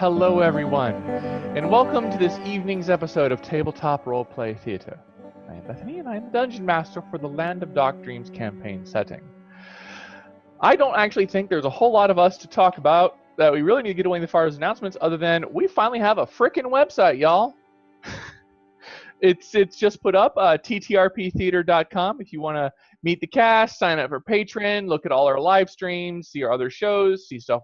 Hello everyone, and welcome to this evening's episode of Tabletop Roleplay Theater. I am Bethany, and I am the Dungeon Master for the Land of Dark Dreams campaign setting. I don't actually think there's a whole lot of us to talk about that we really need to get away as far as announcements, other than we finally have a frickin' website, y'all. It's just put up, ttrptheater.com. If you want to meet the cast, sign up for Patreon, look at all our live streams, see our other shows, see stuff.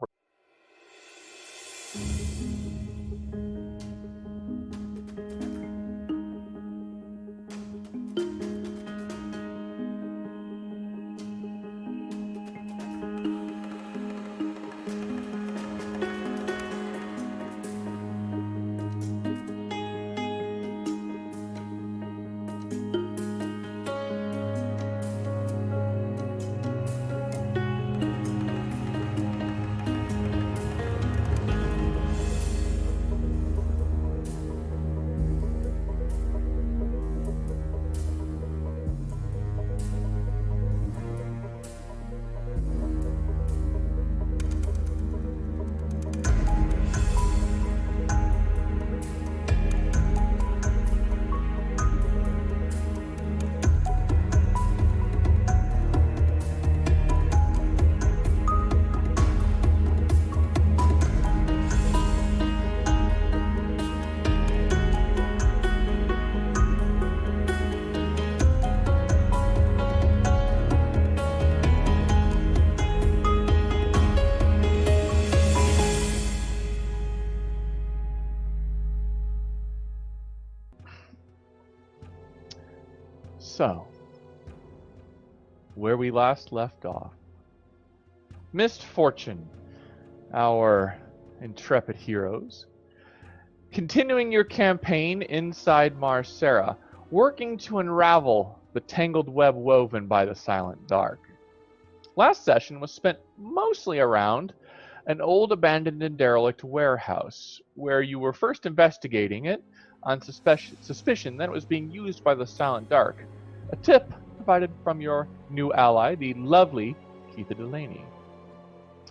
So, where we last left off, Misfortune, our intrepid heroes, continuing your campaign inside Marsera, working to unravel the tangled web woven by the silent dark. Last session was spent mostly around an old abandoned and derelict warehouse, where you were first investigating it on suspicion that it was being used by the silent dark. A tip provided from your new ally, the lovely Keitha Delaney.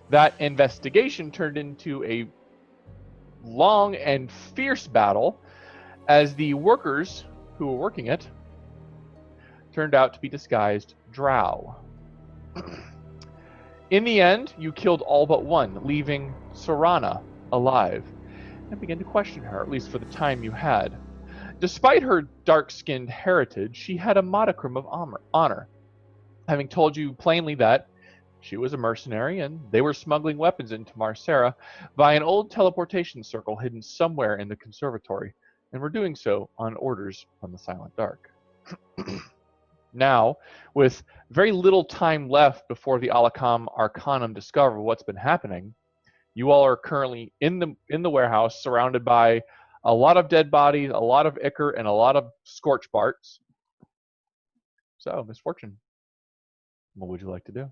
That investigation turned into a long and fierce battle, as the workers who were working it turned out to be disguised drow. In the end, you killed all but one, leaving Serana alive, and began to question her, at least for the time you had. Despite her dark-skinned heritage, she had a modicum of honor, having told you plainly that she was a mercenary and they were smuggling weapons into Marsera via an old teleportation circle hidden somewhere in the conservatory, and were doing so on orders from the Silent Dark. Now, with very little time left before the Alakam Arcanum discover what's been happening, you all are currently in the warehouse, surrounded by a lot of dead bodies, a lot of ichor, and a lot of scorch barks. So, Misfortune, what would you like to do?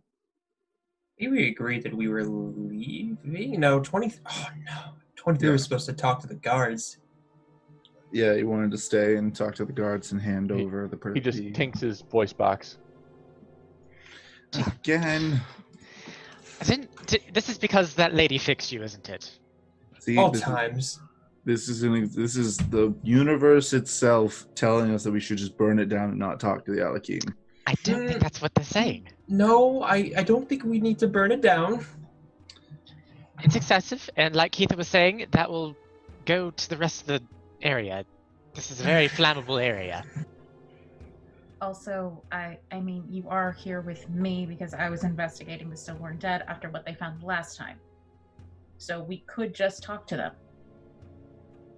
We agreed that we were leaving? No, 23 was supposed to talk to the guards. Yeah, he wanted to stay and talk to the guards and hand over the... He just tinks his voice box. Again. This is because that lady fixed you, isn't it? See, All times. This is the universe itself telling us that we should just burn it down and not talk to the Alakim. I don't think that's what they're saying. No, I don't think we need to burn it down. It's excessive, and like Keitha was saying, that will go to the rest of the area. This is a very flammable area. Also, I mean, you are here with me because I was investigating the Stillborn Dead after what they found last time. So we could just talk to them.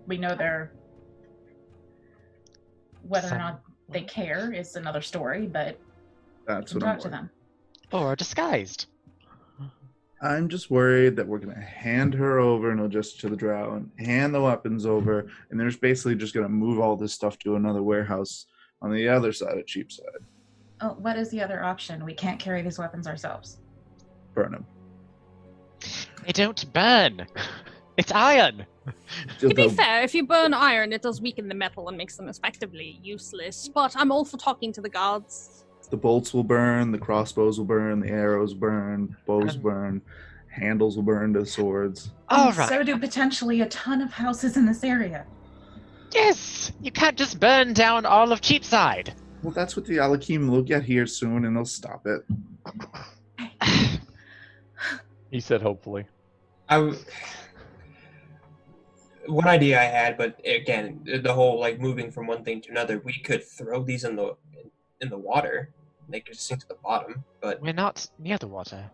We know they're... Whether or not they care is another story, but that's we what can I'm talk to them. Or disguised. I'm just worried that we're going to hand her over, no, just to the drow, and hand the weapons over, and they're just basically just going to move all this stuff to another warehouse on the other side of Cheapside. Oh, what is the other option? We can't carry these weapons ourselves. Burn them. They don't burn. It's iron. To be fair, if you burn iron, it does weaken the metal and makes them effectively useless. But I'm all for talking to the guards. The bolts will burn, the crossbows will burn, the arrows burn, bows burn. Handles will burn to swords. All And right. so do potentially a ton of houses in this area. Yes! You can't just burn down all of Cheapside. Well, that's what the Alakim will get here soon, and they'll stop it. He said hopefully. One idea I had, but again, the whole like moving from one thing to another, we could throw these in the water. They could sink to the bottom, but We're not near the water.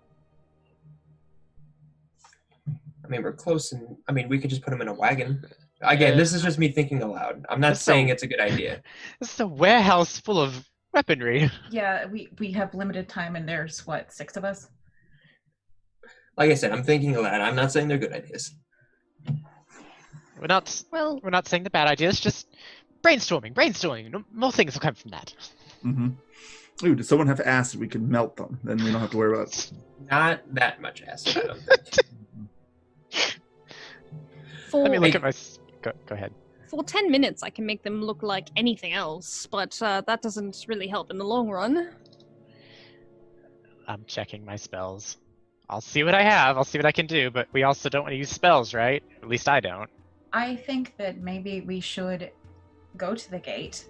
I mean we're close, and I mean we could just put them in a wagon. Again, this is just me thinking aloud. I'm not That's saying so- it's a good idea. This is a warehouse full of weaponry. Yeah, we have limited time, and there's what, 6 of us? Like I said, I'm thinking aloud. I'm not saying they're good ideas. We're not Well, saying the bad ideas, just brainstorming. More things will come from that. Mm-hmm. Ooh, does someone have acid? We can melt them. Then we don't have to worry about it. Not that much acid, I don't think. for Let me look at my... Go ahead. for 10 minutes, I can make them look like anything else, but that doesn't really help in the long run. I'm checking my spells. I'll see what I have. I'll see what I can do, but we also don't want to use spells, right? At least I don't. I think that maybe we should go to the gate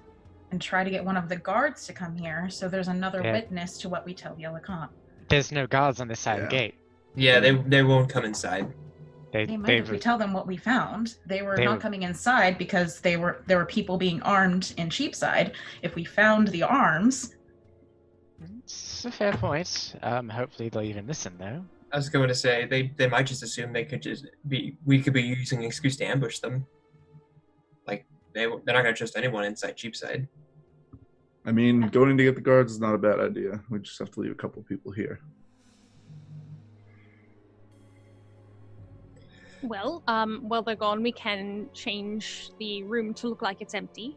and try to get one of the guards to come here, so there's another Yeah. witness to what we tell the Alakan. There's no guards on this side of the Yeah. gate. Yeah, they won't come inside. They might if we tell them what we found. They were not coming inside because there were people being armed in Cheapside. If we found the arms, It's a fair point. Hopefully they'll even listen, though. I was going to say they might just assume we could be using an excuse to ambush them. Like they're not going to trust anyone inside Cheapside. I mean, going to get the guards is not a bad idea. We just have to leave a couple people here. Well, while they're gone, we can change the room to look like it's empty.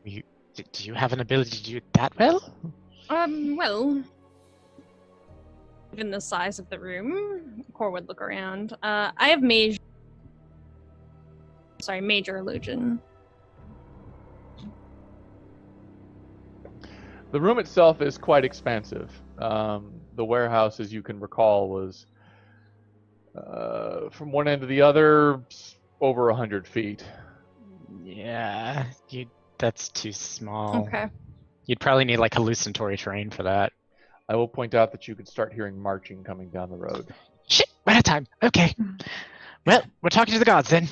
Do you have an ability to do it that well? Well, given the size of the room, Core would look around. I have major illusion. The room itself is quite expansive. The warehouse, as you can recall, was from one end to the other over 100 feet. Yeah, that's too small. Okay. You'd probably need like hallucinatory terrain for that. I will point out that you could start hearing marching coming down the road. Shit, we're out of time. Okay. Well, we're talking to the gods then.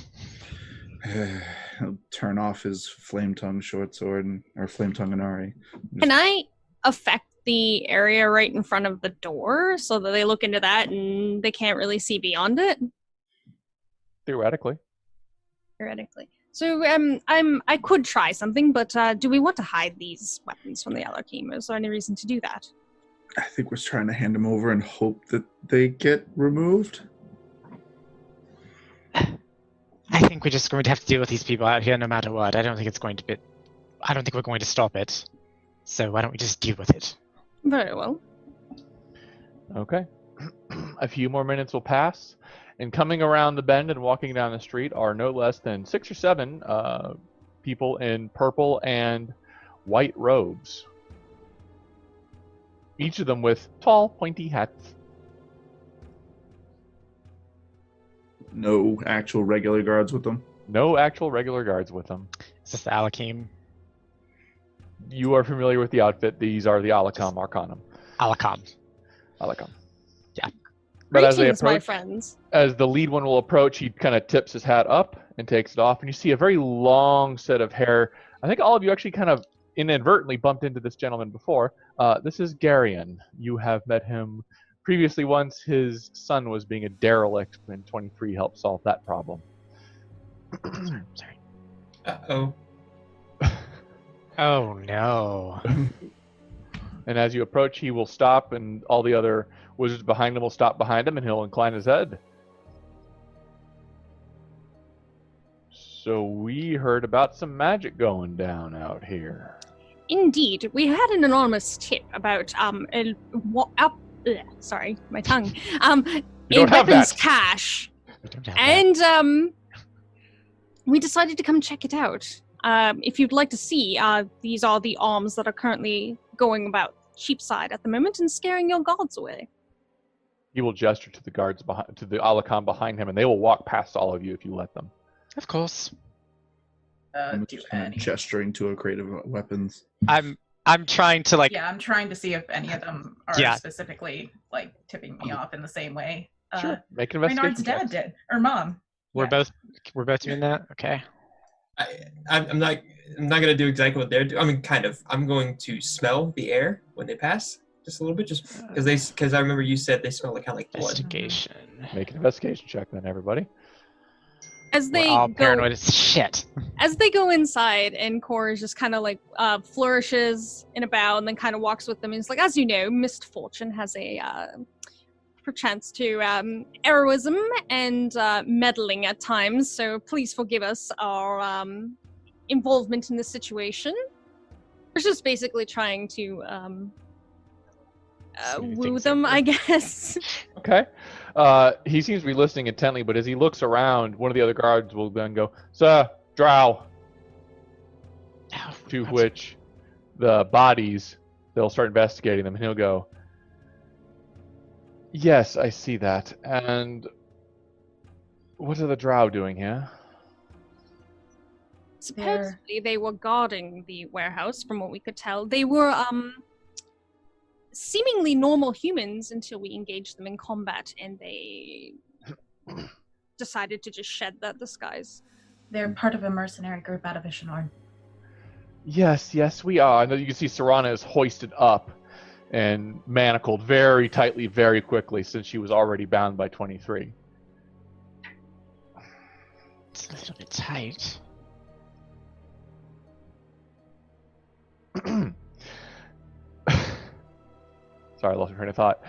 He'll turn off his flame tongue short sword or flame tongue Inari. Can I affect the area right in front of the door so that they look into that and they can't really see beyond it? Theoretically. Theoretically. So I could try something, but do we want to hide these weapons from the Alakim? Is there any reason to do that? I think we're trying to hand them over and hope that they get removed. I think we're just going to have to deal with these people out here no matter what. I don't think we're going to stop it. So why don't we just deal with it? Very well. Okay. A few more minutes will pass, and coming around the bend and walking down the street are no less than 6 or 7 people in purple and white robes. Each of them with tall, pointy hats. No actual regular guards with them. No actual regular guards with them. Is this the Alakim? You are familiar with the outfit. These are the Alakam Arcanum. Alakam. Alakam. Yeah. But as they Greetings, my approach, friends. as the lead one will approach, he kind of tips his hat up and takes it off, and you see a very long set of hair. I think all of you actually kind of inadvertently bumped into this gentleman before. This is Garion. You have met him previously once. His son was being a derelict, and 23 helped solve that problem. Sorry. Uh-oh. Oh no. And as you approach, he will stop, and all the other wizards behind him will stop behind him, and he'll incline his head. So we heard about some magic going down out here. Indeed, we had an anonymous tip about sorry, my tongue. You A don't have weapons that. cache, We don't have that. and we decided to come check it out. If you'd like to see, these are the arms that are currently going about Cheapside at the moment and scaring your gods away. He will gesture to the guards behind, to the Alakan behind him, and they will walk past all of you if you let them. Of course. I'm Do just kind any? of gesturing to a crate of weapons. I'm trying to like. Yeah, I'm trying to see if any of them are Yeah. specifically like tipping me off in the same way. Sure. Make an Maynard's investigation dad check. did, or mom. We're Yeah. both doing that. Okay. I'm not gonna do exactly what they're doing. I mean, kind of. I'm going to smell the air when they pass, just a little bit, just because I remember you said they smell like kind of like blood. Investigation. Make an investigation check then, everybody. As We're they all go, paranoid as shit. as they go inside, and Cora just kind of like flourishes in a bow and then kind of walks with them. And it's like, as you know, Mist Fortune has a perchance to heroism and meddling at times. So please forgive us our involvement in this situation. We're just basically trying to woo them, I guess. Okay. He seems to be listening intently, but as he looks around, one of the other guards will then go, "Sir, drow." To which the bodies, they'll start investigating them, and he'll go, "Yes, I see that. And what are the drow doing here?" Supposedly they were guarding the warehouse, from what we could tell. They were seemingly normal humans until we engaged them in combat, and they decided to just shed that disguise. They're part of a mercenary group out of Ishanor. Yes, we are. And then you can see Serana is hoisted up and manacled very tightly, very quickly, since she was already bound by 23. It's a little bit tight. Sorry, I lost my train of thought.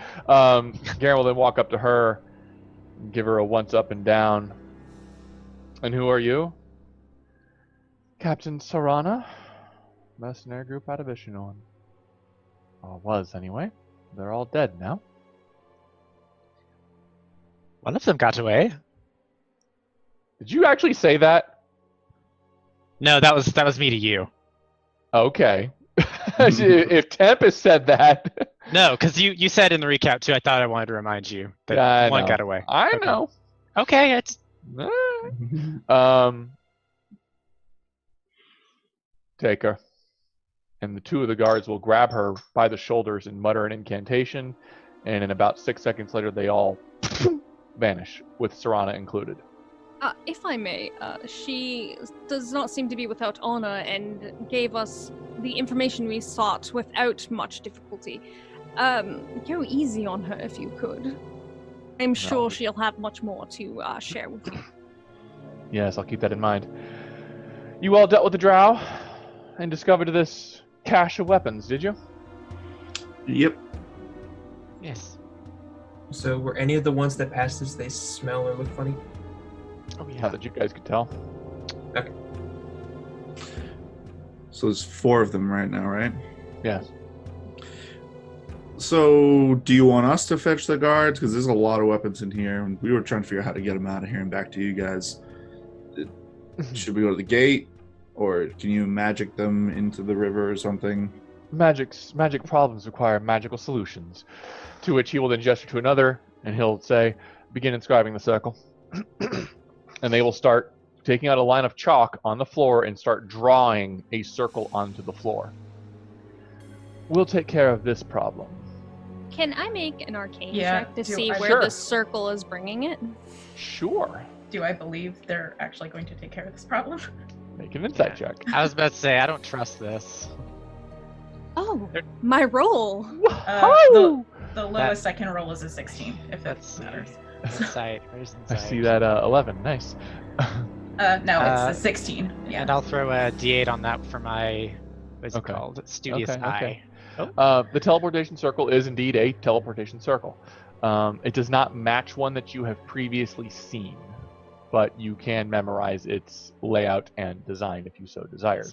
Garen will then walk up to her and give her a once up and down. "And who are you?" "Captain Serana, mercenary group out of Ishanon." Or was, anyway. They're all dead now. One of them got away. Did you actually say that? No, that was me to you. Okay. If Tempest said that. No, because you said in the recap too. I thought I wanted to remind you that Yeah, I one know. got away. I Okay. know. Okay, it's Take her. And the two of the guards will grab her by the shoulders and mutter an incantation, and in about 6 seconds later, they all vanish, with Serana included. If I may, she does not seem to be without honor and gave us the information we sought without much difficulty. Go easy on her if you could. I'm sure she'll have much more to share with you. Yes, I'll keep that in mind. You all dealt with the drow and discovered this cache of weapons, did you? Yep. yes. So were any of the ones that passed us, they smell or look funny? Oh Not yeah. that you guys could tell. So there's 4 of them right now, right? Yes. So do you want us to fetch the guards? Because there's a lot of weapons in here, and we were trying to figure out how to get them out of here and back to you guys. Should we go to the gate, or can you magic them into the river or something? Magic problems require magical solutions. To which he will then gesture to another, and he'll say, "Begin inscribing the circle." And they will start taking out a line of chalk on the floor and start drawing a circle onto the floor. "We'll take care of this problem." Can I make an arcane Yeah, check to do see I- where Sure. the circle is bringing it? Sure. Do I believe they're actually going to take care of this problem? Make an insight check. I was about to say I don't trust this. Oh, my roll. Woohoo! The lowest I can roll is a 16, if that Let's matters. Insight. Where's I insight? see that 11. Nice. No, it's a 16. Yeah. And I'll throw a D8 on that for my what's Okay. it called? Studious Okay, eye. okay. The teleportation circle is indeed a teleportation circle. It does not match one that you have previously seen, but you can memorize its layout and design if you so desire.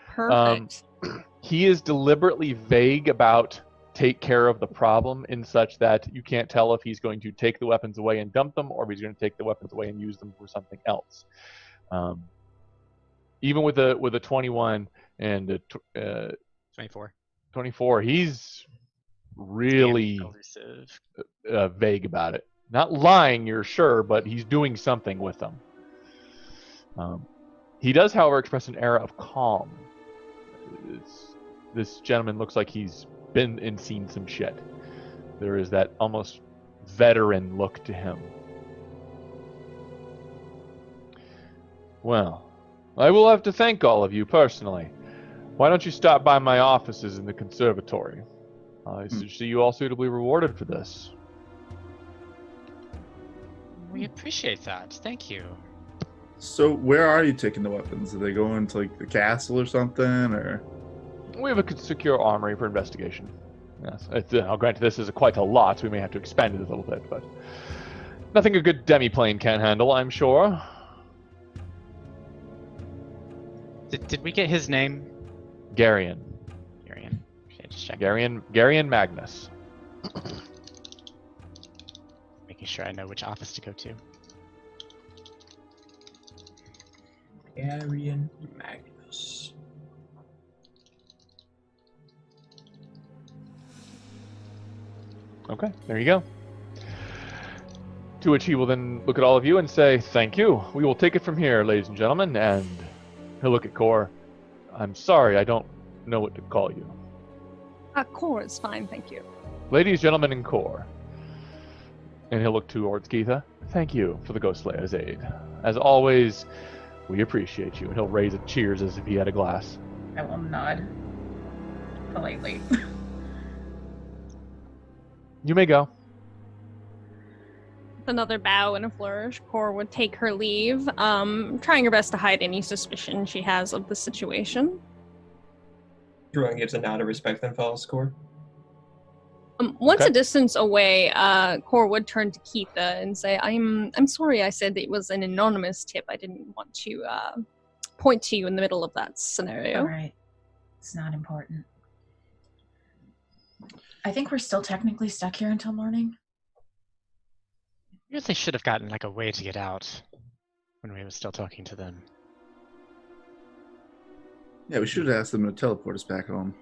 Perfect. He is deliberately vague about take care of the problem, in such that you can't tell if he's going to take the weapons away and dump them, or if he's going to take the weapons away and use them for something else. Even with a 21 and a 24. 24, he's really Elusive. vague about it. Not lying, you're sure, but he's doing something with them. He does, however, express an air of calm. This gentleman looks like he's been and seen some shit. There is that almost veteran look to him. Well, I will have to thank all of you personally. Why don't you stop by my offices in the conservatory? I see you all suitably rewarded for this. We appreciate that. Thank you. So where are you taking the weapons? Are they going to like the castle or something, or? We have a secure armory for investigation. Yes, I'll grant this is quite a lot, so we may have to expand it a little bit, but nothing a good demi-plane can't handle, I'm sure. Did we get his name? Garion. Garion. Okay, just check. Garion Magnus. Making sure I know which office to go to. Arian Magnus. Okay, there you go. To which he will then look at all of you and say, thank you. We will take it from here, ladies and gentlemen, and he'll look at Core. I'm sorry, I don't know what to call you. Core is fine, thank you. Ladies, gentlemen, and Core. And he'll look towards Geetha. Thank you for the Ghost Slayer's aid. As always, we appreciate you. And he'll raise a cheers as if he had a glass. I will nod politely. You may go. With another bow and a flourish, Core would take her leave, trying her best to hide any suspicion she has of the situation. Druin gives a nod of respect and follows Core. Once Okay. a distance away, Core would turn to Keitha and say, I'm sorry I said that it was an anonymous tip. I didn't want to point to you in the middle of that scenario. All right. It's not important. I think we're still technically stuck here until morning. Really should have gotten like a way to get out when we were still talking to them. Yeah, we should have asked them to teleport us back home.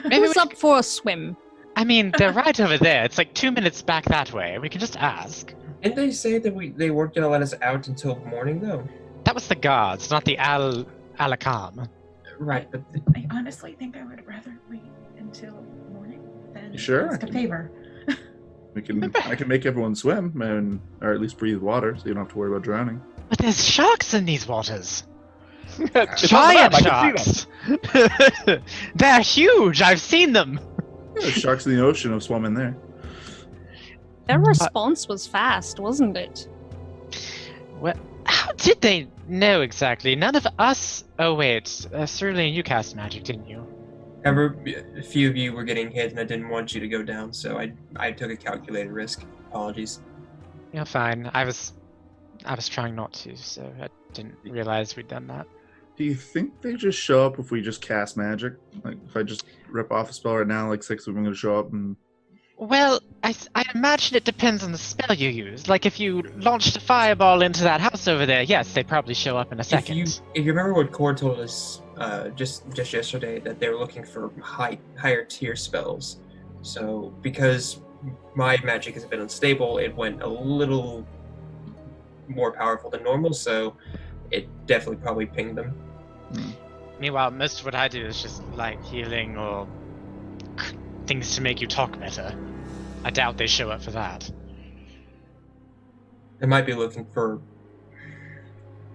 Maybe Who's up for a swim? I mean, they're right over there. It's like 2 minutes back that way. We can just ask. Didn't they say that they weren't going to let us out until morning, though? That was the guards, not the Alakam. Right, but I honestly think I would rather wait until morning than You sure? ask a favor. I can make everyone swim, or at least breathe water, so you don't have to worry about drowning. But there's sharks in these waters. It's Giant on the map, I can see sharks. They're huge. I've seen them. Yeah, there's sharks in the ocean have swum in there. Their response was fast, wasn't it? Well, how did they know exactly? None of us. Oh wait, Cerulean, you cast magic, didn't you? remember a few of you were getting hit and I didn't want you to go down, so I took a calculated risk. Apologies. You're fine. I was trying not to, so I didn't realize we'd done that. Do you think they just show up if we just cast magic? Like, if I just rip off a spell right now, like 6 of them are going to show up and... Well, I imagine it depends on the spell you use. Like, if you launched a fireball into that house over there, yes, they'd probably show up in a second. If you remember what Core told us just yesterday, that they were looking for higher tier spells. So, because my magic has been unstable, it went a little more powerful than normal, so it definitely probably pinged them. Meanwhile, most of what I do is just light healing or things to make you talk better. I doubt they show up for that. They might be looking for...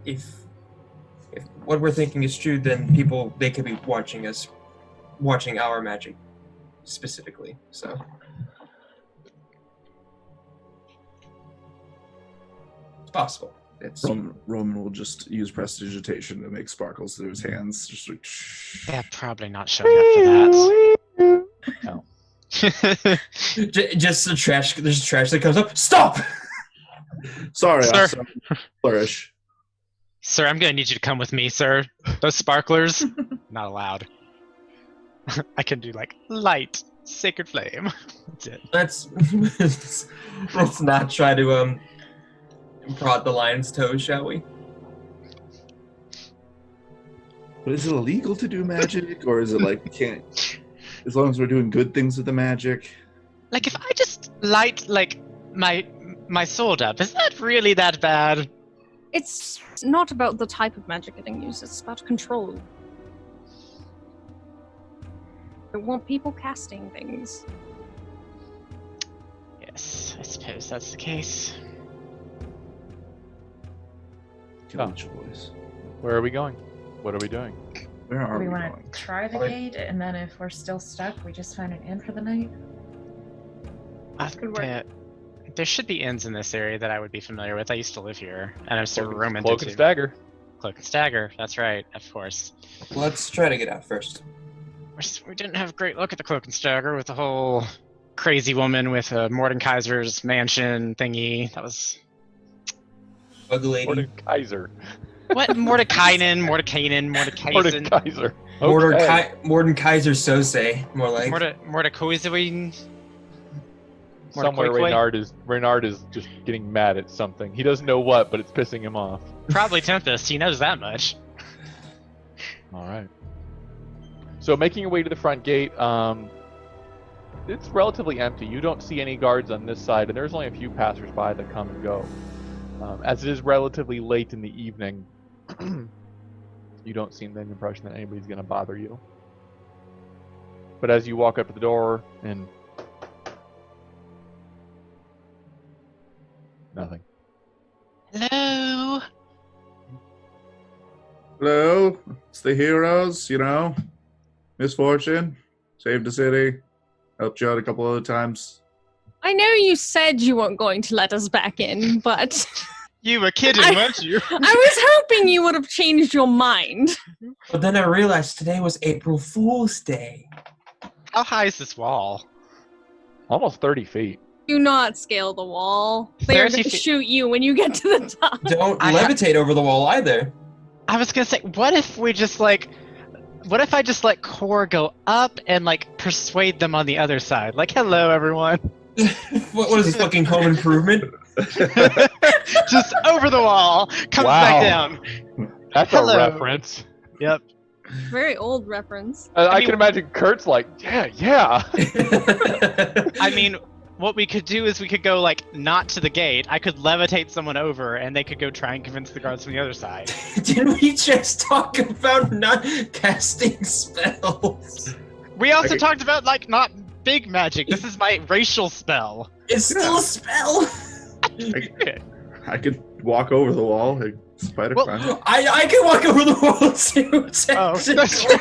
If what we're thinking is true, then they could be watching our magic specifically, so... It's possible. Roman will just use prestidigitation to make sparkles through his hands. Just like, shh. They're probably not showing up for that. No. Just the trash. There's trash that comes up. Stop! Sorry, Sir. awesome. Flourish. Sir, I'm gonna need you to come with me, sir. Those sparklers, not allowed. I can do like light, sacred flame. That's it. Let's not try to prod the lion's toes, shall we? But is it illegal to do magic, or is it like we can't? as long as we're doing good things with the magic. Like, if I just light, like, my sword up, is that really that bad? It's not about the type of magic getting used, it's about control. I don't want people casting things. Yes, I suppose that's the case. Kill each voice. Where are we going? What are we doing? Where are we we want going? to try the gate, and then if we're still stuck, we just find an inn for the night. Good work. There should be inns in this area that I would be familiar with. I used to live here, and I'm still room Cloak and Stagger. Cloak and Stagger, that's right, of course. Let's try to get out first. We didn't have a great look at the Cloak and Stagger with the whole crazy woman with a Mordekaiser's mansion thingy. That was... Bug lady. Mordekaiser. What? Mordekainen? Mordekaiser. Mordekaiser Sose, more like. Mordekaiser. Somewhere Reynard is just getting mad at something. He doesn't know what, but it's pissing him off. Probably Tempest. He knows that much. All right. So making your way to the front gate, it's relatively empty. You don't see any guards on this side, and there's only a few passersby that come and go. As it is relatively late in the evening, you don't seem to have the impression that anybody's going to bother you. But as you walk up to the door, and nothing. Hello. Hello, it's the heroes, you know. Misfortune, saved the city, helped you out a couple other times. I know you said you weren't going to let us back in, but You were kidding, weren't you? I was hoping you would have changed your mind. But then I realized today was April Fool's Day. How high is this wall? Almost 30 feet. Do not scale the wall. They are 30 going to feet. shoot you when you get to the top. Don't I levitate over the wall either. I was gonna say, what if I just let Core go up and like persuade them on the other side? Like, hello everyone. What is this fucking Home Improvement? Just over the wall, comes Wow. back down. That's Hello. a reference. Yep. Very old reference. I mean- can imagine Kurt's like, yeah. I mean, what we could do is we could go like not to the gate. I could levitate someone over, and they could go try and convince the guards from the other side. Didn't we just talk about not casting spells? We also Okay. talked about like not big magic. This is my racial spell. It's still a spell. I could walk over the wall, like spider Well, climb. I can walk over the wall too. Oh, that's true.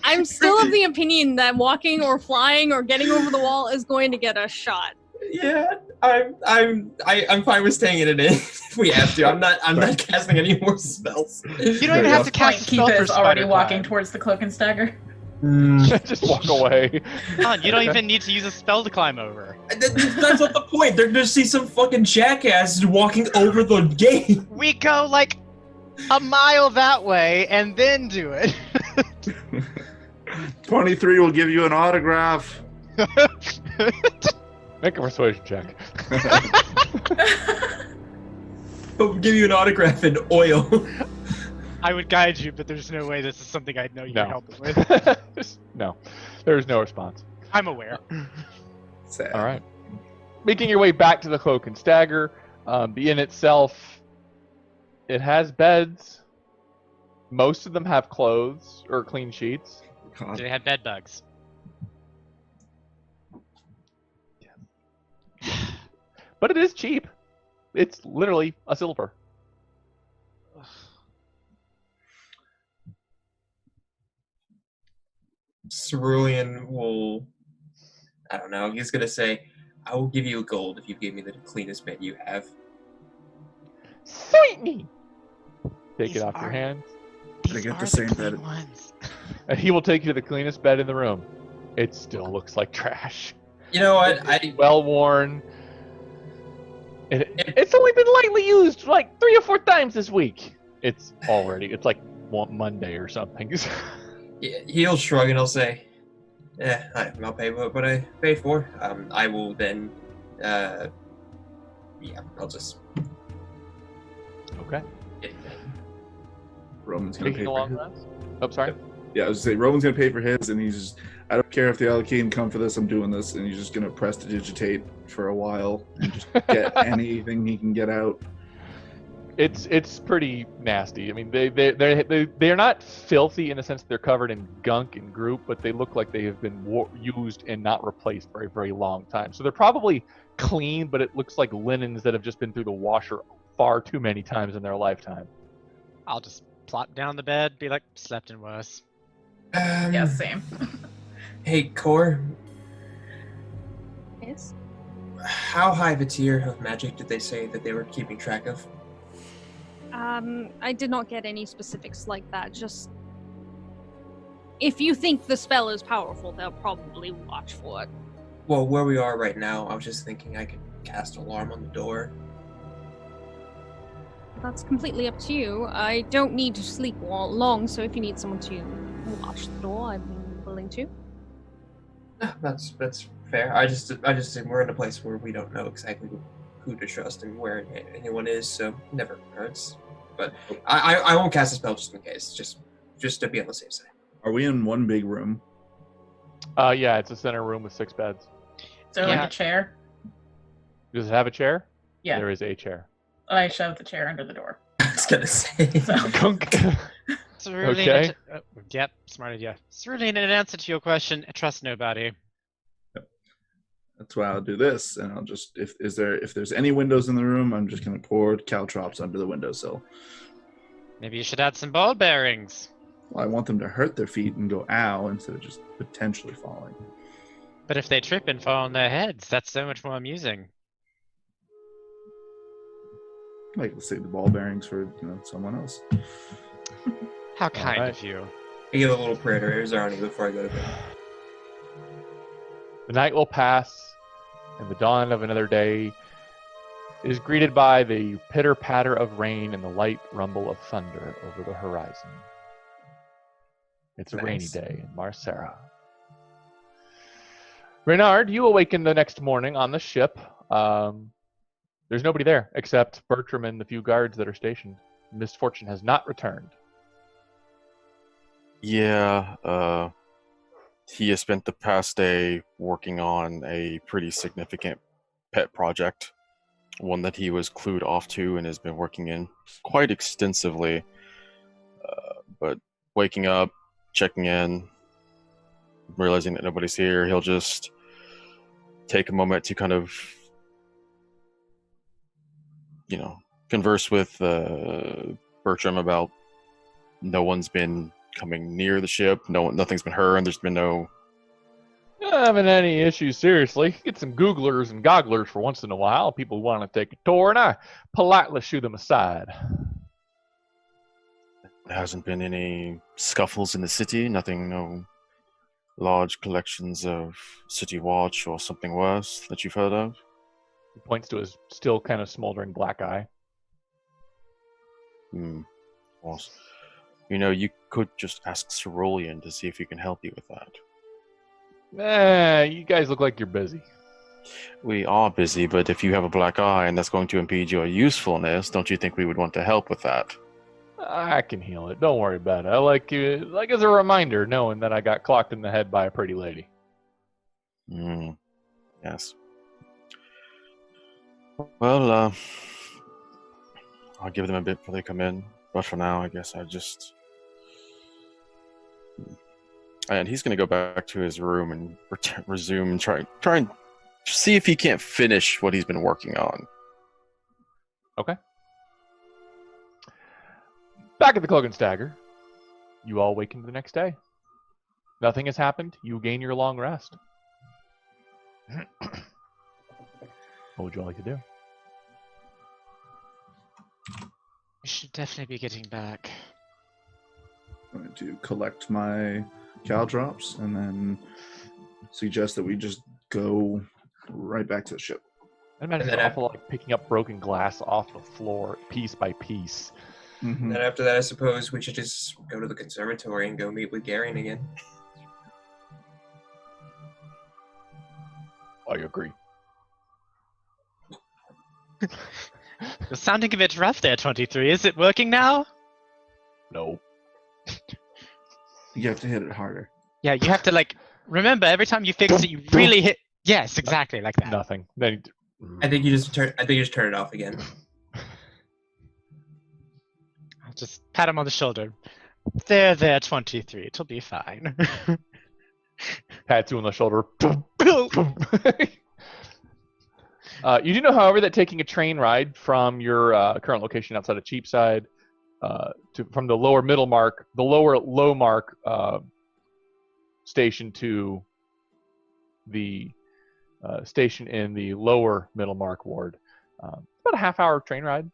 I'm still of the opinion that walking or flying or getting over the wall is going to get us shot. Yeah, I'm fine with staying in it if we have to. I'm not casting any more spells. You don't even have to cast a spell Keith for is already spider walking climb. towards the cloak and stagger. Just walk away. You don't even need to use a spell to climb over. That's not the point. They're gonna see some fucking jackass walking over the gate. We go like a mile that way and then do it. 23 will give you an autograph. Make a persuasion check. We'll give you an autograph in oil. I would guide you, but there's no way this is something I'd know you'd No. help me with. No, there's no response. I'm aware. Sad. All right. Making your way back to the Cloak and Stagger, the inn itself, it has beds. Most of them have clothes or clean sheets. God. Do they have bed bugs? But it is cheap. It's literally a silver. Cerulean will, I don't know, he's gonna say, I will give you a gold if you give me the cleanest bed you have. Sweetney! Take These it off your are- hands, I get the same bed. ones. and he will take you to the cleanest bed in the room. It still looks like trash. You know what? Well worn. It's only been lightly used like 3 or 4 times this week. It's like Monday or something. He'll shrug and he'll say, I'll pay what I pay for. I will then, I'll just Okay. get it done. Roman's gonna pay Taking a for long his. rest? Oh, sorry. Yeah, I was gonna say Roman's gonna pay for his, and he's just. I don't care if the Alakeen come for this. I'm doing this, and he's just gonna prestidigitate for a while and just get anything he can get out. It's pretty nasty. I mean, they're not filthy in the sense that they're covered in gunk and goop, but they look like they have been used and not replaced for a very long time. So they're probably clean, but it looks like linens that have just been through the washer far too many times in their lifetime. I'll just plop down the bed, be like, slept in worse. Yeah, same. Hey, Core, Yes. how high of a tier of magic did they say that they were keeping track of? I did not get any specifics like that. Just if you think the spell is powerful, they'll probably watch for it. Well, where we are right now, I was just thinking I could cast alarm on the door. That's completely up to you. I don't need to sleep long, so if you need someone to watch the door, I'm willing to. That's fair. I just think we're in a place where we don't know exactly who to trust and where anyone is, so never hurts. But I won't cast a spell just in case, just to be on the safe side. Are we in one big room? Yeah, it's a center room with 6 beds. Is there like Yeah. a chair? Does it have a chair? Yeah. There is a chair. I shoved the chair under the door. I was gonna say. So, It's really Okay. Yep, smart idea. It's really an answer to your question. Trust nobody. That's why I'll do this, and I'll just if there's any windows in the room, I'm just gonna pour caltrops under the windowsill. Maybe you should add some ball bearings. Well, I want them to hurt their feet and go ow instead of just potentially falling. But if they trip and fall on their heads, that's so much more amusing. Like, let's save the ball bearings for someone else. How kind right. of you. I give a little prayer to Arizarni before I go to bed. The night will pass, and the dawn of another day is greeted by the pitter-patter of rain and the light rumble of thunder over the horizon. It's a rainy Nice. day in Marcera. Reynard, you awaken the next morning on the ship. There's nobody there except Bertram and the few guards that are stationed. Misfortune has not returned. Yeah, he has spent the past day working on a pretty significant pet project, one that he was clued off to and has been working in quite extensively. But waking up, checking in, realizing that nobody's here, he'll just take a moment to kind of, converse with Bertram about no one's been coming near the ship, nothing's been heard, there's been no... Not having any issues, seriously. Get some Googlers and gogglers for once in a while. People who want to take a tour, and I politely shoo them aside. There hasn't been any scuffles in the city, no large collections of city watch or something worse that you've heard of? He points to his still kind of smoldering black eye. Well, you could just ask Cerulean to see if he can help you with that. You guys look like you're busy. We are busy, but if you have a black eye and that's going to impede your usefulness, don't you think we would want to help with that? I can heal it. Don't worry about it. I like as a reminder, knowing that I got clocked in the head by a pretty lady. Yes. Well, I'll give them a bit before they come in, but for now, I guess I just... And he's going to go back to his room and resume and try and see if he can't finish what he's been working on. Okay. Back at the Cloak and Stagger, you all awaken the next day. Nothing has happened. You gain your long rest. What would you all like to do? We should definitely be getting back. I'm going to collect my caltrops and then suggest that we just go right back to the ship. I imagine And it's then awful, like picking up broken glass off the floor, piece by piece. Mm-hmm. And then after that, I suppose we should just go to the conservatory and go meet with Garion again. I agree. You're sounding a bit rough there, 23. Is it working now? No. You have to hit it harder. Yeah, you have to Remember, every time you fix it, you really hit. Yes, exactly like that. Nothing. Then I think you just turn it off again. I'll just pat him on the shoulder. There, 23. It'll be fine. pats you on the shoulder. You do know, however, that taking a train ride from your current location outside of Cheapside from the lower low mark station to the station in the lower middle mark ward, about a half-hour train ride.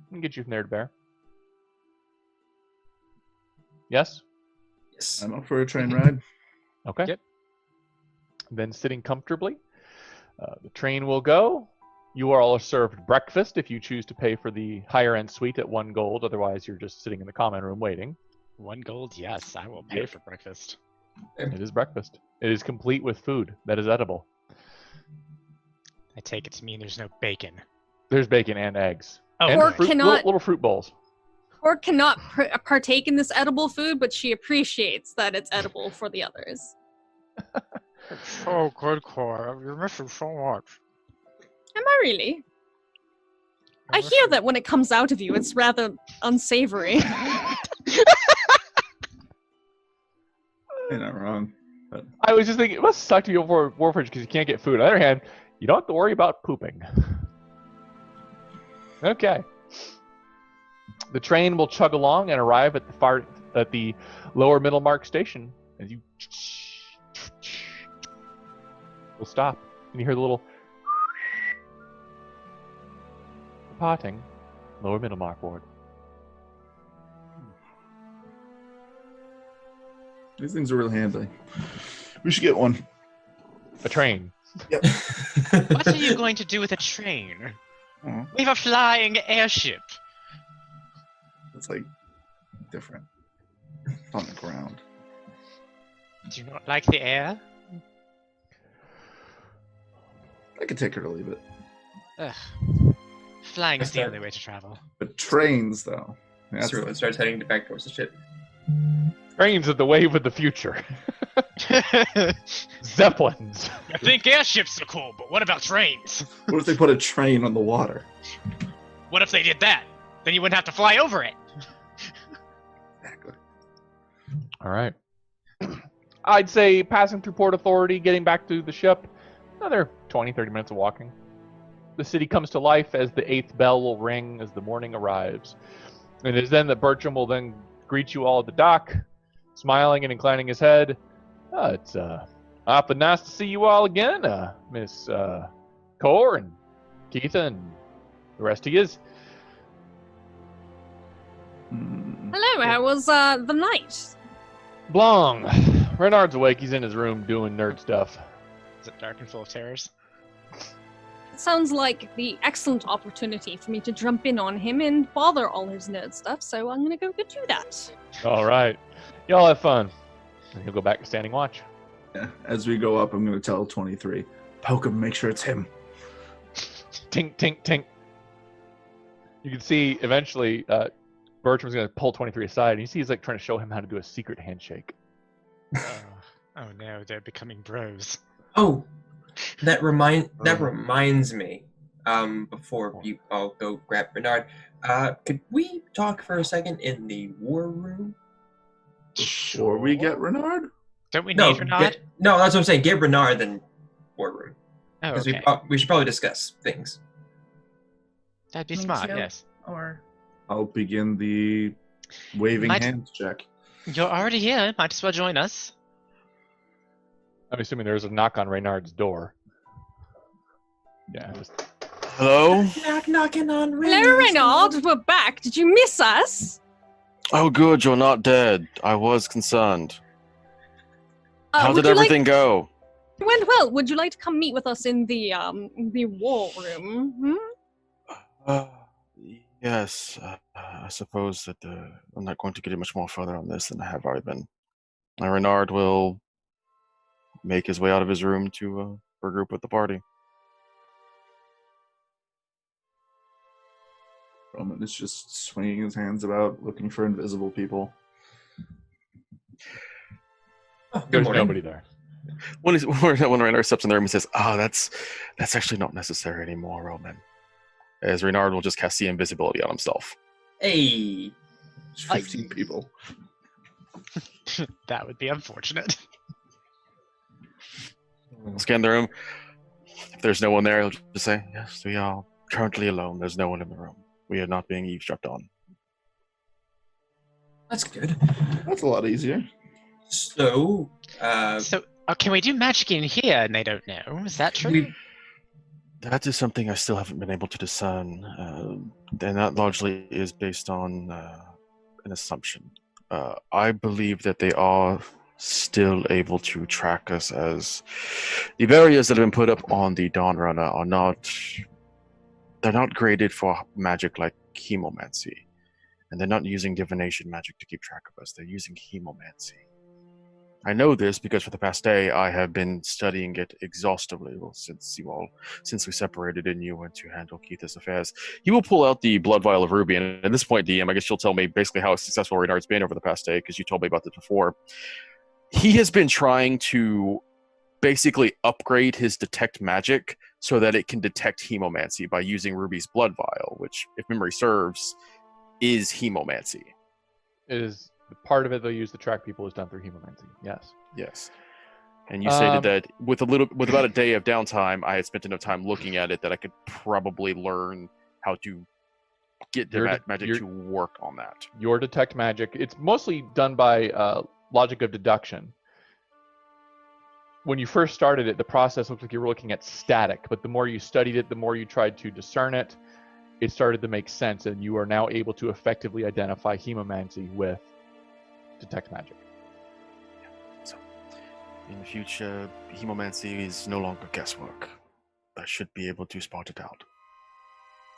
Can get you from there to Bear. Yes? Yes. I'm up for a train ride. Okay. Yep. Then sitting comfortably, the train will go. You are all served breakfast if you choose to pay for the higher end suite at 1 gold. Otherwise, you're just sitting in the common room waiting. 1 gold, yes, I will pay for breakfast. It is breakfast. It is complete with food that is edible. I take it to mean there's no bacon. There's bacon and eggs. Oh, And Or fruit, cannot- little fruit bowls. Or cannot partake in this edible food, but she appreciates that it's edible for the others. Oh, good core. You're missing so much. Am I really? I hear that when it comes out of you, it's rather unsavory. You're not wrong. I was just thinking, it must suck to be a warforged because you can't get food. On the other hand, you don't have to worry about pooping. Okay. The train will chug along and arrive at the lower middle mark station. As you will stop, and you hear the little potting lower middle mark ward. These things are really handy. We should get one. A train. What are you going to do with a train? Oh, We have a flying airship. it's like different. It's on the ground. Do you not like the air? I could take it or leave it. Ugh. Flying is That's the fair. only way to travel. But trains, though. That's Cerulean starts heading back towards the ship. Trains are the wave of the future. Zeppelins. I think airships are cool, but what about trains? What if they put a train on the water? What if they did that? Then you wouldn't have to fly over it. Exactly. All right. I'd say passing through Port Authority, getting back to the ship, another 20, 30 minutes of walking. The city comes to life as the 8th bell will ring as the morning arrives. And it is then that Bertram will then greet you all at the dock, smiling and inclining his head. It's awfully nice to see you all again, Miss Core and Keitha and the rest of yous. Hello, how was the night? Blong. Renard's awake. He's in his room doing nerd stuff. Is it dark and full of terrors? It sounds like the excellent opportunity for me to jump in on him and bother all his nerd stuff, so I'm gonna go do that. All right. Y'all have fun. And he'll go back to standing watch. Yeah. As we go up, I'm going to tell 23. Poke him, make sure it's him. Tink, tink, tink. You can see eventually Bertram's going to pull 23 aside, and you see he's like trying to show him how to do a secret handshake. Oh no, they're becoming bros. Oh, that reminds me. Before you all go grab Bernard, could we talk for a second in the war room? Before we get Renard? Don't we No, need Renard? no, that's what I'm saying. Get Bernard, then war room. Oh, Because okay. we should probably discuss things. That'd be Me smart, too. yes. Or I'll begin the waving Might- hands check. You're already here. Might as well join us. I'm assuming there's a knock on Reynard's door. Yeah, just Hello? Knocking on Hello, Reynard. We're back. Did you miss us? Oh, good, you're not dead. I was concerned. How would did you like- everything go? It went well. Would you like to come meet with us in the war room? Yes, I suppose that I'm not going to get much more further on this than I have already been. Renard will make his way out of his room to regroup with the party. Roman is just swinging his hands about, looking for invisible people. Oh, good There's morning. nobody there. When Reynard steps in the room and says, "Oh, that's actually not necessary anymore, Roman." As Reynard will just cast the invisibility on himself. Hey. There's 15 people. That would be unfortunate. Scan the room. If there's no one there, he'll just say, "Yes, we are currently alone. There's no one in the room. We are not being eavesdropped on." That's good. That's a lot easier. So, So, can we do magic in here and they don't know? Is that true? That is something I still haven't been able to discern, and that largely is based on an assumption. I believe that they are still able to track us, as the barriers that have been put up on the Dawn Runner are they're not graded for magic like chemomancy, and they're not using divination magic to keep track of us. They're using chemomancy. I know this because for the past day I have been studying it exhaustively. Well, since we separated and you went to handle Keith's affairs, he will pull out the blood vial of Ruby, and at this point, DM, I guess you'll tell me basically how successful Reynard's been over the past day because you told me about this before. He has been trying to basically upgrade his detect magic so that it can detect hemomancy by using Ruby's blood vial, which, if memory serves, is hemomancy. It is part of it they'll use to track people is done through hemomancy. Yes. Yes. And you stated that with about a day of downtime, I had spent enough time looking at it that I could probably learn how to get the magic to work on that. Your detect magic, it's mostly done by logic of deduction. When you first started it, the process looked like you were looking at static, but the more you studied it, the more you tried to discern it, it started to make sense, and you are now able to effectively identify hemomancy with detect magic. So, in the future, hemomancy is no longer guesswork. I should be able to spot it out.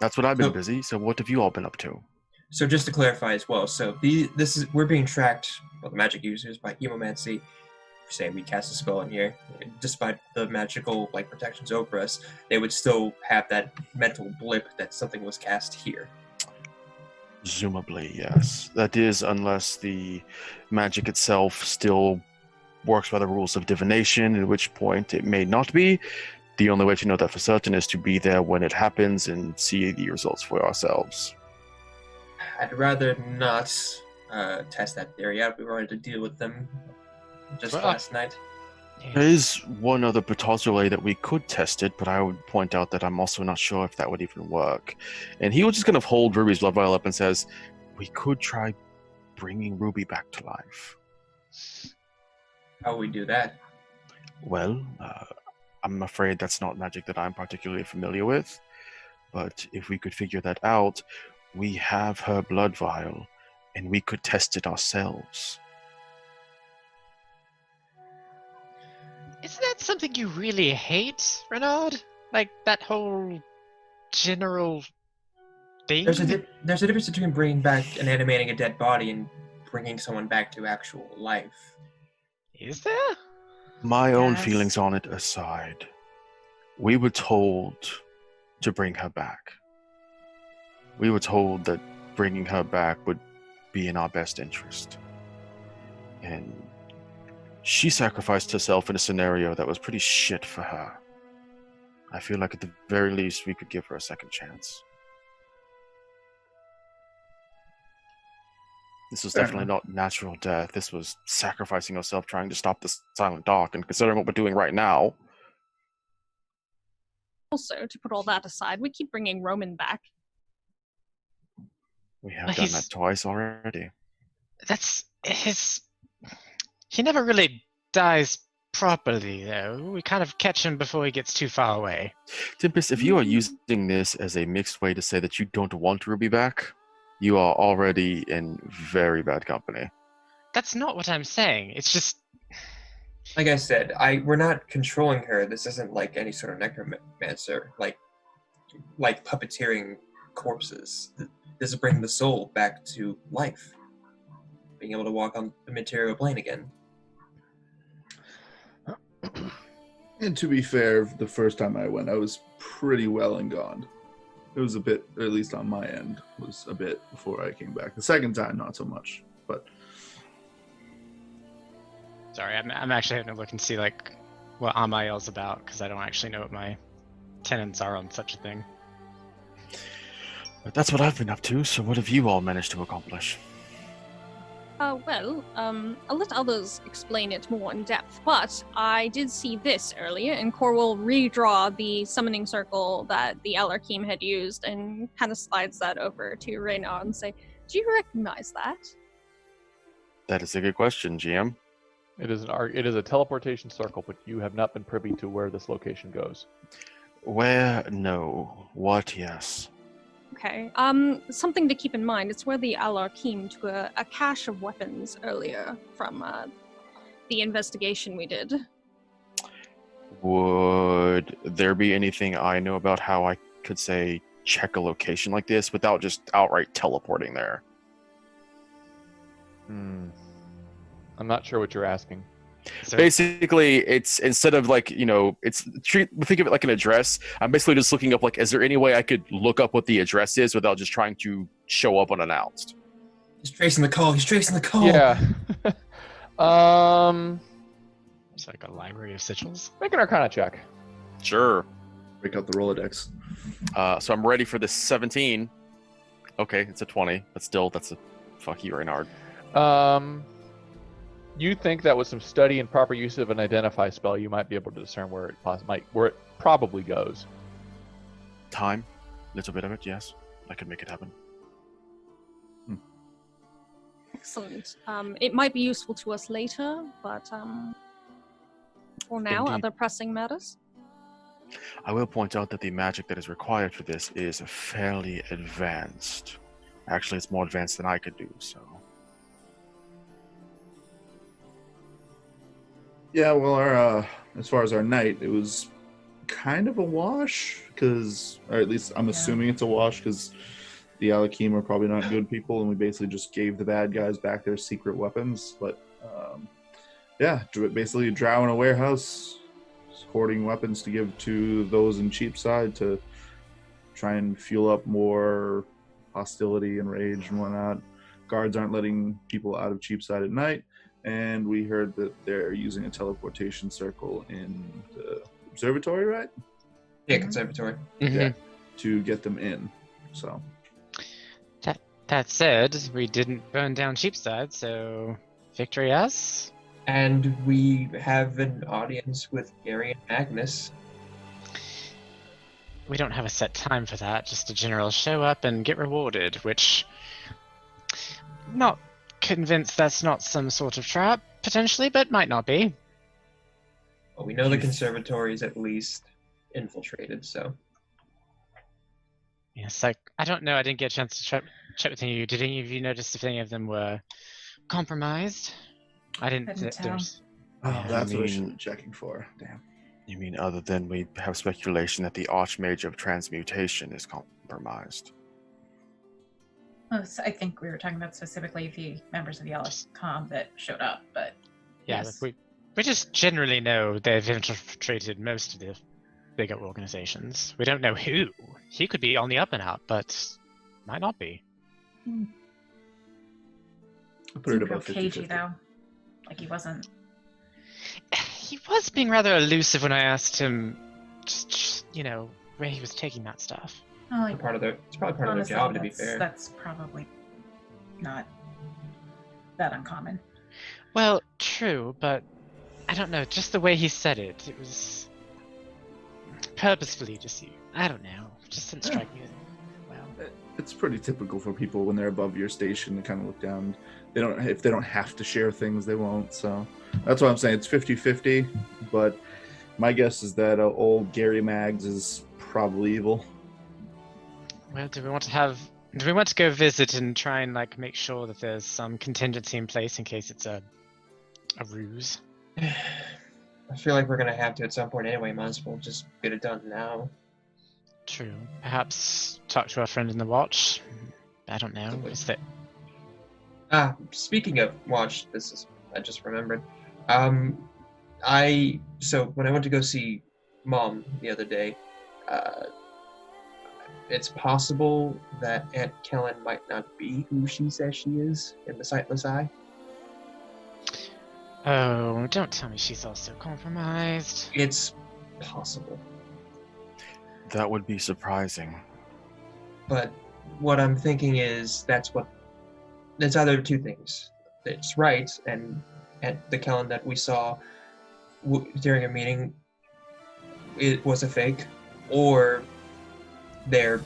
That's what I've been busy. So, what have you all been up to? So just to clarify as well, so we're being tracked, well, the magic users, by hemomancy. Say we cast a spell in here, despite the magical protections over us, they would still have that mental blip that something was cast here. Presumably, yes. That is, unless the magic itself still works by the rules of divination, at which point it may not be. The only way to know that for certain is to be there when it happens and see the results for ourselves. I'd rather not test that theory out. We've already to deal with them just last night. There is one other postulate that we could test it, but I would point out that I'm also not sure if that would even work. And he will just kind of hold Ruby's blood vial up and says, "We could try bringing Ruby back to life." How would we do that? Well, I'm afraid that's not magic that I'm particularly familiar with. But if we could figure that out, we have her blood vial, and we could test it ourselves. Isn't that something you really hate, Renaud? Like, that whole general thing? There's a difference between bringing back and animating a dead body and bringing someone back to actual life. Is there? My own feelings on it aside, we were told to bring her back. We were told that bringing her back would be in our best interest. And she sacrificed herself in a scenario that was pretty shit for her. I feel like at the very least we could give her a second chance. This was definitely not natural death. This was sacrificing herself trying to stop the Silent Dark, and considering what we're doing right now. Also, to put all that aside, we keep bringing Roman back. We have done that twice already. That's his... He never really dies properly, though. We kind of catch him before he gets too far away. Tempest, if you are using this as a mixed way to say that you don't want Ruby back, you are already in very bad company. That's not what I'm saying. It's just... Like I said, we're not controlling her. This isn't like any sort of necromancer, like puppeteering corpses. This is bringing the soul back to life. Being able to walk on the material plane again. And to be fair, the first time I went, I was pretty well and gone. It was a bit, or at least on my end, was a bit before I came back. The second time, not so much, but... Sorry, I'm actually having to look and see like what Amael's about because I don't actually know what my tenets are on such a thing. But that's what I've been up to, so what have you all managed to accomplish? Well, I'll let others explain it more in depth, but I did see this earlier, and Kor will redraw the summoning circle that the Alarkim had used and kind of slides that over to Reynard and say, do you recognize that? That is a good question, GM. It is a teleportation circle, but you have not been privy to where this location goes. Where? No. What? Yes. Okay. Something to keep in mind. It's where the Alarkim took a cache of weapons earlier from the investigation we did. Would there be anything I know about how I could say check a location like this without just outright teleporting there? I'm not sure what you're asking. Basically, it's instead of like, think of it like an address. I'm basically just looking up like, is there any way I could look up what the address is without just trying to show up unannounced? He's tracing the call. He's tracing the call. Yeah. It's like a library of sigils. Make an Arcana check. Sure. Break out the Rolodex. So I'm ready for this 17. Okay, it's a 20, but still, that's a fuck you, Reynard. You think that with some study and proper use of an identify spell, you might be able to discern where it probably goes. Time, little bit of it, yes. I could make it happen. Excellent. It might be useful to us later, but for now, Indeed. other pressing matters. I will point out that the magic that is required for this is fairly advanced. Actually, it's more advanced than I could do, so... Yeah, well, our as far as our night, it was kind of a wash, or at least I'm assuming it's a wash, because the Alakim are probably not good people, and we basically just gave the bad guys back their secret weapons. But basically drow in a warehouse, hoarding weapons to give to those in Cheapside to try and fuel up more hostility and rage and whatnot. Guards aren't letting people out of Cheapside at night. And we heard that they're using a teleportation circle in the observatory, right? Yeah, conservatory. Mm-hmm. Yeah, to get them in. So That said, we didn't burn down Cheapside, so victory us. And we have an audience with Gary and Magnus. We don't have a set time for that, just a general show up and get rewarded, which... Not convinced that's not some sort of trap, potentially, but might not be. Well, we know the conservatory is at least infiltrated, so... Yes, I don't know, I didn't get a chance to check with you. Did any of you notice if any of them were compromised? I didn't... Couldn't tell. that's what I should mean- be checking for. Damn. You mean other than we have speculation that the Archmage of Transmutation is compromised? Well, so I think we were talking about specifically the members of the Alarkim that showed up, but Yeah, yes. we just generally know they've infiltrated most of the bigger organizations. We don't know who. He could be on the up and out, but might not be. I put it Seemed about real cagey 50-50. though. Like he wasn't. He was being rather elusive when I asked him, just where he was taking that stuff. Oh, like, It's probably part of honestly, their job, to be that's- fair. That's probably not that uncommon. Well, true, but I don't know. Just the way he said it, it was purposefully deceived. I don't know. Just didn't strike me as well. It's pretty typical for people when they're above your station to kind of look down. If they don't have to share things, they won't. So that's what I'm saying. It's 50-50, but my guess is that old Gary Maggs is probably evil. Well, do we want to go visit and try and make sure that there's some contingency in place in case it's a ruse? I feel like we're gonna have to at some point anyway. Might as well just get it done now. True. Perhaps talk to our friend in the watch. I don't know. Is that Speaking of watch, I just remembered. So when I went to go see Mom the other day, it's possible that Aunt Kellen might not be who she says she is in the Sightless Eye. Oh, don't tell me she's also compromised. It's possible. That would be surprising. But what I'm thinking is it's either two things. It's right, and at the Kellen that we saw during a meeting, it was a fake, or they're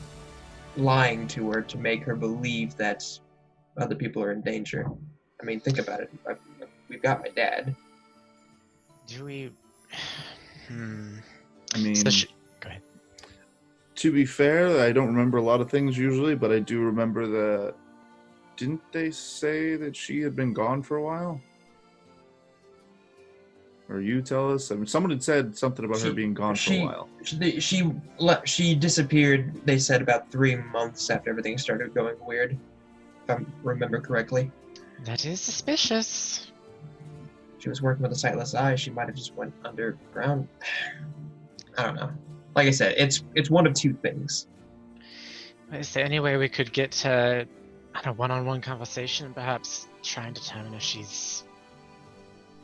lying to her to make her believe that other people are in danger. I mean, think about it. We've got my dad. Do we? I mean, Go ahead. to be fair, I don't remember a lot of things usually, but I do remember that. Didn't they say that she had been gone for a while? Or you tell us? I mean, someone had said something about her being gone for a while. She disappeared, they said, about 3 months after everything started going weird, if I remember correctly. That is suspicious. She was working with a sightless eye. She might have just went underground. I don't know. Like I said, it's one of two things. Is there any way we could get a one-on-one conversation, and perhaps try and determine if she's...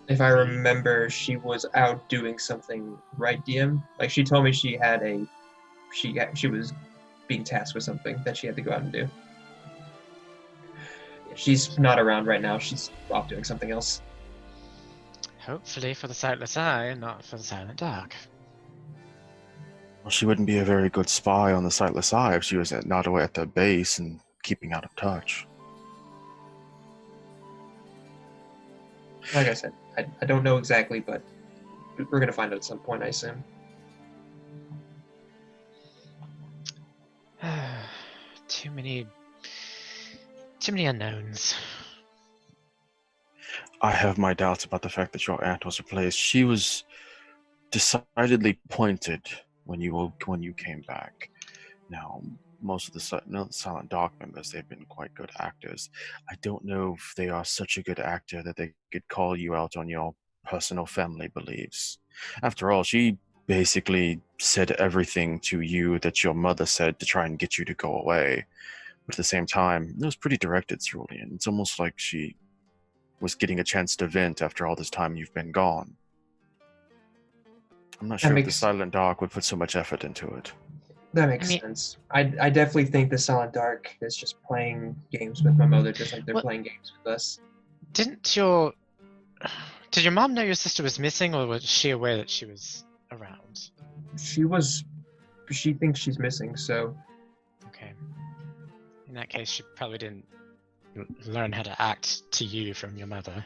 If I remember, she was out doing something, right, DM? Like, she told me she was being tasked with something that she had to go out and do. She's not around right now. She's off doing something else. Hopefully for the sightless eye, and not for the silent dark. Well, she wouldn't be a very good spy on the sightless eye if she was not away at the base and keeping out of touch. Like I said, I don't know exactly, but we're going to find out at some point, I assume. Too many unknowns. I have my doubts about the fact that your aunt was replaced. She was decidedly pointed when you came back. Now, most of the Silent Dark members, they've been quite good actors. I don't know if they are such a good actor that they could call you out on your personal family beliefs. After all, she basically said everything to you that your mother said to try and get you to go away. But at the same time, it was pretty directed, Cerulean. It's almost like she was getting a chance to vent after all this time you've been gone. I'm not sure if the Silent Dark would put so much effort into it. That makes sense. I definitely think the Silent Dark is just playing games with my mother, just like they're playing games with us. Did your mom know your sister was missing, or was she aware that she was around? She thinks she's missing, so... Okay. In that case, she probably didn't learn how to act to you from your mother.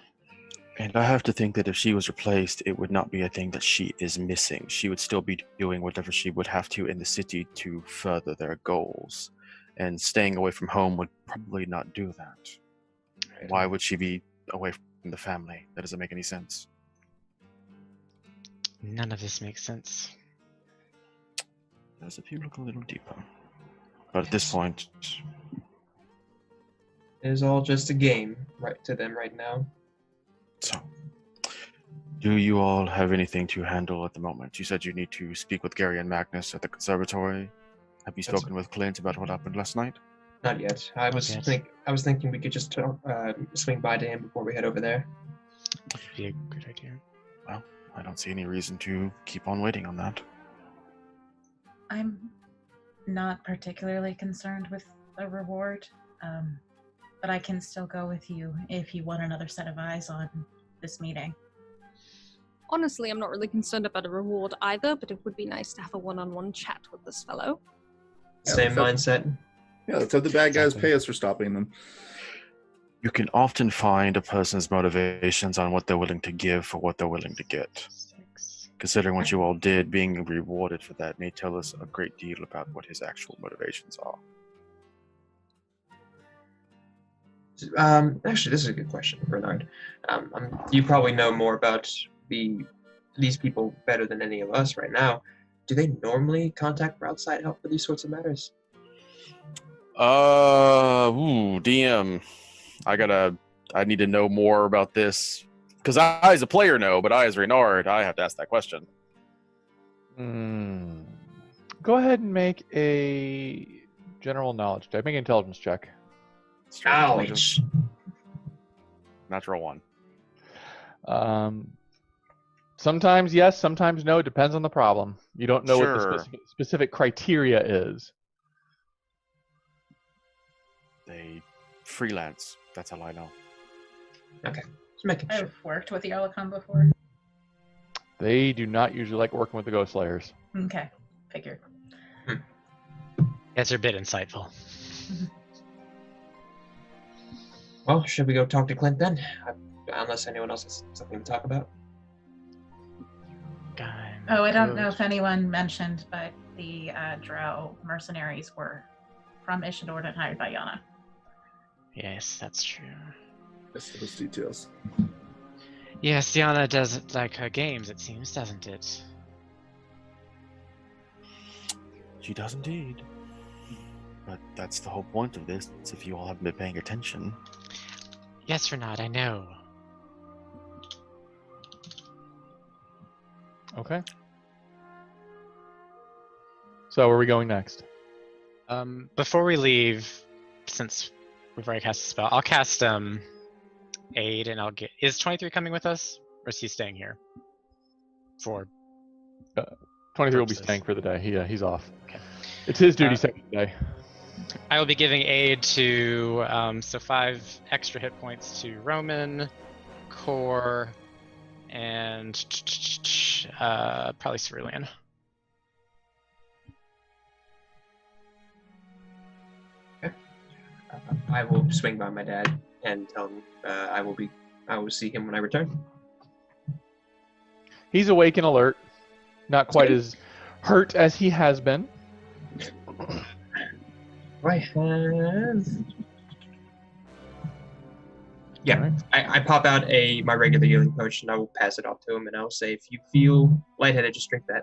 And I have to think that if she was replaced, it would not be a thing that she is missing. She would still be doing whatever she would have to in the city to further their goals. And staying away from home would probably not do that. Why would she be away from the family? That doesn't make any sense. None of this makes sense. As if you look a little deeper. But at this point... It is all just a game to them right now. So, do you all have anything to handle at the moment? You said you need to speak with Gary and Magnus at the conservatory. Have you spoken with Clint about what happened last night? Not yet. I was thinking we could just swing by to him before we head over there. That would be a good idea. Well, I don't see any reason to keep on waiting on that. I'm not particularly concerned with the reward, but I can still go with you if you want another set of eyes on this meeting. Honestly, I'm not really concerned about a reward either, but it would be nice to have a one-on-one chat with this fellow. Same mindset. Yeah, let's have the bad guys pay us for stopping them. You can often find a person's motivations on what they're willing to give for what they're willing to get. Considering what you all did, being rewarded for that may tell us a great deal about what his actual motivations are. Actually, this is a good question, Bernard. You probably know more about these people better than any of us right now. Do they normally contact for outside help for these sorts of matters? DM. I need to know more about this. Because I, as a player, know, but I, as Reynard, I have to ask that question. Go ahead and make a general knowledge check. Make an intelligence check. Knowledge. Natural one. Sometimes yes, sometimes no. It depends on the problem. You don't know what the Sure. specific criteria is. They freelance. That's all I know. Just making sure. I've worked with the Olicon before. They do not usually like working with the Ghost Slayers. Okay, figured. Guys are a bit insightful. Well, should we go talk to Clint then? Unless anyone else has something to talk about. Oh, I don't know if anyone mentioned, but the Drow mercenaries were from Ishidord and hired by Yana. Yes, that's true. Just those details. Yes, Diana does like her games, it seems, doesn't it? She does indeed. But that's the whole point of this, if you all haven't been paying attention. Yes, Renard, I know. Okay. So where are we going next? Before we leave, since we've already cast a spell, I'll cast aid, and I'll get. Is 23 coming with us, or is he staying here? For 23 will be purposes. staying for the day. He's off. Okay. It's his duty second day. I will be giving aid to so 5 extra hit points to Roman, Core, and probably Cerulean. I will swing by my dad and tell him I will see him when I return. He's awake and alert. Not quite as hurt as he has been. I have. Yeah, Alright. I pop out my regular healing potion. I will pass it off to him, and I'll say, if you feel lightheaded, just drink that.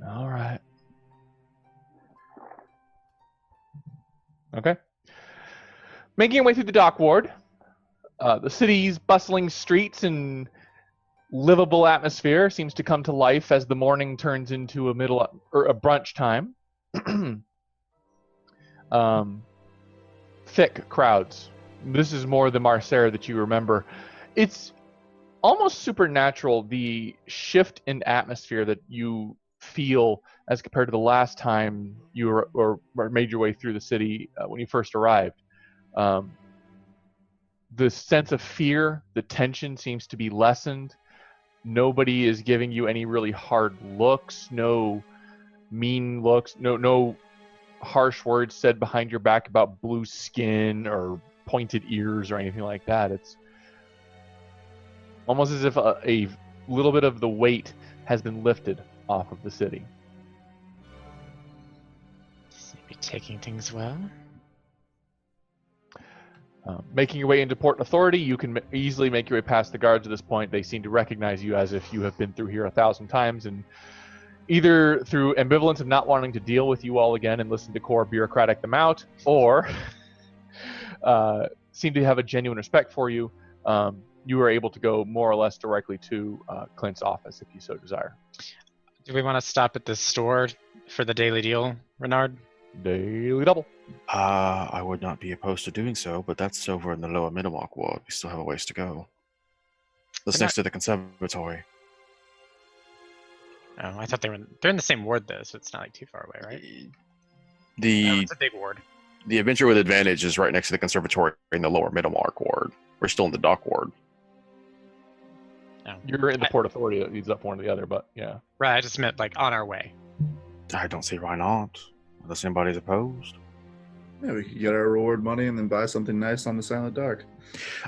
All right. Okay. Making your way through the dock ward, the city's bustling streets and livable atmosphere seems to come to life as the morning turns into a brunch time. Thick crowds. This is more the Marcera that you remember. It's almost supernatural, the shift in atmosphere that you feel as compared to the last time you were or made your way through the city when you first arrived. The sense of fear, the tension seems to be lessened. Nobody is giving you any really hard looks, no mean looks, no harsh words said behind your back about blue skin or pointed ears or anything like that. It's almost as if a little bit of the weight has been lifted off of the city. Seem to be taking things well. Making your way into Port Authority, you can easily make your way past the guards at this point. They seem to recognize you as if you have been through here 1,000 times, and either through ambivalence of not wanting to deal with you all again and listen to core bureaucratic them out, or seem to have a genuine respect for you. You are able to go more or less directly to Clint's office if you so desire. Do we want to stop at this store for the daily deal, Renard? Daily double. I would not be opposed to doing so, but that's over in the lower Minimark ward. We still have a ways to go. That's They're next to the conservatory. Oh, I thought they're in the same ward though, so it's not like too far away, right? Oh, The it's a big ward. the Adventure with Advantage is right next to the conservatory in the lower Minimark ward. We're still in the dock ward. Oh. You're in the Port Authority that leads up one or the other, but yeah. Right, I just meant like on our way. I don't see why not, unless anybody's opposed. Yeah, we could get our reward money and then buy something nice on the Silent Dark.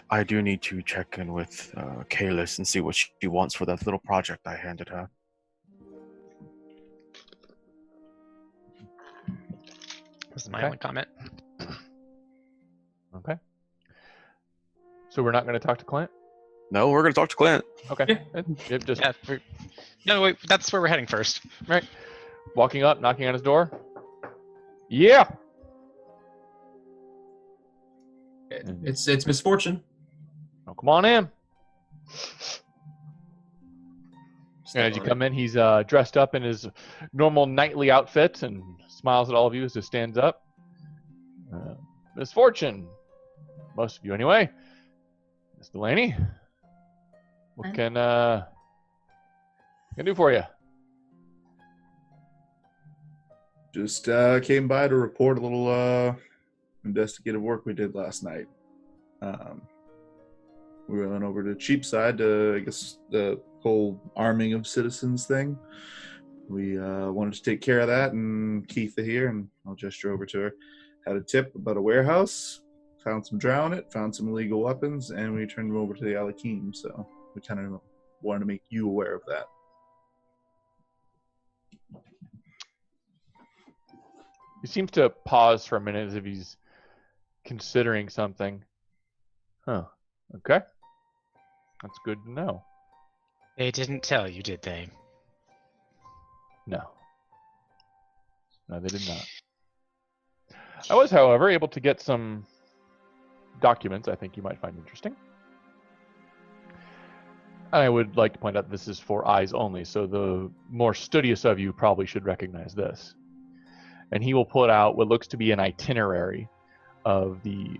I do need to check in with Kalis and see what she wants for that little project I handed her. This is my Okay. only comment. Okay. So we're not going to talk to Clint? No, we're going to talk to Clint. Okay. It just Yeah, no, wait, that's where we're heading first. right. Walking up, knocking on his door. Yeah. It's misfortune. Oh, come on in. Step And as you on come in, he's dressed up in his normal nightly outfit and smiles at all of you as he stands up. Misfortune. Most of you, anyway. Miss Delaney. What can I do for you? Just came by to report a little investigative work we did last night. We went over to Cheapside to, I guess, the whole arming of citizens thing. We wanted to take care of that, and Keitha here, and I'll gesture over to her, had a tip about a warehouse, found some drow in it, found some illegal weapons, and we turned them over to the Alakim, so we kind of wanted to make you aware of that. He seems to pause for a minute as if he's considering something. Huh. Okay. That's good to know. They didn't tell you, did they? No. No, they did not. I was, however, able to get some documents I think you might find interesting. I would like to point out this is for eyes only, so the more studious of you probably should recognize this. And he will put out what looks to be an itinerary of the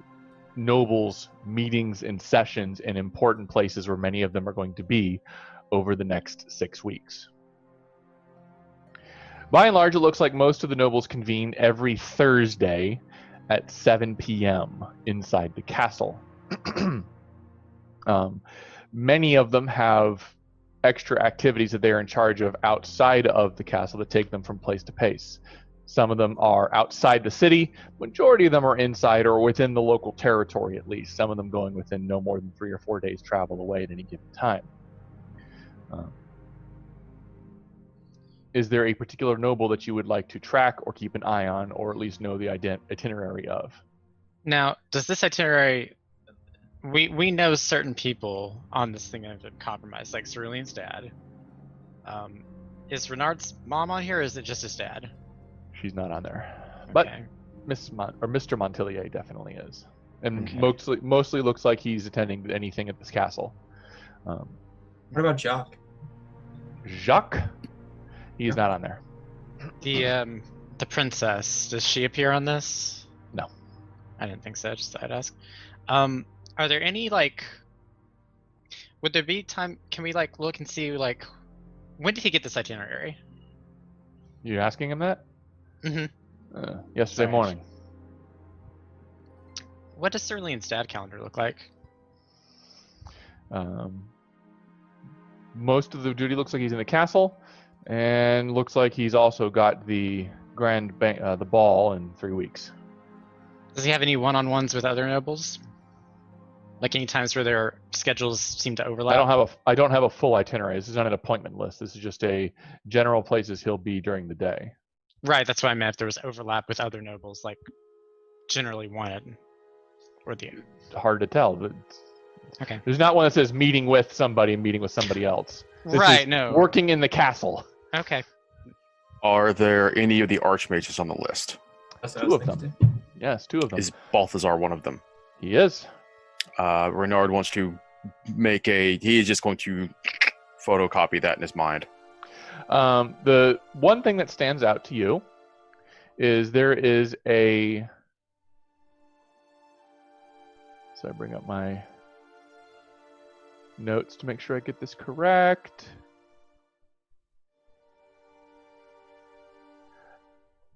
nobles' meetings and sessions in important places where many of them are going to be over the next 6 weeks. By and large, it looks like most of the nobles convene every Thursday at 7 p.m. inside the castle. Many of them have extra activities that they are in charge of outside of the castle that take them from place to place. Some of them are outside the city. Majority of them are inside or within the local territory, at least. Some of them going within no more than 3 or 4 days travel away at any given time. Is there a particular noble that you would like to track or keep an eye on, or at least know the itinerary of? Now, does this itinerary... We know certain people on this thing that have been compromised, like Cerulean's dad. Is Renard's mom on here, or is it just his dad? She's not on there. Okay. But Mr. Montilier definitely is. And Okay. mostly looks like he's attending anything at this castle. What about Jacques? Jacques? He's not on there. The princess, does she appear on this? No. I didn't think so, just thought I'd ask. Are there any, would there be time, can we, look and see, when did he get this itinerary? You asking him that? Mm-hmm. Yesterday Sorry. morning. What does Cerulean's dad calendar look like? Most of the duty looks like he's in the castle, and looks like he's also got the the ball in 3 weeks. Does he have any one-on-ones with other nobles? Like any times where their schedules seem to overlap? I don't have a full itinerary. This is not an appointment list. This is just a general places he'll be during the day. Right, that's what I meant. If there was overlap with other nobles, generally wanted, or the... Hard to tell. But Okay. there's not one that says meeting with somebody and meeting with somebody else. This Right, is no. working in the castle. Okay. Are there any of the archmages on the list? That's what I 2 was of thinking them. Yes, 2 of them. Is Balthazar one of them? He is. Renard wants to he is just going to photocopy that in his mind. The one thing that stands out to you is there is a... So I bring up my notes to make sure I get this correct.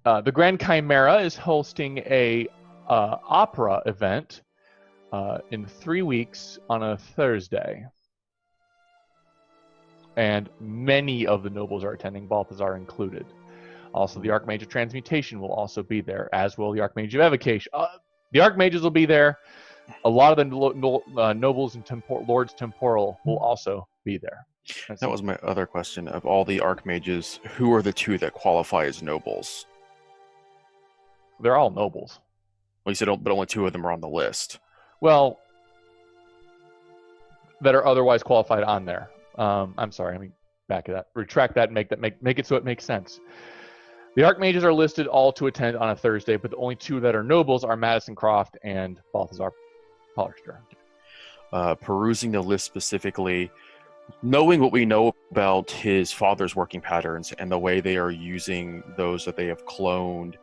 The Grand Chimera is hosting a opera event in 3 weeks on a Thursday. And many of the nobles are attending, Balthazar included. Also, the Archmage of Transmutation will also be there, as will the Archmage of Evocation. The Archmages will be there. A lot of the nobles and Lords Temporal will also be there. That was my other question. Of all the archmages, who are the 2 that qualify as nobles? They're all nobles. Well, you said, but only 2 of them are on the list. Well, that are otherwise qualified on there. I'm sorry. Let me back it up. Retract that and make it so it makes sense. The Archmages are listed all to attend on a Thursday, but the only 2 that are nobles are Madison Croft and Balthazar Pollister. Perusing the list specifically, knowing what we know about his father's working patterns and the way they are using those that they have cloned,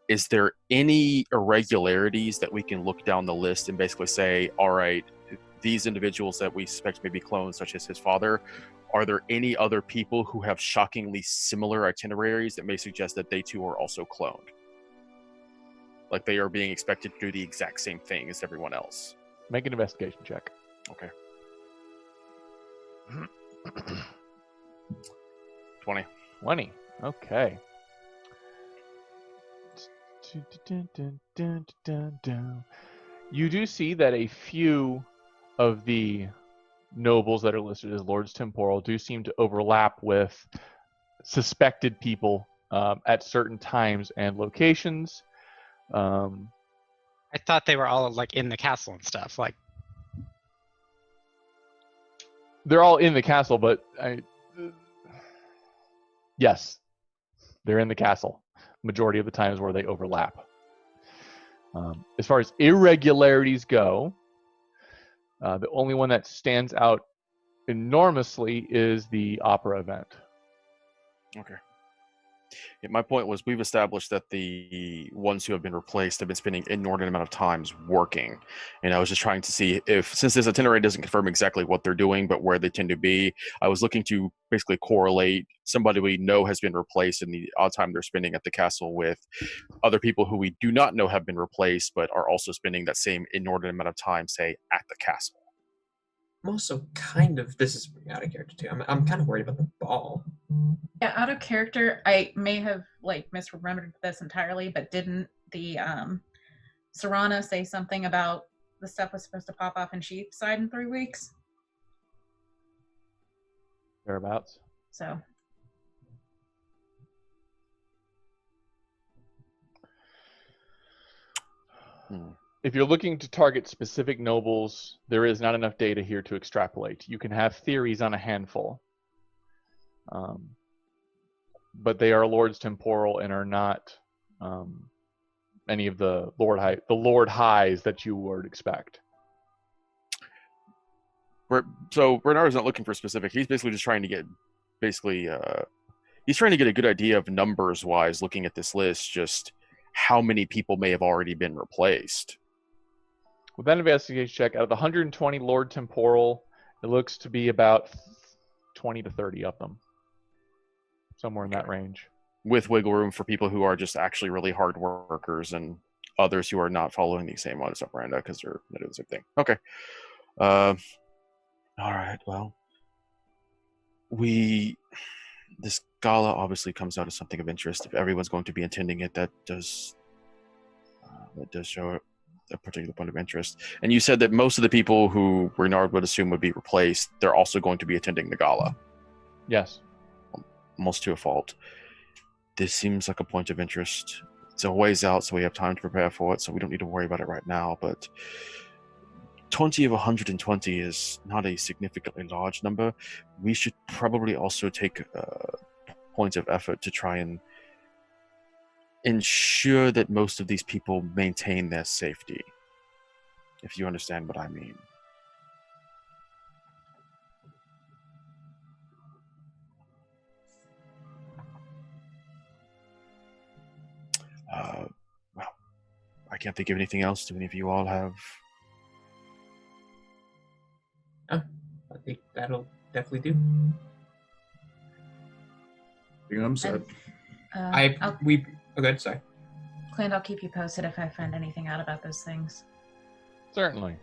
is there any irregularities that we can look down the list and basically say, all right, these individuals that we suspect may be clones, such as his father, are there any other people who have shockingly similar itineraries that may suggest that they too are also cloned? Like they are being expected to do the exact same thing as everyone else. Make an investigation check. Okay. 20. 20. Okay. You do see that a few of the nobles that are listed as Lords Temporal do seem to overlap with suspected people at certain times and locations. I thought they were all like in the castle and stuff. Like, they're all in the castle, but yes, they're in the castle. Majority of the times where they overlap. As far as irregularities go, the only one that stands out enormously is the opera event. Okay. Yeah, my point was we've established that the ones who have been replaced have been spending inordinate amount of times working. And I was just trying to see if, since this itinerary doesn't confirm exactly what they're doing, but where they tend to be, I was looking to basically correlate somebody we know has been replaced in the odd time they're spending at the castle with other people who we do not know have been replaced, but are also spending that same inordinate amount of time, say, at the castle. I'm also kind of, this is out of character too. I'm kind of worried about the ball. Yeah, out of character, I may have like misremembered this entirely, but didn't the Serana say something about the stuff was supposed to pop off in Sheepside in 3 weeks? Thereabouts. So if you're looking to target specific nobles, there is not enough data here to extrapolate. You can have theories on a handful. But they are Lords Temporal and are not any of the Lord Highs that you would expect. So Bernardo's not looking for specific. He's basically just trying to get, he's trying to get a good idea of numbers-wise, looking at this list, just how many people may have already been replaced. With that investigation check, out of the 120 Lord Temporal, it looks to be about 20 to 30 of them. Somewhere in that range. With wiggle room for people who are just actually really hard workers and others who are not following the same modus operandi because they're doing the same thing. Okay. All right. Well, this gala obviously comes out as something of interest. If everyone's going to be attending it, that does show a particular point of interest. And you said that most of the people who Renard would assume would be replaced, they're also going to be attending the gala. Yes. Almost to a fault. This seems like a point of interest. It's a ways out, so we have time to prepare for it, so we don't need to worry about it right now, but 20 of 120 is not a significantly large number. We should probably also take points of effort to try and ensure that most of these people maintain their safety, if you understand what I mean. Well, I can't think of anything else. Do any of you all have? I think that'll definitely do. I'm sad. Okay, sorry. Clint, I'll keep you posted if I find anything out about those things. Certainly.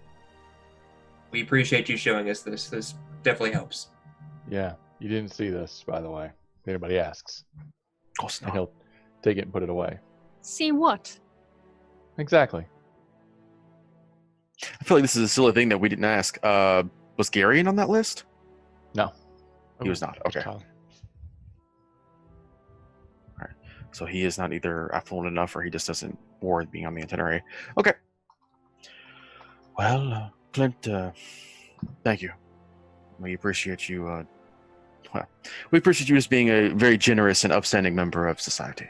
We appreciate you showing us this. This definitely helps. Yeah. You didn't see this, by the way. If anybody asks. Of course And not. he'll take it and put it away. See what? Exactly. I feel like this is a silly thing that we didn't ask. Was Gary in on that list? No. He was not. Good Okay. call. So he is not either affluent enough or he just doesn't warrant being on the itinerary. Okay. Well, Clint, thank you. We appreciate you. We appreciate you just being a very generous and upstanding member of society.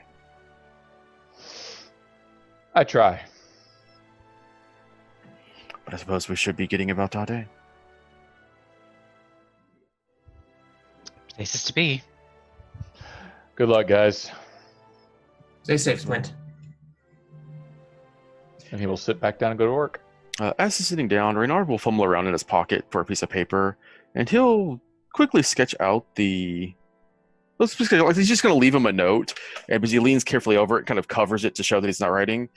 I try. But I suppose we should be getting about our day. Places to be. Good luck, guys. Stay safe, Clint. And he will sit back down and go to work. As he's sitting down, Reynard will fumble around in his pocket for a piece of paper, and he'll quickly sketch out the. Let's just like he's just going to leave him a note, and as he leans carefully over it, kind of covers it to show that he's not writing.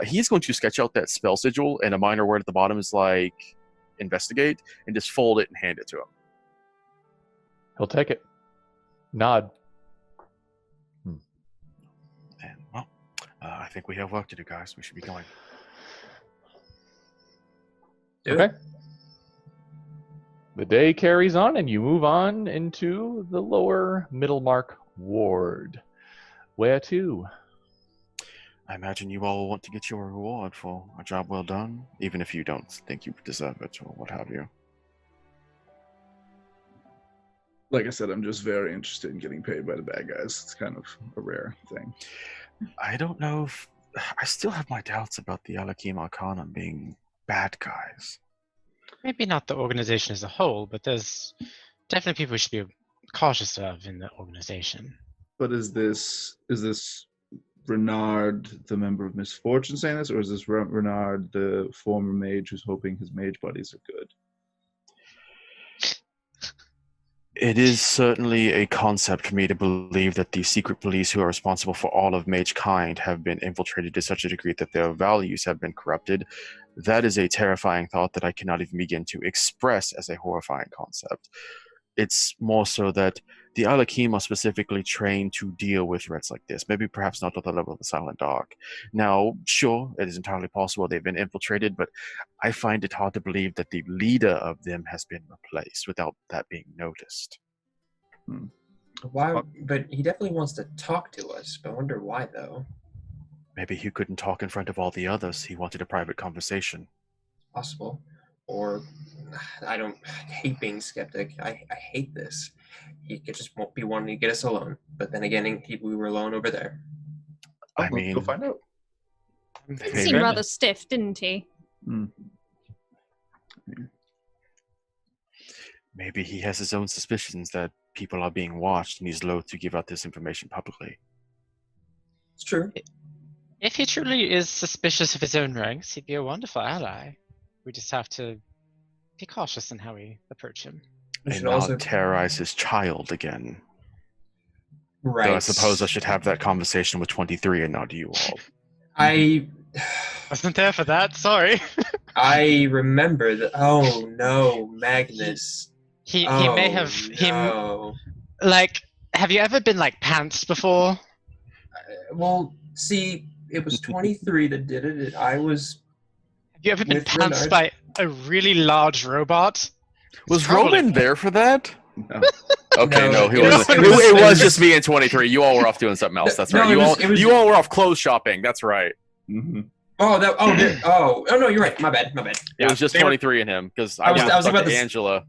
He's going to sketch out that spell sigil, and a minor word at the bottom is like investigate, and just fold it and hand it to him. He'll take it. Nod. And well, I think we have work to do, guys. We should be going. Okay. The day carries on, and you move on into the lower Middlemark ward. Where to? I imagine you all want to get your reward for a job well done, even if you don't think you deserve it or what have you. Like I said, I'm just very interested in getting paid by the bad guys. It's kind of a rare thing. I don't know if... I still have my doubts about the Alakim Arcanum being bad guys. Maybe not the organization as a whole, but there's definitely people we should be cautious of in the organization. But is this Renard, the member of Misfortune, saying this, or is this Renard, the former mage who's hoping his mage buddies are good? It is certainly a concept for me to believe that the secret police who are responsible for all of mage kind have been infiltrated to such a degree that their values have been corrupted. That is a terrifying thought that I cannot even begin to express as a horrifying concept. It's more so that the Alakim are specifically trained to deal with threats like this, maybe perhaps not at the level of the Silent Dark. Now, sure, it is entirely possible they've been infiltrated, but I find it hard to believe that the leader of them has been replaced without that being noticed. Why? But he definitely wants to talk to us. But I wonder why, though. Maybe he couldn't talk in front of all the others. He wanted a private conversation. Possible. Or I hate being skeptic. I hate this. He could just won't be wanting to get us alone. But then again, we were alone over there. I Let's mean, go find out. He Maybe. seemed rather stiff, didn't he? Maybe he has his own suspicions that people are being watched and he's loath to give out this information publicly. It's true. If he truly is suspicious of his own ranks, he'd be a wonderful ally. We just have to be cautious in how we approach him. We And should not also terrorize his child again. right. Though I suppose I should have that conversation with 23 and not you all. I Wasn't there for that, sorry. I remember that. Oh no, Magnus. He Oh, may have no. like, have you ever been like pantsed before? Well, see, it was 23 that did it. And I was. Have you ever been With pantsed Renard. by a really large robot? Was Probably- Roman there for that? No. Okay, No, no, he it was- wasn't. it was- It it was was- just me and 23. You all were off doing something else. That's No, right. it was- You all were off clothes shopping. That's right. Mm-hmm. Oh, that. Oh, oh no, you're right. My bad. It was just They were- 23 and him because I was wanted to thinking talk about to this- Angela.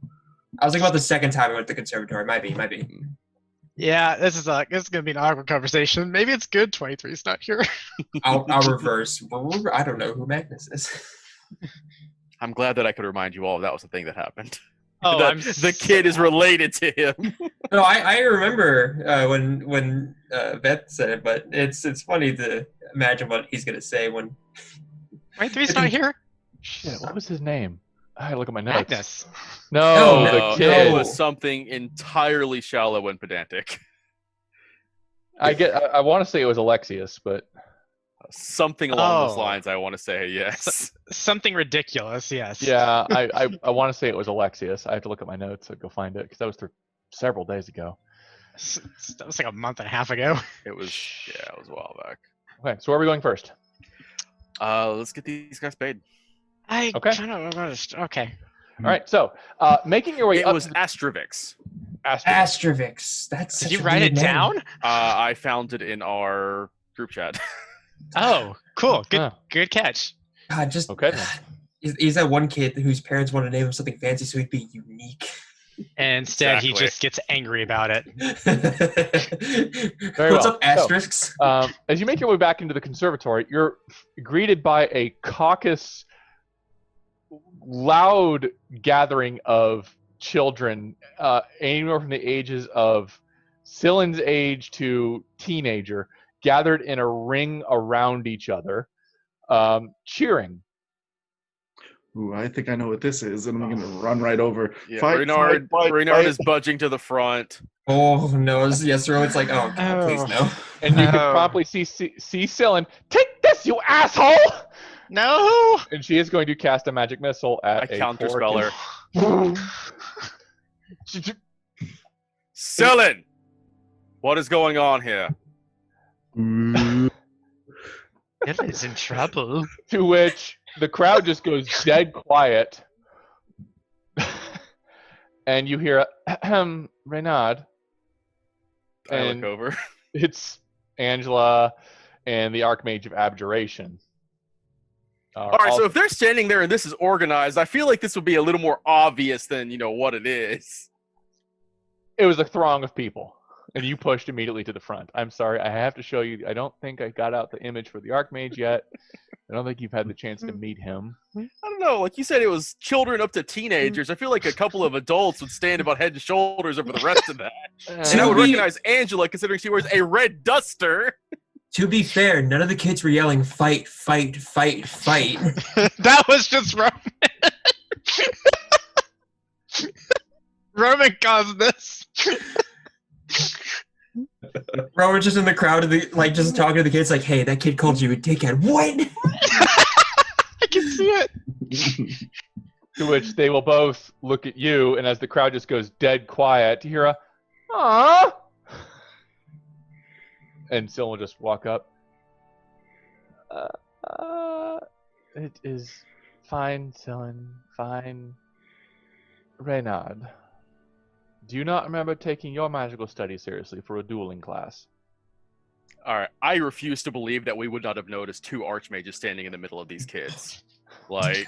I was thinking about the second time I went to the conservatory. Might be. Yeah, this is gonna be an awkward conversation. Maybe it's good 23's not here. I'll reverse. I don't know who Magnus is. I'm glad that I could remind you all that was the thing that happened. Oh, That I'm the kid is related to him. No, I remember when Beth said it, but it's funny to imagine what he's gonna say when 23's not here? Shit, what was his name? I gotta look at my notes. Magnus. No, No, the kid. It was something entirely shallow and pedantic. I want to say it was Alexius, but Something along those Oh. lines, I want to say, yes. Something ridiculous, yes. yeah, I want to say it was Alexius. I have to look at my notes to go find it because that was through several days ago. That was like a month and a half ago. It was a while back. Okay, so where are we going first? Let's get these guys paid. I Okay. kind of okay. All right, so making your way It up was to Astrovix. Astrovix. That's Did such you a write weird it name. down? I found it in our group chat. Oh, cool. Good Huh. good catch. God, just Okay, then. He's that one kid whose parents want to name him something fancy so he'd be unique. And instead he Exactly. just gets angry about it. Very What's well. up, asterisks? As you make your way back into the conservatory, you're greeted by a caucus, loud gathering of children, anywhere from the ages of Cylin's age to teenager, gathered in a ring around each other, cheering. Ooh, I think I know what this is, and I'm gonna run right over. Yeah, Fight, Reynard, fight, fight, Reynard fight. is budging to the front. Oh no! Yes, it's like, oh god, please no. And you can promptly see Cylin, take this, you asshole! No! And she is going to cast a magic missile at I a counterspell poor her. Selin! What is going on here? Ooh. Billy's in trouble. To which the crowd just goes dead quiet. And you hear, Reynard. I And look over. it's Angela and the Archmage of Abjuration. All right, so if they're standing there and this is organized, I feel like this would be a little more obvious than, what it is. It was a throng of people, and you pushed immediately to the front. I'm sorry, I have to show you. I don't think I got out the image for the Archmage yet. I don't think you've had the chance to meet him. I don't know, like you said, it was children up to teenagers. I feel like a couple of adults would stand about head and shoulders over the rest of that. And I would recognize Angela, considering she wears a red duster. To be fair, none of the kids were yelling "fight, fight, fight, fight." That was just Roman. Roman caused this. Bro, we're just in the crowd, just talking to the kids, like, "Hey, that kid called you a dickhead." What? I can see it. To which they will both look at you, and as the crowd just goes dead quiet, you hear a, "Aww." And Sil will just walk up. It is fine, Cylin. Fine. Reynard, do you not remember taking your magical study seriously for a dueling class? All right, I refuse to believe that we would not have noticed two archmages standing in the middle of these kids. Like,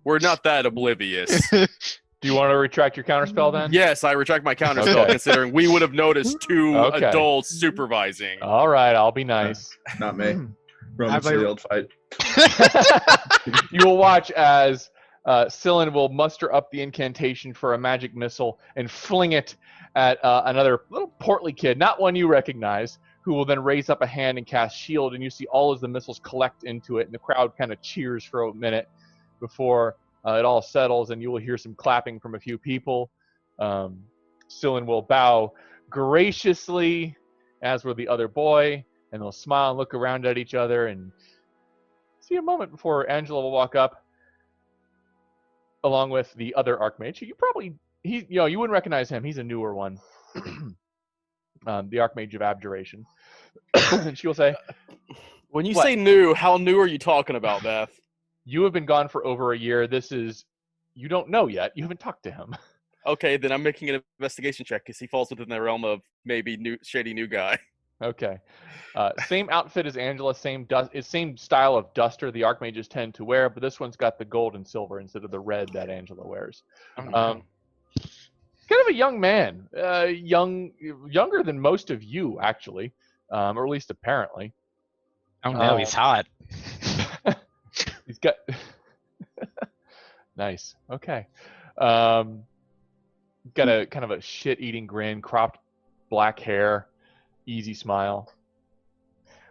we're not that oblivious. Do you want to retract your counterspell then? Yes, I retract my counterspell, Okay. considering we would have noticed two Okay. adults supervising. All right, I'll be nice. Not me. Roman Have I- shield fight. You will watch as Cylin will muster up the incantation for a magic missile and fling it at another little portly kid, not one you recognize, who will then raise up a hand and cast shield, and you see all of the missiles collect into it, and the crowd kind of cheers for a minute before it all settles, and you will hear some clapping from a few people. Cylin will bow graciously, as will the other boy, and they'll smile and look around at each other and see a moment before Angela will walk up, along with the other Archmage. You wouldn't recognize him. He's a newer one. The Archmage of Abjuration. And she will say, When you What? say new, how new are you talking about, Beth? "You have been gone for over a year. You don't know yet. You haven't talked to him." Okay, then I'm making an investigation check because he falls within the realm of maybe shady new guy. Okay. Same outfit as Angela, same style of duster the Archmages tend to wear, but this one's got the gold and silver instead of the red that Angela wears. Kind of a young man, younger than most of you actually, or at least apparently. Oh no, he's hot. He's got nice. Okay. Got a kind of a shit-eating grin, cropped black hair, easy smile.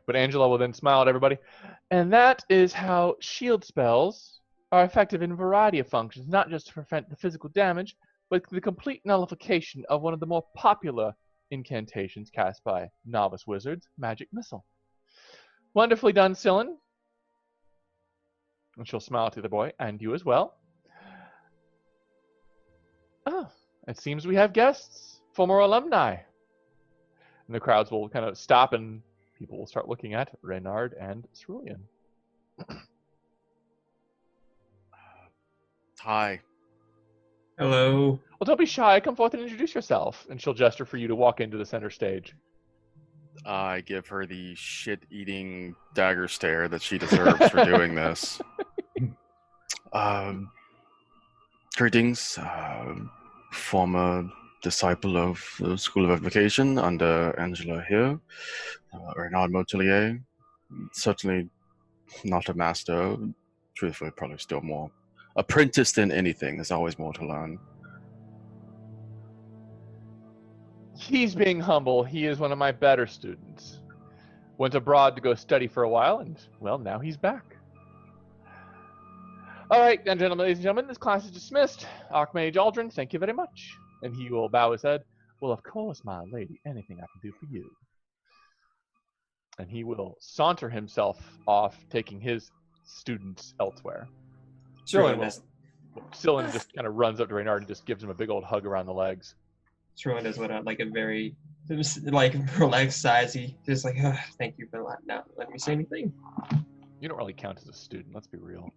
But Angela will then smile at everybody. And that is how shield spells are effective in a variety of functions, not just to prevent the physical damage, but the complete nullification of one of the more popular incantations cast by novice wizards, Magic Missile. Wonderfully done, Cylin. And she'll smile to the boy, and you as well. Oh, it seems we have guests, former alumni. And the crowds will kind of stop, and people will start looking at Reynard and Cerulean. Hi. Hello. Well, don't be shy. Come forth and introduce yourself. And she'll gesture for you to walk into the center stage. I give her the shit-eating dagger stare that she deserves for doing this. Greetings, former disciple of the School of Evocation under Angela here, Reynard Motelier. Certainly not a master. Truthfully, probably still more apprentice than anything. There's always more to learn. He's being humble. He is one of my better students. Went abroad to go study for a while, and, well, now he's back. All right, and gentlemen, ladies and gentlemen, this class is dismissed. Archmage Aldrin, thank you very much. And he will bow his head. Well, of course, my lady, anything I can do for you. And he will saunter himself off, taking his students elsewhere. Cyrillian just kind of runs up to Reynard and just gives him a big old hug around the legs. Cyrillian does what a very like relaxed sighs. He just like, thank you for not letting me say anything. You don't really count as a student. Let's be real.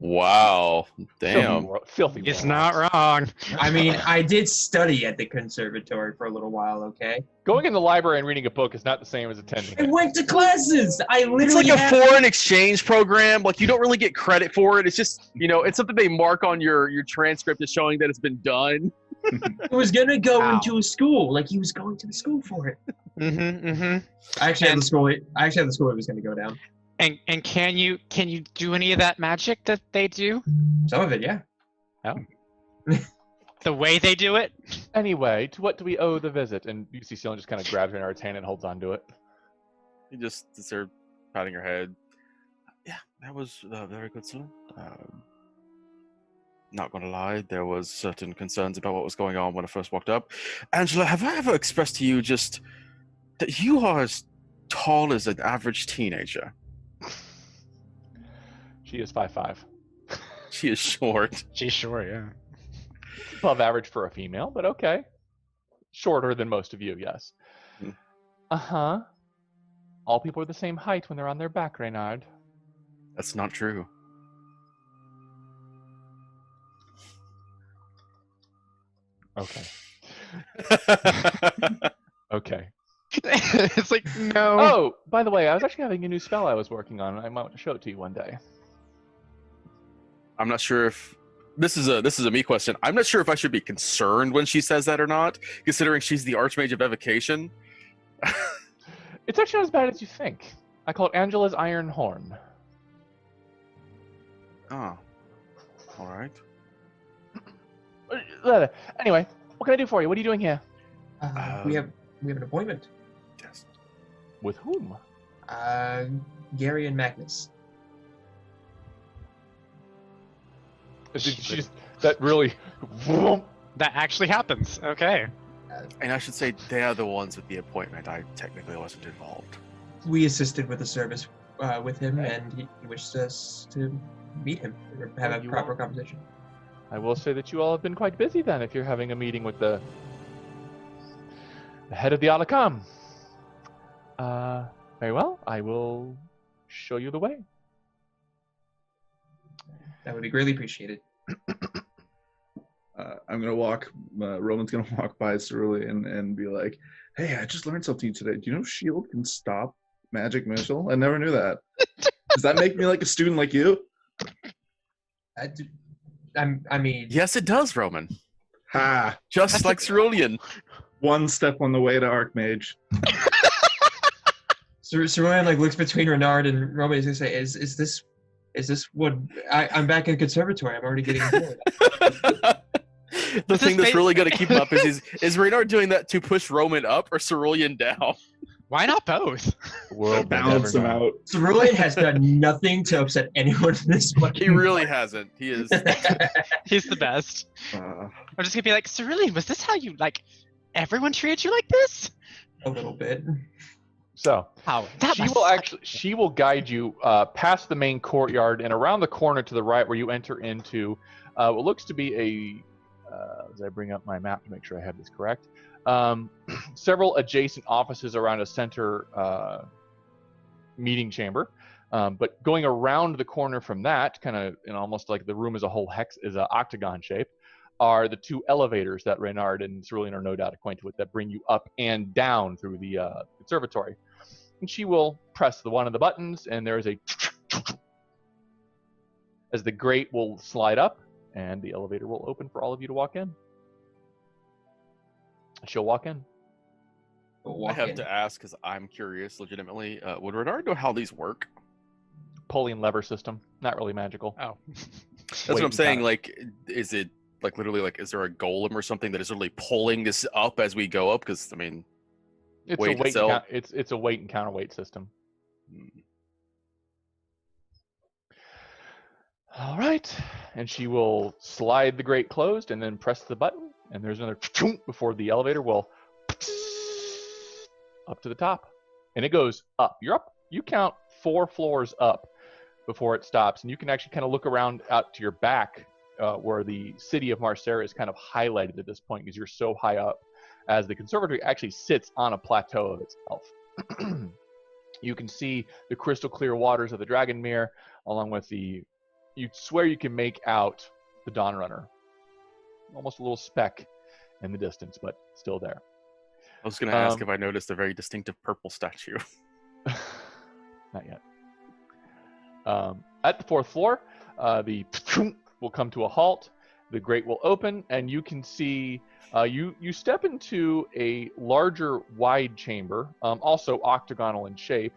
Wow. Damn. Filthy It's morons. not wrong. I mean, I did study at the conservatory for a little while, okay? Going in the library and reading a book is not the same as attending I it. went to classes! I It's literally like a foreign exchange program. Like, you don't really get credit for it. It's just, it's something they mark on your transcript as showing that it's been done. I was gonna go Ow. into a school. Like, he was going to the school for it. Mm-hmm. I actually had the school it was gonna go down. And can you do any of that magic that they do? Some of it, yeah. The way they do it? Anyway, to what do we owe the visit? And you see Celine just kind of grabs Reynard's hand and holds on to it. You just sits there patting her head. Yeah, that was very good, sir. Not gonna lie, there was certain concerns about what was going on when I first walked up. Angela, have I ever expressed to you just that you are as tall as an average teenager? She is 5'5". She is short. She's sure, yeah. Above average for a female, but okay. Shorter than most of you, yes. Hmm. Uh-huh. All people are the same height when they're on their back, Reynard. That's not true. Okay. Okay. It's like, no. Oh, by the way, I was actually having a new spell I was working on, and I might want to show it to you one day. I'm not sure if this is a me question. I'm not sure if I should be concerned when she says that or not, considering she's the Archmage of Evocation. It's actually not as bad as you think. I call it Angela's Iron Horn. Oh, all right. Anyway, what can I do for you? What are you doing here? We have an appointment. Yes. With whom? Gary and Magnus. She just, that really... That actually happens. Okay. And I should say they are the ones with the appointment. I technically wasn't involved. We assisted with the service with him, and he wished us to meet him or have a proper conversation. I will say that you all have been quite busy then if you're having a meeting with the head of the Alakam. Very well. I will show you the way. That would be greatly appreciated. I'm gonna walk. Roman's gonna walk by Cerulean and be like, "Hey, I just learned something today. Do you know Shield can stop magic missile? I never knew that. Does that make me like a student like you?" I mean, Yes, it does, Roman. Ha! Just like Cerulean. One step on the way to Archmage. Cerulean like looks between Renard and Roman. He's gonna say, "Is this what I'm back in conservatory? I'm already getting bored." The thing that's really going to keep him up is Reynard doing that to push Roman up or Cerulean down? Why not both? World Balance them out. Cerulean has done nothing to upset anyone in this fucking He really hasn't. He is. He's the best. Uh, I'm just gonna be like, Cerulean, was this how you, like, everyone treated you like this? a little bit. So, How? she will guide you past the main courtyard and around the corner to the right where you enter into what looks to be a as I bring up my map to make sure I have this correct, several adjacent offices around a center meeting chamber. But going around the corner from that, kind of in almost like the room as a whole is an octagon shape, are the two elevators that Reynard and Cerulean are no doubt acquainted with that bring you up and down through the conservatory. And she will press one of the buttons, and there is a as the grate will slide up, and the elevator will open for all of you to walk in. She'll walk in. I have to ask because I'm curious, legitimately. Would Renard know how these work? Pulley and lever system, not really magical. Oh. That's what I'm saying. Like, is it like literally like, is there a golem or something that is literally pulling this up as we go up? Because I mean, It's weight a weight. itself? It's a weight and counterweight system. All right. And she will slide the grate closed and then press the button. And there's another before the elevator will up to the top. And it goes up. You're up. You count 4 floors up before it stops. And you can actually kind of look around out to your back where the city of Marcera is kind of highlighted at this point because you're so high up, as the conservatory actually sits on a plateau of itself. You can see the crystal clear waters of the Dragon Mirror, along with you swear you can make out the Dawn Runner. Almost a little speck in the distance, but still there. I was going to ask if I noticed a very distinctive purple statue. Not yet. At the 4th floor, the will come to a halt. The grate will open, and you can see you step into a larger, wide chamber, also octagonal in shape,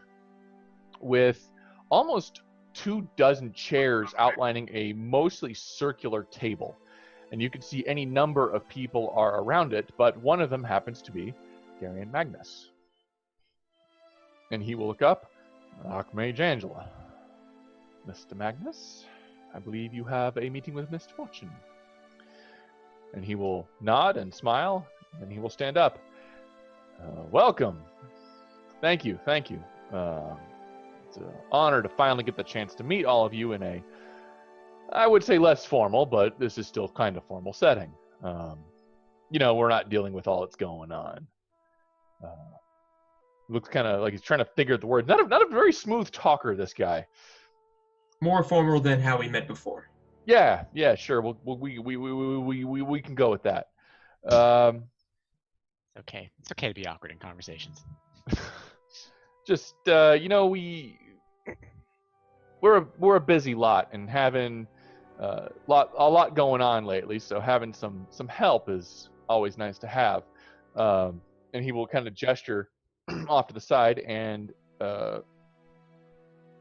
with almost 24 chairs outlining a mostly circular table. And you can see any number of people are around it, but one of them happens to be Darian Magnus. And he will look up. Archmage Angela. Mr. Magnus, I believe you have a meeting with Mr. Fortune. And he will nod and smile, and he will stand up. Welcome. Thank you. It's an honor to finally get the chance to meet all of you in a, I would say, less formal, but this is still kind of formal setting. We're not dealing with all that's going on. Looks kind of like he's trying to figure out the words. Not a very smooth talker, this guy. More formal than how we met before. Yeah, sure. We can go with that. Okay. It's okay to be awkward in conversations. Just we're a busy lot and having a lot going on lately, so having some help is always nice to have. And he will kind of gesture off to the side and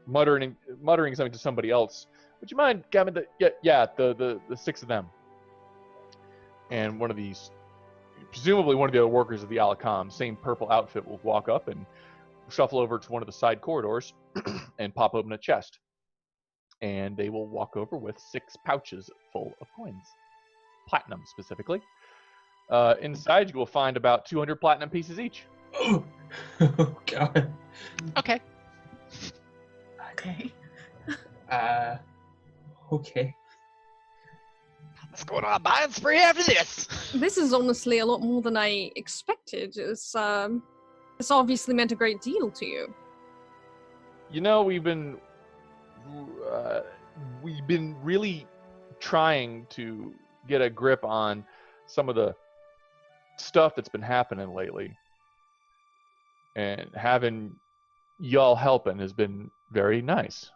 muttering something to somebody else. Would you mind grabbing the 6 of them? And one of these, presumably one of the other workers of the Alakam, same purple outfit, will walk up and shuffle over to one of the side corridors and pop open a chest. And they will walk over with 6 pouches full of coins. Platinum, specifically. Inside, you will find about 200 platinum pieces each. Oh, God. Okay. Okay. Okay. Let's go on a buying spree after this. This is honestly a lot more than I expected. This obviously meant a great deal to you. We've been really trying to get a grip on some of the stuff that's been happening lately. And having y'all helping has been very nice.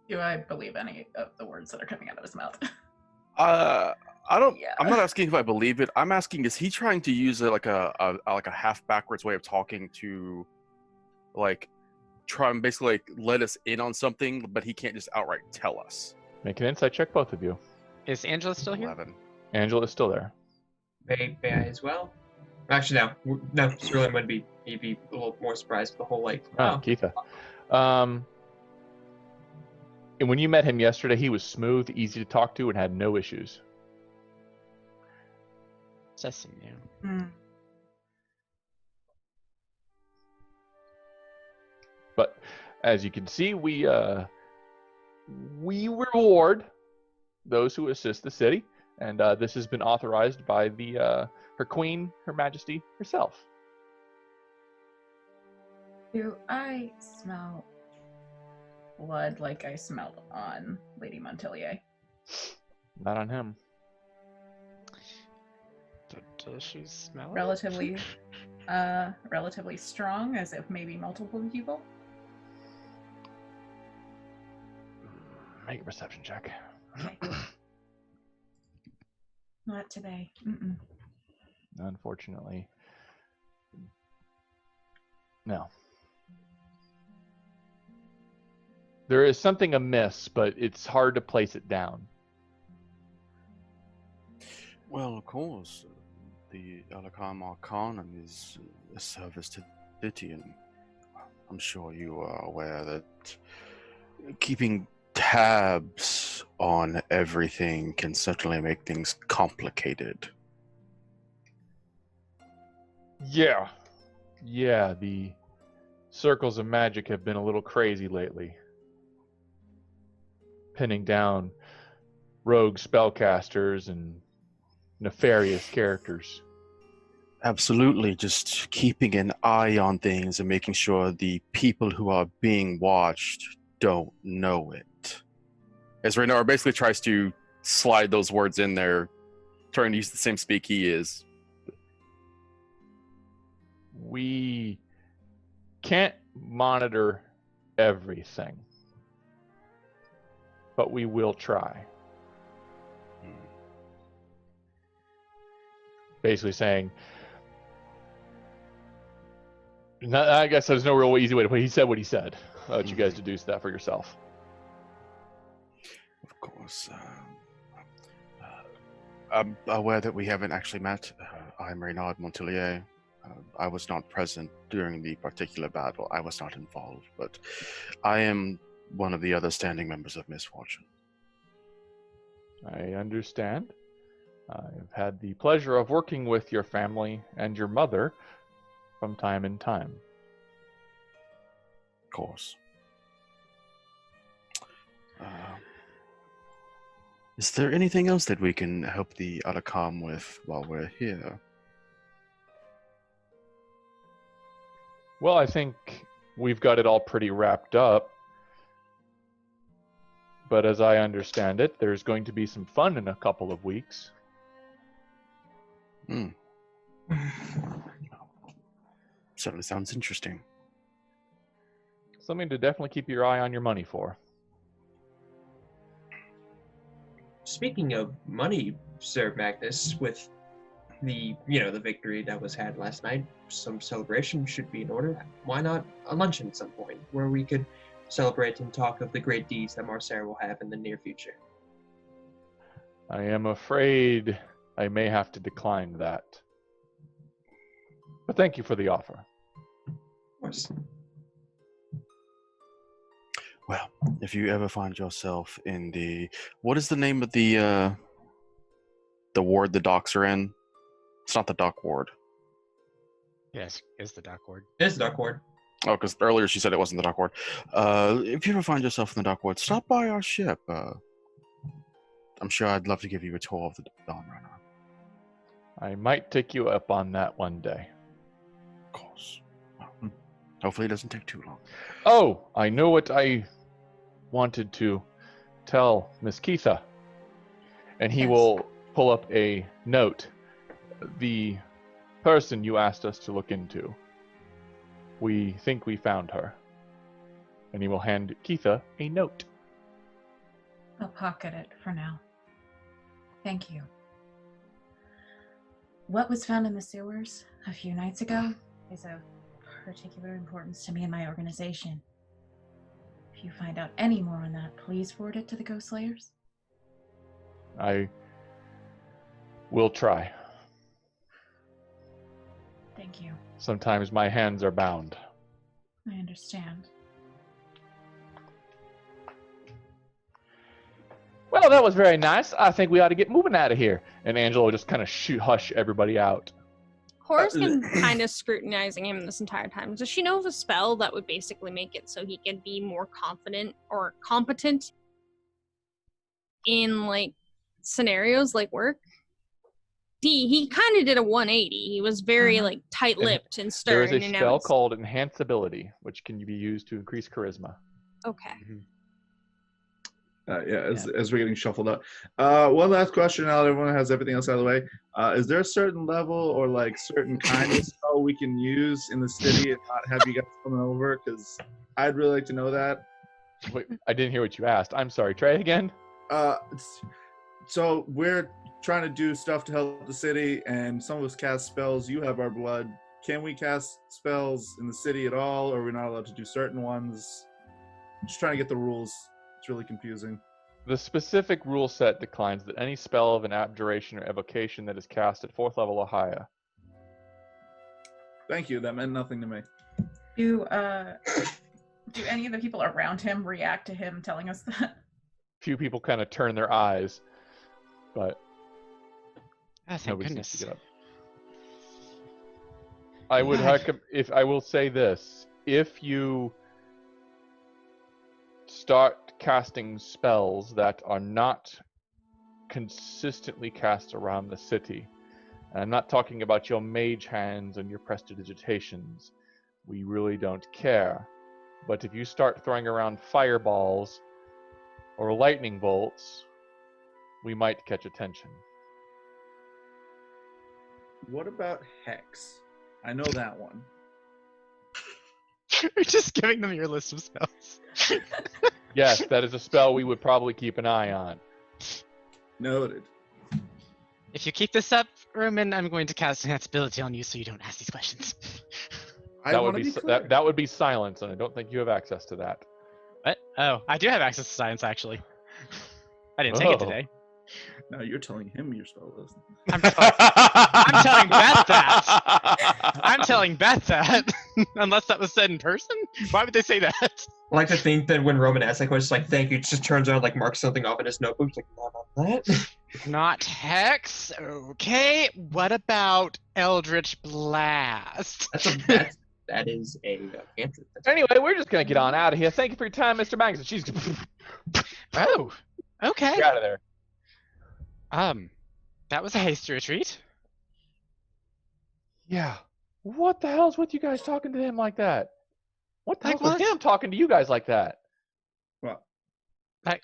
Do I believe any of the words that are coming out of his mouth? I don't. Yeah. I'm not asking if I believe it. I'm asking, is he trying to use like a half backwards way of talking to, like, try and basically let us in on something, but he can't just outright tell us? Make an insight check, both of you. Is Angela still here? 11. Angela is still there. May I as well? Actually, no. Cerulean would be. He'd be a little more surprised with the whole Keitha. And when you met him yesterday, he was smooth, easy to talk to, and had no issues. Just new. But as you can see, we reward those who assist the city, and this has been authorized by her queen, Her Majesty herself. Do I smell blood like I smelled on Lady Montelier? Not on him. Does she smell it? Relatively strong, as if maybe multiple people. Make a perception check. Okay. Not today. Mm-mm. Unfortunately. No. There is something amiss, but it's hard to place it down. Well, of course, the Alakam Arcanum is a service to the city, and I'm sure you are aware that keeping tabs on everything can certainly make things complicated. Yeah. Yeah, the circles of magic have been a little crazy lately. Pinning down rogue spellcasters and nefarious characters. Absolutely, just keeping an eye on things and making sure the people who are being watched don't know it. As Reynard basically tries to slide those words in there, trying to use the same speak he is. We can't monitor everything, but we will try. Basically saying, I guess there's no real easy way to put it. He said what he said. I'll let you guys deduce that for yourself. Of course. I'm aware that we haven't actually met. I'm Reynard Montelier. I was not present during the particular battle. I was not involved, but I am one of the other standing members of Misfortune. I understand. I've had the pleasure of working with your family and your mother from time to time. Of course. Is there anything else that we can help the Alakam with while we're here? Well, I think we've got it all pretty wrapped up. But as I understand it, there's going to be some fun in a couple of weeks. Certainly sounds interesting. Something to definitely keep your eye on your money for. Speaking of money, Sir Magnus, with the the victory that was had last night, some celebration should be in order. Why not a luncheon at some point where we could celebrate and talk of the great deeds that Marcera will have in the near future? I am afraid I may have to decline that. But thank you for the offer. Of course. Well, if you ever find yourself in the... What is the name of the ward the docks are in? It's not the dock ward. Yes, is the dock ward. It is the Dark Ward. Oh, because earlier she said it wasn't the dock ward. If you ever find yourself in the dock ward, stop by our ship. I'm sure I'd love to give you a tour of the Dawn Runner. I might take you up on that one day. Of course. Well, hopefully it doesn't take too long. Oh, I know what I wanted to tell Miss Keitha. And he Yes. will pull up a note. The person you asked us to look into. We think we found her. And he will hand Keitha a note. I'll pocket it for now. Thank you. What was found in the sewers a few nights ago is of particular importance to me and my organization. If you find out any more on that, please forward it to the Ghost Slayers. I will try. Thank you. Sometimes my hands are bound. I understand. Well, that was very nice. I think we ought to get moving out of here. And Angela will just kind of hush everybody out. Horace can kind of scrutinizing him this entire time. Does she know of a spell that would basically make it so he can be more confident or competent in like scenarios like work? He kind of did a 180. He was very like tight-lipped and There stern. is a and now spell it's- called Enhance Ability, which can be used to increase charisma. Okay. As we're getting shuffled up. One last question now that everyone has everything else out of the way. Is there a certain level or like certain kind of spell we can use in the city and not have you guys coming over? Because I'd really like to know that. Wait, I didn't hear what you asked. I'm sorry. Try it again. So we're trying to do stuff to help the city, and some of us cast spells. You have our blood. Can we cast spells in the city at all, or are we not allowed to do certain ones? Just trying to get the rules. It's really confusing. The specific rule set declines that any spell of an abjuration or evocation that is cast at 4th level or higher. Thank you. That meant nothing to me. Do any of the people around him react to him telling us that? Few people kind of turn their eyes, but Oh, thank nobody goodness. seems to get up. I would if I will say this, if you start casting spells that are not consistently cast around the city, and I'm not talking about your mage hands and your prestidigitations, we really don't care. But if you start throwing around fireballs or lightning bolts, we might catch attention. What about Hex? I know that one. You're just giving them your list of spells. Yes, that is a spell we would probably keep an eye on. Noted. If you keep this up, Roman, I'm going to cast enhance ability on you so you don't ask these questions. I That want would to be be clear. that would be silence, and I don't think you have access to that. What? Oh, I do have access to science, actually. I didn't take it Oh. today. Now you're telling him your spell list. I'm telling Beth that. I'm telling Beth that. Unless that was said in person? Why would they say that? I like to think that when Roman asks that question, it's like, thank you, just turns around, like, marks something off in his notebook. He's like, not on that. Not Hex. Okay. What about Eldritch Blast? That is a cantrip. Anyway, we're just gonna get on out of here. Thank you for your time, Mr. Banks. And she's Oh, okay. get out of there. That was a hasty retreat. Yeah. What the hell's with you guys talking to him like that? What the Like hell's with what? him talking to you guys like that? Well,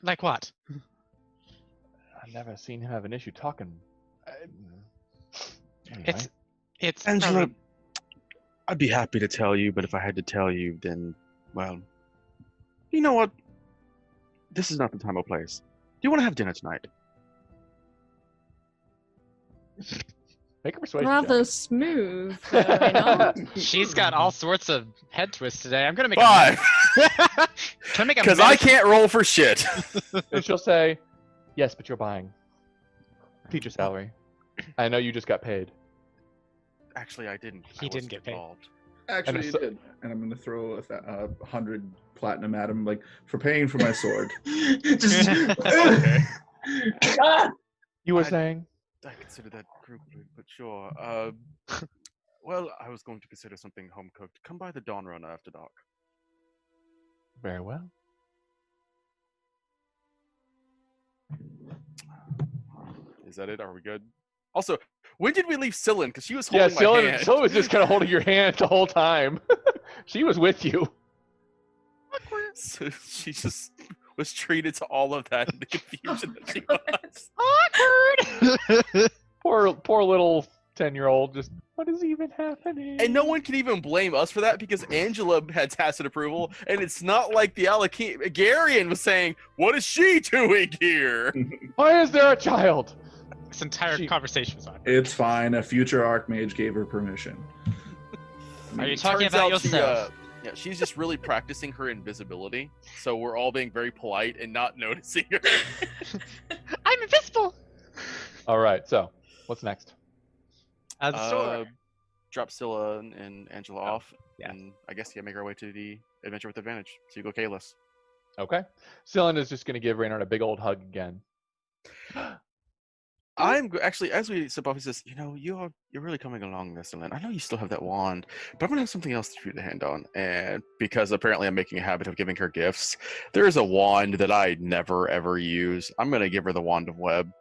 Like what? I've never seen him have an issue talking. Anyway. It's Angela, probably- I'd be happy to tell you, but if I had to tell you, then, well, you know what? This is not the time or place. Do you want to have dinner tonight? Make a persuasion Rather check. smooth, you know? She's got all sorts of head twists today. I'm gonna make 5! Can I make a Because I medicine- can't roll for shit. And she'll say, yes, but you're buying. Teacher salary. I know you just got paid. Actually, I didn't. He I didn't wasn't get paid. involved. actually, you did. And I'm going to throw 100 platinum at him, like, for paying for my sword. Just, Okay. Ah! You were I- saying? I consider that group, but sure. Well, I was going to consider something home cooked. Come by the Dawn Runner after dark. Very well. Is that it? Are we good? Also, when did we leave Cylin? Because she was holding Yeah, my hand. Scylla was just kind of holding your hand the whole time. She was with you. So she just was treated to all of that in the confusion that she was. Awkward. Poor little 10-year-old. Just, what is even happening? And no one can even blame us for that because Angela had tacit approval, and it's not like the Garian was saying, "What is she doing here?" Why is there a child? This entire conversation was on. It's fine. A future Archmage gave her permission. Are you It talking turns about out she, yourself? yeah, she's just really practicing her invisibility, so we're all being very polite and not noticing her. I'm invisible. All right, so what's next? The store. Drop Scylla and Angela off, yeah. and I guess make our way to the adventure with advantage. So you go Kalis. Okay. Cylind is just going to give Reynard a big old hug again. Actually, as we step off, he says, you're really coming along this, and I know you still have that wand, but I'm gonna have something else for you to hand on. And because apparently I'm making a habit of giving her gifts, there is a wand that I never ever use. I'm gonna give her the Wand of Web.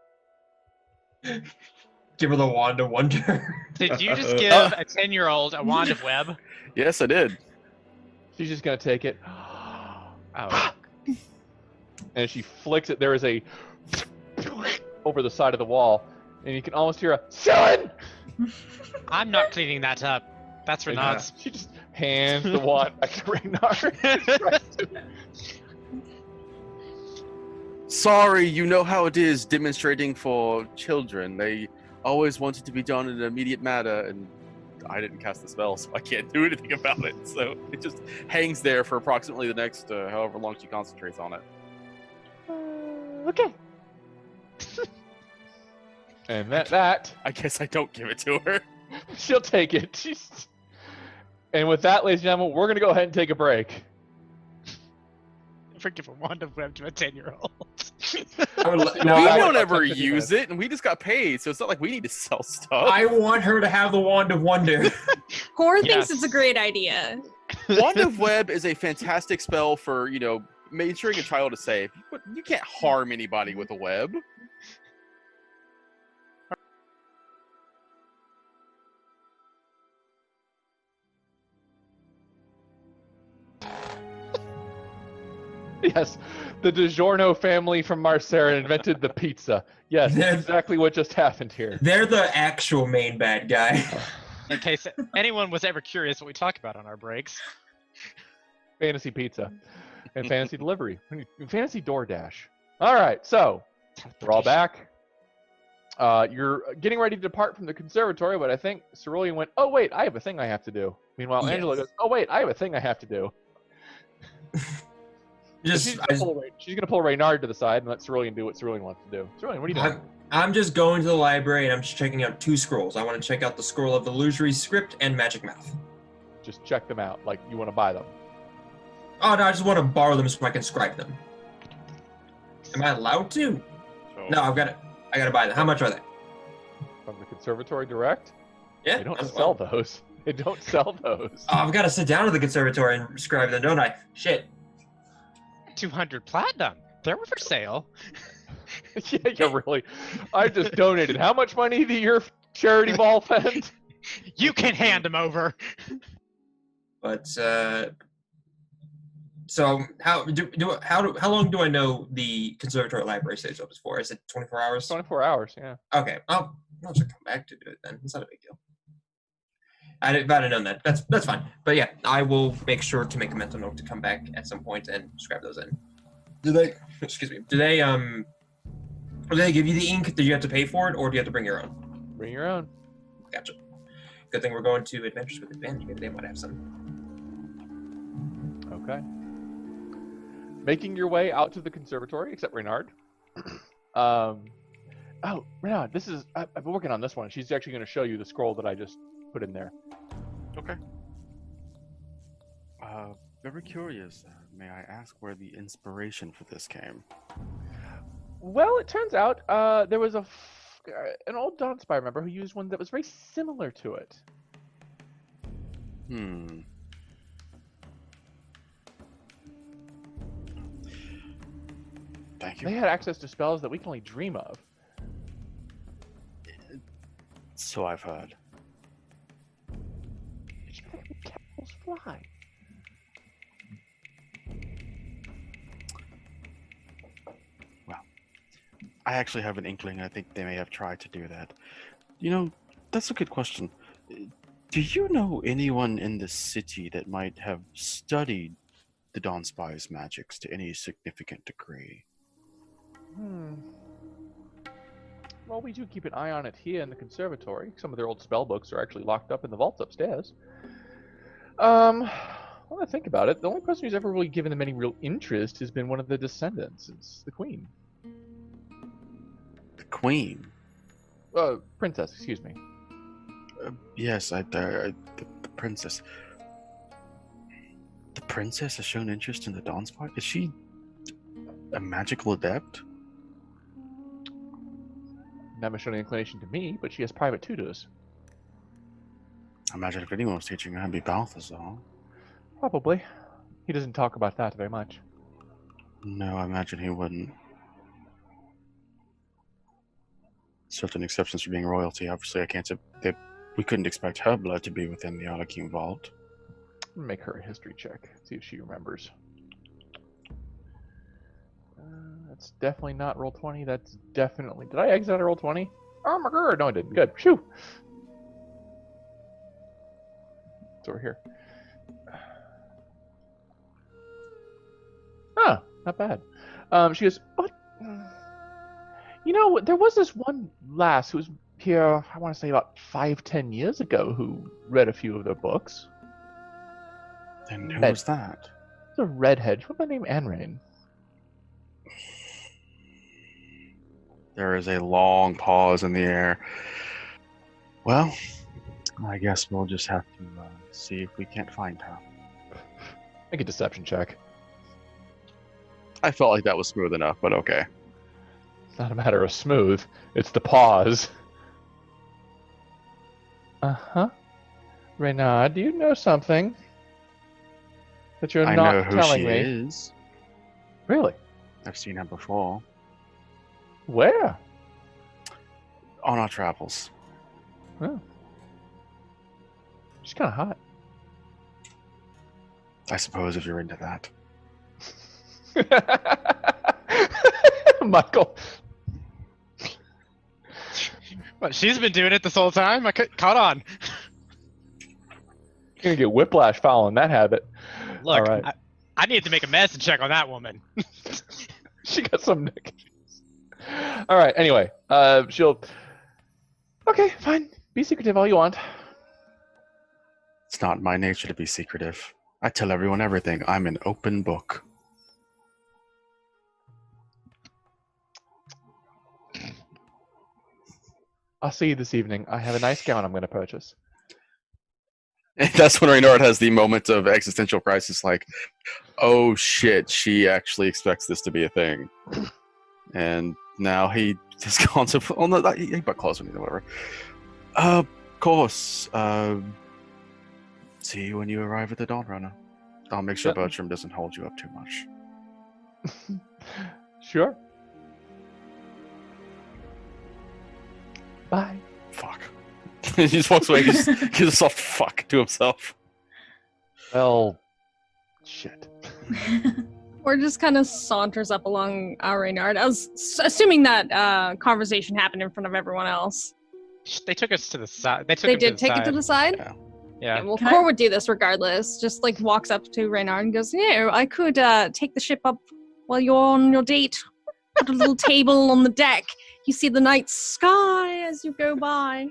Give her the wand of wonder. Did you just give a 10-year-old a wand of web? Yes, I did. She's just going to take it. Oh. And she flicks it. There is a over the side of the wall, and you can almost hear a Cylind! I'm not cleaning that up. That's for nods. She just hands the wand back to Reynard. Sorry, you know how it is demonstrating for children. They always want it to be done in an immediate manner, and I didn't cast the spell, so I can't do anything about it. So it just hangs there for approximately the next however long she concentrates on it. Okay. And that I guess I don't give it to her. she'll take it. And with that, ladies and gentlemen, we're going to go ahead and take a break. Never give a wand of web to a 10-year-old. We don't ever use it, and we just got paid, so it's not like we need to sell stuff. I want her to have the Wand of Wonder. Core thinks it's a great idea. Wand of Web is a fantastic spell for, ensuring a child is safe. But you can't harm anybody with a web. Yes, the DiGiorno family from Marcera invented the pizza. Yes, that's exactly what just happened here. They're the actual main bad guy. In case anyone was ever curious what we talk about on our breaks. Fantasy pizza and fantasy delivery. Fantasy DoorDash. All right, so we're all back. You're getting ready to depart from the conservatory, but I think Cerulean went, oh, wait, I have a thing I have to do. Meanwhile, Angela goes, oh, wait, I have a thing I have to do. She's going to pull Reynard to the side and let Cerulean do what Cerulean wants to do. Cerulean, what are you doing? I'm just going to the library and I'm just checking out 2 scrolls. I want to check out the scroll of Illusory Script and Magic Mouth. Just check them out, like you want to buy them. Oh, no, I just want to borrow them so I can scribe them. Am I allowed to? No, I gotta buy them. How much are they? From the conservatory direct? Yeah. They don't sell those. They don't sell those. Oh, I've got to sit down at the conservatory and scribe them, don't I? Shit. 200 platinum. They were for sale. Yeah, really. I just donated. How much money to your charity ball fund? You can hand them over. But so how long do I know the conservatory library stays open for? Is it 24 hours? 24 hours, yeah. Okay, I'll just come back to do it then. It's not a big deal. If I'd have known that, that's fine. But yeah, I will make sure to make a mental note to come back at some point and scrap those in. Do they give you the ink? Do you have to pay for it, or do you have to bring your own? Bring your own. Gotcha. Good thing we're going to Adventures with Advantage. Maybe they might have some. Okay. Making your way out to the conservatory, except Reynard. Oh, Reynard, I've been working on this one. She's actually going to show you the scroll that I just put in there. Okay. Very curious. May I ask where the inspiration for this came? Well, it turns out there was an old Dawn Spy member who used one that was very similar to it. Thank you. They had access to spells that we can only dream of. So I've heard. Castles fly. Well, I actually have an inkling. I think they may have tried to do that. That's a good question. Do you know anyone in the city that might have studied the Dawn Spy's magics to any significant degree? Well, we do keep an eye on it here in the conservatory. Some of their old spell books are actually locked up in the vaults upstairs. When I think about it, the only person who's ever really given them any real interest has been one of the descendants. It's the Queen. The Queen? Princess, excuse me. Yes, the princess. The princess has shown interest in the Dawn Spy? Is she a magical adept? Never shown any inclination to me, but she has private tutors. I imagine if anyone was teaching her, it'd be Balthazar. Probably. He doesn't talk about that very much. No, I imagine he wouldn't. Certain exceptions for being royalty. Obviously, I can't say that we couldn't expect her blood to be within the Arlecchine vault. Make her a history check. See if she remembers. That's definitely not roll 20. That's definitely... Did I exit out of roll 20? Oh my god. No, I didn't. Good. Phew. It's over here. Ah, not bad. She goes, what? There was this one lass who was here, I want to say about 5-10 years ago, who read a few of their books. And who was that? It's a redhead. She went by the name Anrain. There is a long pause in the air. Well, I guess we'll just have to see if we can't find her. Make a deception check. I felt like that was smooth enough, but okay. It's not a matter of smooth. It's the pause. Uh-huh. Reynard, do you know something that you're I not know who telling she me? is. Really? I've seen her before Where? on our travels. Oh. She's kind of hot. I suppose if you're into that. Michael. But she's been doing it this whole time. Caught on. You're gonna get whiplash following that habit. Look, All right. I need to make a medicine check on that woman. She got some nick. All right. Anyway, she'll. Okay, fine. Be secretive all you want. It's not my nature to be secretive. I tell everyone everything. I'm an open book. I'll see you this evening. I have a nice gown I'm going to purchase. And that's when Reynard has the moment of existential crisis, like, oh shit, she actually expects this to be a thing. And now he has gone to, oh no, he but close with me, whatever. Of course, see you when you arrive at the Dawn Runner. I'll make sure Yep. Bertram doesn't hold you up too much. Sure. Bye. Fuck. He just walks away, he just gives a soft fuck to himself. Well, shit. Or just kind of saunters up along Reynard. I was assuming that conversation happened in front of everyone else. They took us to the side. They Did take it to the side? Yeah. Yeah. Well, Can I- Cor would do this regardless. Just like walks up to Reynard and goes, I could take the ship up while you're on your date. Put a little table on the deck. You see the night sky as you go by.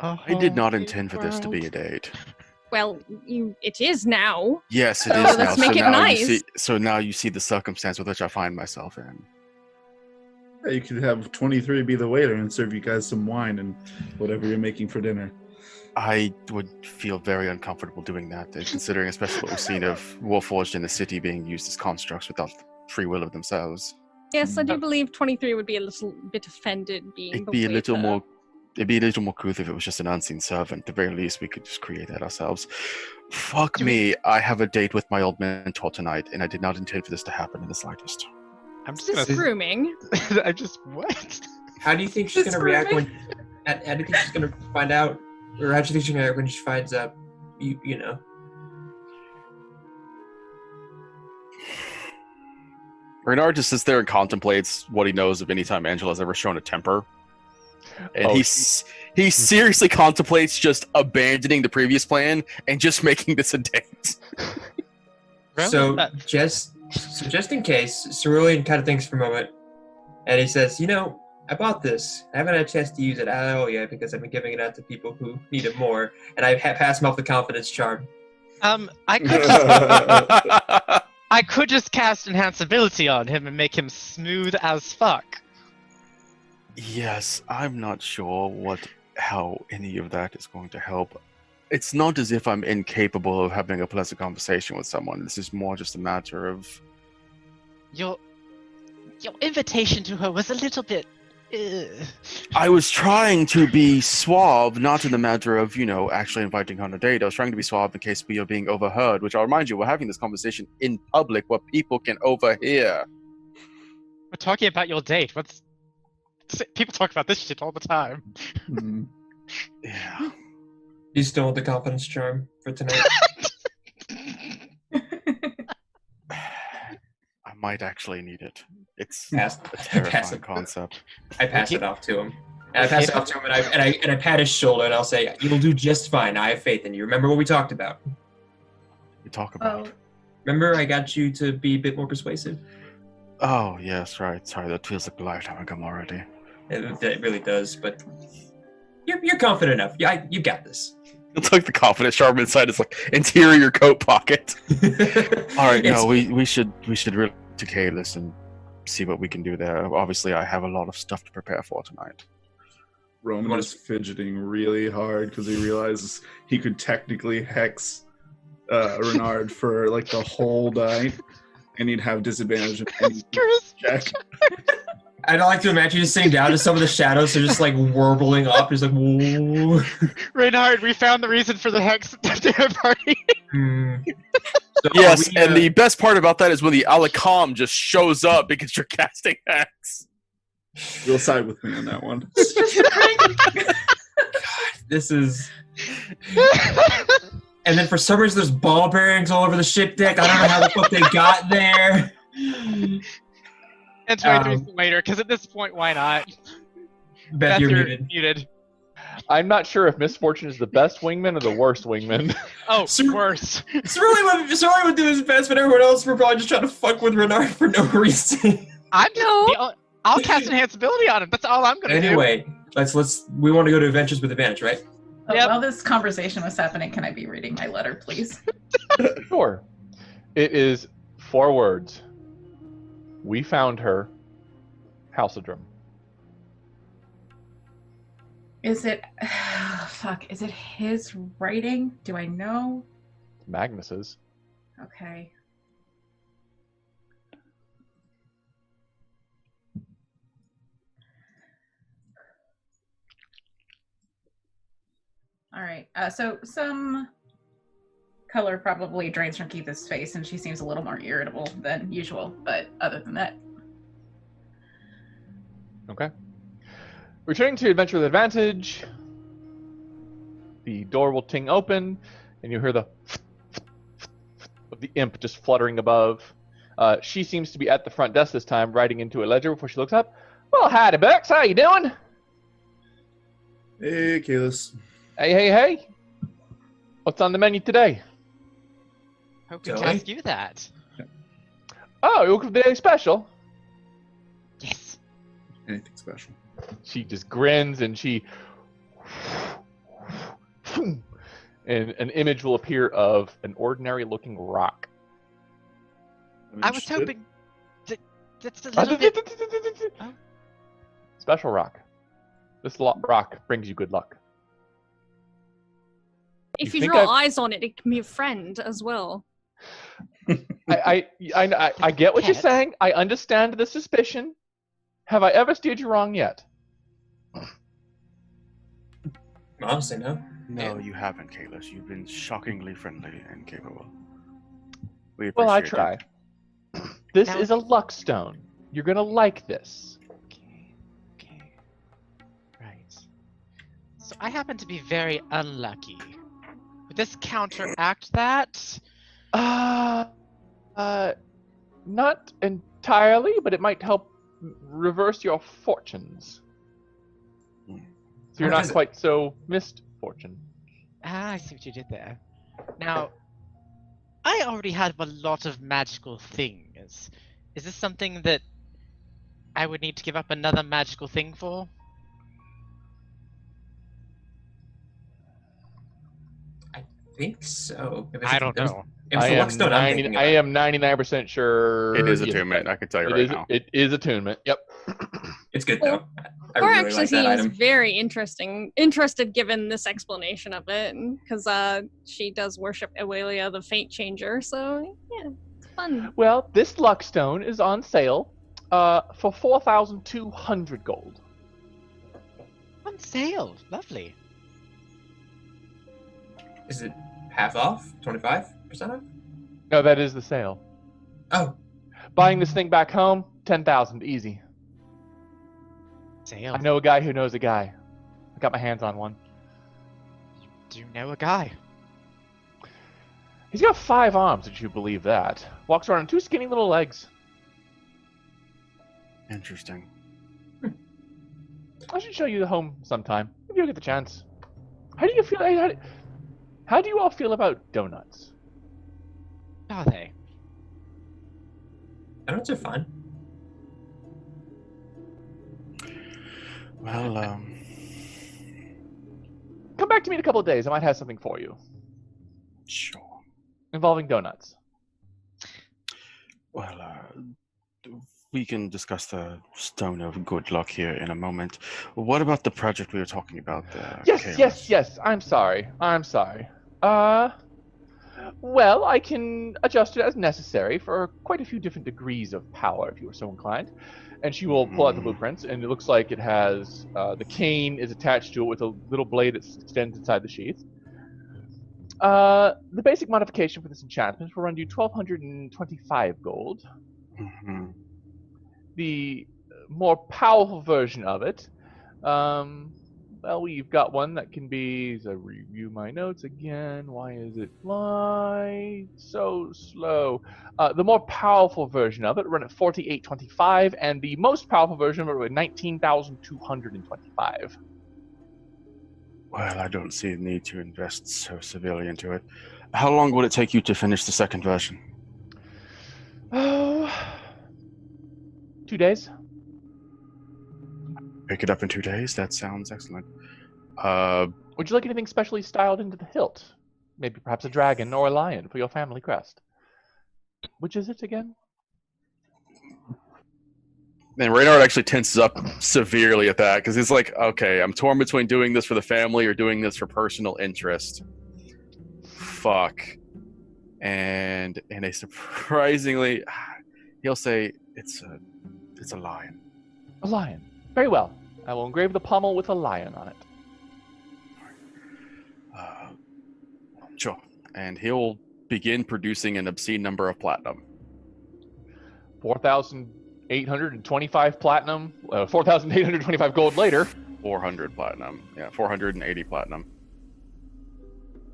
I did not intend for this to be a date. Well, it is now. Yes, it So is now. let's make it now nice. now you see the circumstance with which I find myself in. Yeah, you could have 23 be the waiter and serve you guys some wine and whatever you're making for dinner. I would feel very uncomfortable doing that, considering especially what we've seen of Warforged in the city being used as constructs without free will of themselves. Yes, I do believe 23 would be a little bit offended being It'd the be a little waiter. more. It'd be a little more couth if it was just an unseen servant. At the very least, we could just create that ourselves. Fuck me! I have a date with my old mentor tonight, and I did not intend for this to happen in the slightest. I'm just This is gonna. grooming. I'm just what? How do you think she's It's gonna react grooming. when? How do you think she's gonna find out, or how do you think she's gonna react when she finds out? You know. Reynard just sits there and contemplates what he knows of any time Angela's ever shown a temper. And Oh, he seriously contemplates just abandoning the previous plan and just making this a date. Really? So just in case, Cerulean kind of thinks for a moment, and he says, I bought this. I haven't had a chance to use it at all yet because I've been giving it out to people who need it more, and I passed him off the confidence charm. I could just cast enhanceability on him and make him smooth as fuck. Yes, I'm not sure how any of that is going to help. It's not as if I'm incapable of having a pleasant conversation with someone. This is more just a matter of Your invitation to her was a little bit. I was trying to be suave, not in the matter of, actually inviting her on a date. I was trying to be suave in case we are being overheard, which I'll remind you, we're having this conversation in public where people can overhear. We're talking about your date. People talk about this shit all the time. Mhm. Yeah. You still want the confidence charm for tonight? I might actually need it. It's Pass. a I pass terrifying it. concept. I pass it off to him. And I pass it off to him, and I pat his shoulder, and I'll say, "You'll do just fine. I have faith in you. Remember what we talked about. We talk about. Oh, Remember, I got you to be a bit more persuasive. Oh, yes, right. Sorry, that feels like a lifetime ago already. It really does, but you're confident enough. Yeah, you got this." It's like the confidence charm inside is like interior coat pocket. All right, no, we should really decay this and see what we can do there. Obviously, I have a lot of stuff to prepare for tonight. Roman What is fidgeting really hard because he realizes he could technically hex Renard for like the whole night, and you'd have disadvantage. Any check. I'd like to imagine you just sitting down, and some of the shadows are just like warbling up. Just like, whoa. Reynard, we found the reason for the hex dinner party. So Yes, we, and the best part about that is when the Alakam just shows up because you're casting Hex. You'll side with me on that one. this is. And then for some reason, there's ball bearings all over the ship deck. I don't know how the fuck they got there. And 23 later, because at this point, why not? Beth, you're muted. I'm not sure if Misfortune is the best wingman or the worst wingman. Oh, worse. Sorry would do his best, but everyone else were probably just trying to fuck with Renard for no reason. I'll cast enhanceability on him. That's all I'm gonna do. Anyway, we want to go to Adventures with Advantage, right? While this conversation was happening, can I be reading my letter, please? Sure. It is 4 words. We found her. Halcedrum. Is it... Is it his writing? Do I know? Magnus's. Okay. All right. So some color probably drains from Keitha's face, and she seems a little more irritable than usual. But other than that, okay. Returning to Adventure with Advantage, the door will ting open, and you hear the of the imp just fluttering above. She seems to be at the front desk this time, writing into a ledger before she looks up. Well, howdy, Bex. How you doing? Hey, Kalis. Hey. What's on the menu today? Hope we can ask you that. Oh, you're looking for the special? Yes. Anything special? She just grins and she... And an image will appear of an ordinary-looking rock. I was hoping... That's a little bit... Oh. Special rock. This rock brings you good luck. If you draw eyes on it, it can be a friend as well. I get what you're saying. I understand the suspicion. Have I ever steered you wrong yet? Honestly, no. No, you haven't, Kalis. You've been shockingly friendly and capable. We Well, I appreciate try. This is a luck stone. You're gonna like this. Okay. Right. So I happen to be very unlucky. Would this counteract that? Not entirely, but it might help reverse your fortunes. So you're not quite so missed fortune. Ah, I see what you did there. Now, I already have a lot of magical things. Is this something that I would need to give up another magical thing for? I think so. I don't know. I am 99% sure it is attunement. I can tell you right now. It is attunement. Yep. It's good though. I Or really actually like that seems item. very interested given this explanation of it, because she does worship Ewelia, the Fate Changer. So yeah, it's fun. Well, this luck stone is on sale for 4,200 gold. On sale, lovely. Is it half off? 25% off? No, that is the sale. Oh. Buying this thing back home, 10,000 easy. Sale. I know a guy who knows a guy. I got my hands on one. Do you know a guy? He's got 5 arms, if you believe that. Walks around on 2 skinny little legs. Interesting. I should show you the home sometime, if you get the chance. How do you feel? How do you all feel about donuts? Are they? Donuts are fun. Well, Come back to me in a couple of days. I might have something for you. Sure. Involving donuts. Well, we can discuss the Stone of Good Luck here in a moment. What about the project we were talking about? Yes. I'm sorry. Well, I can adjust it as necessary for quite a few different degrees of power, if you were so inclined. And she will pull out the blueprints, and it looks like it has the cane is attached to it with a little blade that extends inside the sheath. The basic modification for this enchantment will run you 1,225 gold. Mhm. The more powerful version of it, well, we've got one that can be. As I review my notes again, why is it so slow? The more powerful version of it run at 4,825, and the most powerful version of it run at 19,225. Well, I don't see the need to invest so severely into it. How long would it take you to finish the second version? Oh, 2 days. Pick it up in 2 days? That sounds excellent. Would you like anything specially styled into the hilt? Maybe perhaps a dragon or a lion for your family crest. Which is it again? And Reynard actually tenses up severely at that because he's like, okay, I'm torn between doing this for the family or doing this for personal interest. Fuck. And in a surprisingly, he'll say, it's a lion. A lion. Very well. I will engrave the pommel with a lion on it. Sure. And he'll begin producing an obscene number of platinum. 4,825 platinum, 4,825 gold later. 400 platinum. Yeah, 480 platinum.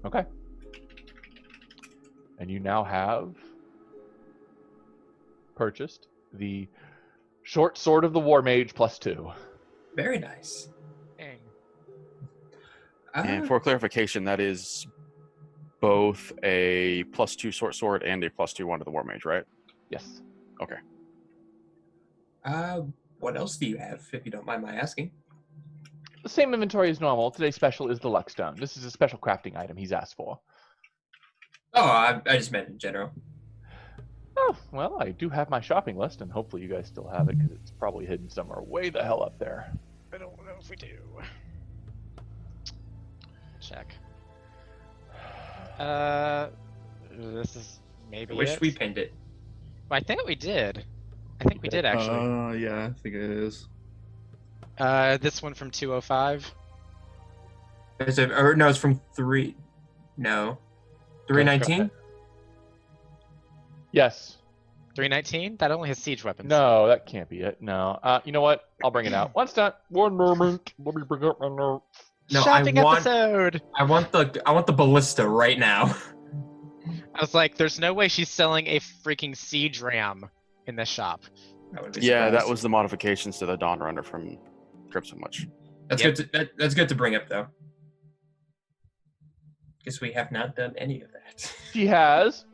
Okay. And you now have purchased the short sword of the War Mage +2. Very nice. Dang. And for clarification, that is both a +2 short sword and a +2 one to the War Mage, right? Yes. Okay. What else do you have, if you don't mind my asking? The same inventory as normal. Today's special is the Luckstone. This is a special crafting item he's asked for. Oh, I just meant in general. Oh, well, I do have my shopping list, and hopefully you guys still have it, because it's probably hidden somewhere way the hell up there. I don't know if we do. Check. This is maybe I wish it. we pinned it. I think we did. I think we did actually. Yeah, I think it is. This one from 205. Is it, or no, it's from 3. No. 319? Yes. 319? That only has siege weapons. No, that can't be it. No. You know what? I'll bring it out. One step. One moment. Let me bring up my notes. No, Shopping I want, episode. I want the ballista right now. I was like, there's no way she's selling a freaking siege ram in this shop. I would be Yeah, that surprised. was the modifications to the Dawn Runner from Crimson Witch. That's Yep. good. That's good to bring up, though. Because we have not done any of that. She has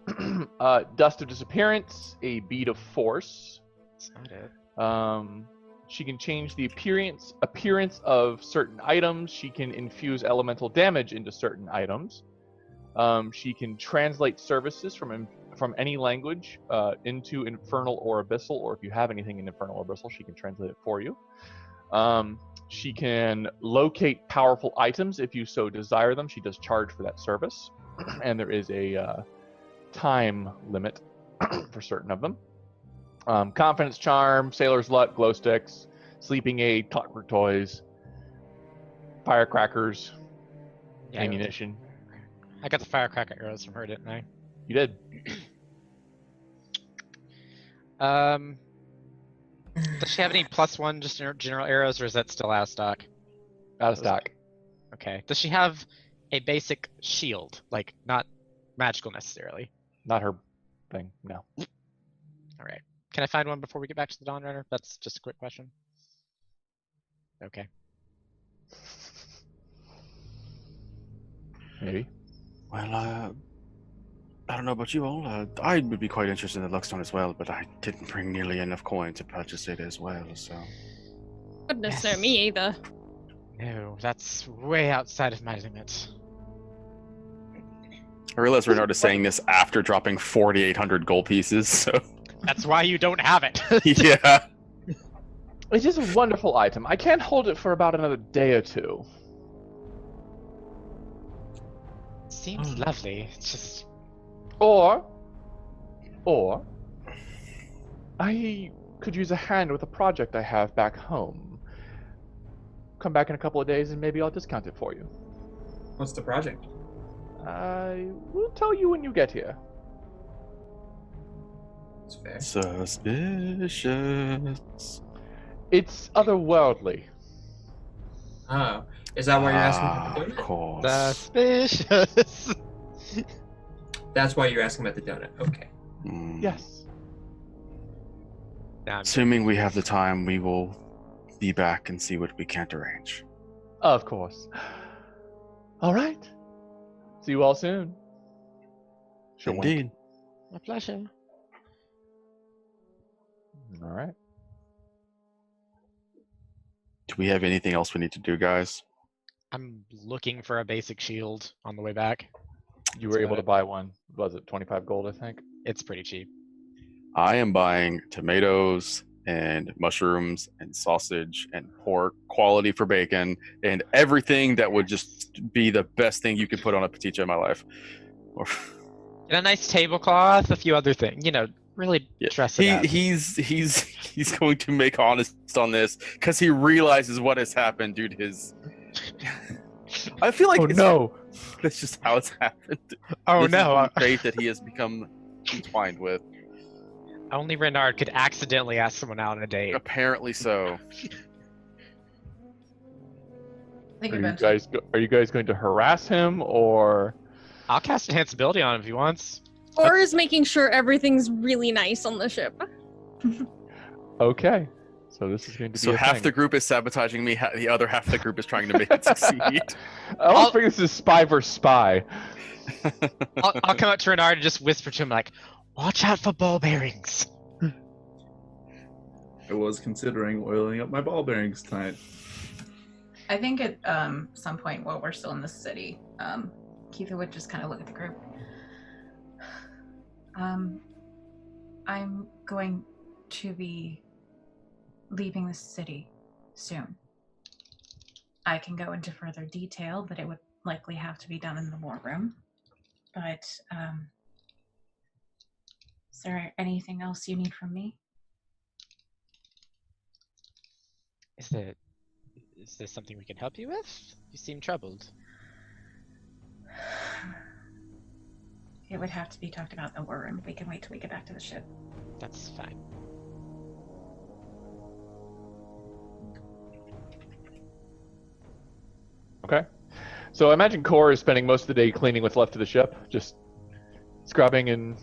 Dust of Disappearance, a Bead of Force. That's not it. She can change the appearance of certain items. She can infuse elemental damage into certain items. She can translate services from any language into Infernal or Abyssal, or if you have anything in Infernal or Abyssal, she can translate it for you. She can locate powerful items if you so desire them. She does charge for that service, and there is a time limit for certain of them. Confidence Charm, Sailor's Luck, Glow Sticks, Sleeping Aid, Clockwork Toys, Firecrackers, Yeah, Ammunition. I got the firecracker arrows from her, didn't I? You did. Does she have any +1 just general arrows, or is that still out of stock? Out of stock. Okay. Does she have a basic shield, like not magical necessarily? Not her thing, no. All right. Can I find one before we get back to the Dawn Runner? That's just a quick question. Okay. Maybe. Well, I don't know about you all. I would be quite interested in the Luckstone as well, but I didn't bring nearly enough coin to purchase it as well, so... Goodness, Yes. no, me either. No, that's way outside of my limit. I realize Renard is saying this after dropping 4,800 gold pieces, so... That's why you don't have it. yeah. It is a wonderful item. I can't hold it for about another day or two. Seems lovely. It's just Or I could use a hand with a project I have back home. Come back in a couple of days and maybe I'll discount it for you. What's the project? I will tell you when you get here. It's fair. Suspicious. It's otherworldly. Oh, is that why you're asking about the Of donut? course. Suspicious. That's why you're asking about the donut. Okay. Mm. Yes. Nah, I'm Assuming we have the time, we will be back and see what we can't arrange. Of course. All right. See you all soon. She'll wink. Indeed. my pleasure. All right. Do we have anything else we need to do, guys? I'm looking for a basic shield on the way back. You were able to buy one. Was it 25 gold, I think? It's pretty cheap. I am buying tomatoes and mushrooms and sausage and pork, quality for bacon, and everything that would just be the best thing you could put on a pasticha in my life. Or, And a nice tablecloth, a few other things. You know, really dress it up. he's going to make honest on this because he realizes what has happened due to his. I feel like that's just how it's happened. Oh This is no! one fate that he has become entwined with. Only Renard could accidentally ask someone out on a date. Apparently so. I think Are you eventually. guys going to harass him or? I'll cast enhanceability on him if he wants. Or is making sure everything's really nice on the ship. Okay. So this is going to be So a half thing. the group is sabotaging me. The other half of the group is trying to make it succeed. I almost think this is spy versus spy. I'll come up to Renard and just whisper to him like, "Watch out for ball bearings." I was considering oiling up my ball bearings tonight. I think at some point while we're still in the city, Keitha would just kind of look at the group. I'm going to be leaving the city soon. I can go into further detail, but it would likely have to be done in the war room. But is there anything else you need from me? Is there something we can help you with? You seem troubled. It would have to be talked about in the war room. We can wait till we get back to the ship. That's fine. Okay. So I imagine Core is spending most of the day cleaning what's left of the ship, just scrubbing and.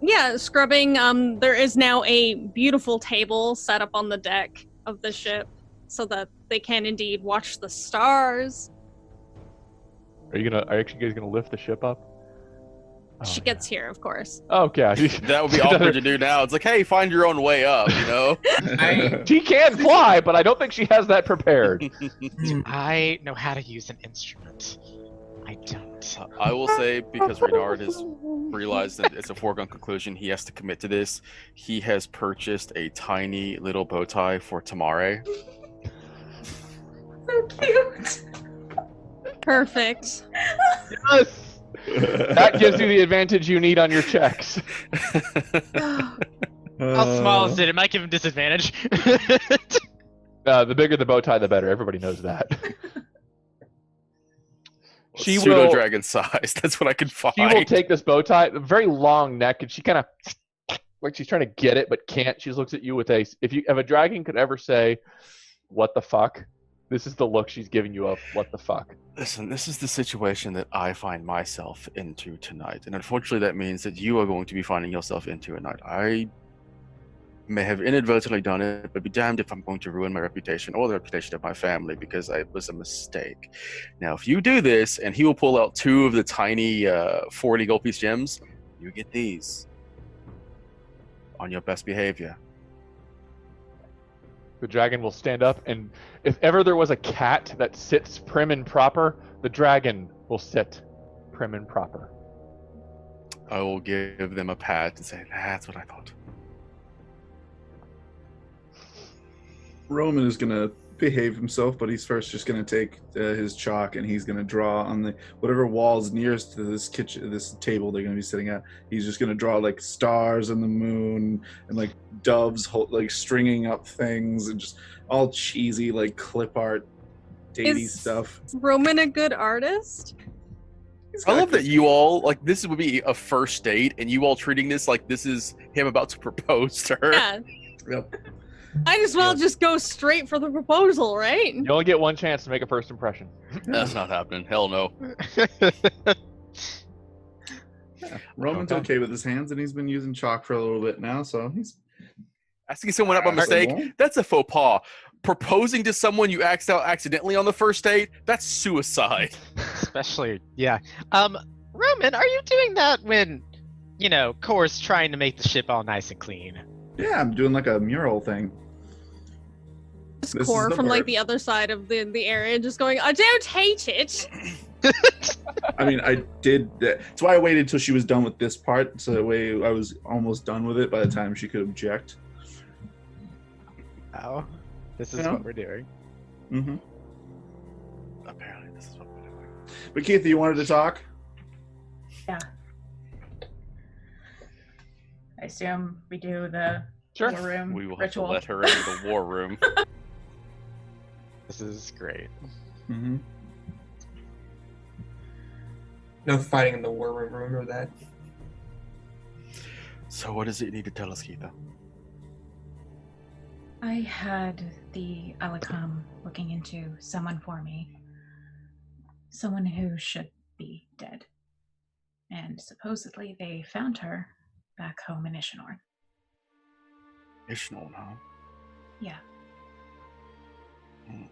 Yeah, scrubbing. There is now a beautiful table set up on the deck of the ship so that they can indeed watch the stars. Are you actually guys gonna lift the ship up? She gets here, of course. Oh yeah. That would be awkward to do now. It's like, hey, find your own way up, you know? She can fly, but I don't think she has that prepared. I know how to use an instrument. I don't. I will say, because Renard has realized that it's a foregone conclusion, he has to commit to this. He has purchased a tiny little bow tie for Tamare. So cute. Perfect. Yes! That gives you the advantage you need on your checks. How small is it? It might give him disadvantage. The bigger the bow tie, the better. Everybody knows that. She Pseudo will. dragon size. That's what I can find. She will take this bow tie, a very long neck, and she kind of like she's trying to get it but can't. She looks at you with a. If a dragon could ever say, "What the fuck," this is the look she's giving you of "What the fuck." Listen, this is the situation that I find myself into tonight, and unfortunately, that means that you are going to be finding yourself into tonight. I may have inadvertently done it, but be damned if I'm going to ruin my reputation or the reputation of my family because it was a mistake. Now, if you do this, and he will pull out 2 of the tiny 40 gold piece gems, you get these on your best behavior. The dragon will stand up, and if ever there was a cat that sits prim and proper, the dragon will sit prim and proper. I will give them a pat and say, that's what I thought. Roman is gonna behave himself, but he's first just going to take his chalk and he's going to draw on the whatever walls nearest to this kitchen, this table they're going to be sitting at. He's just going to draw like stars and the moon and like doves like stringing up things and just all cheesy like clip art, datey Is stuff. Roman a good artist? He's I got love that good- you all like this would be a first date, and you all treating this like this is him about to propose to her. Yeah. Yep. Might as well just go straight for the proposal, right? You only get one chance to make a first impression. That's not happening. Hell no. Yeah. Roman's okay with his hands, and he's been using chalk for a little bit now, so he's Asking someone out by mistake, that's a faux pas. Proposing to someone you axed out accidentally on the first date, that's suicide. Especially, yeah. Roman, are you doing that when, Core's trying to make the ship all nice and clean? Yeah, I'm doing like a mural thing. Just This is Core the from like part. the other side of the area, just going, I don't hate it. I mean, I did that. That's why I waited till she was done with this part, so that way I was almost done with it by the time she could object. Oh, this is Yeah. what we're doing. Mm-hmm. Apparently, this is what we're doing. But Keith, you wanted to talk? I assume we do the Sure. war room We will have ritual. to let her into the war room. This is great. Mm-hmm. No fighting in the war room, remember that? So what is it you need to tell us, Keitha? I had the Alicom looking into someone for me. Someone who should be dead. And supposedly they found her back home in Ishanor. Ishmael, huh? Yeah. Hmm.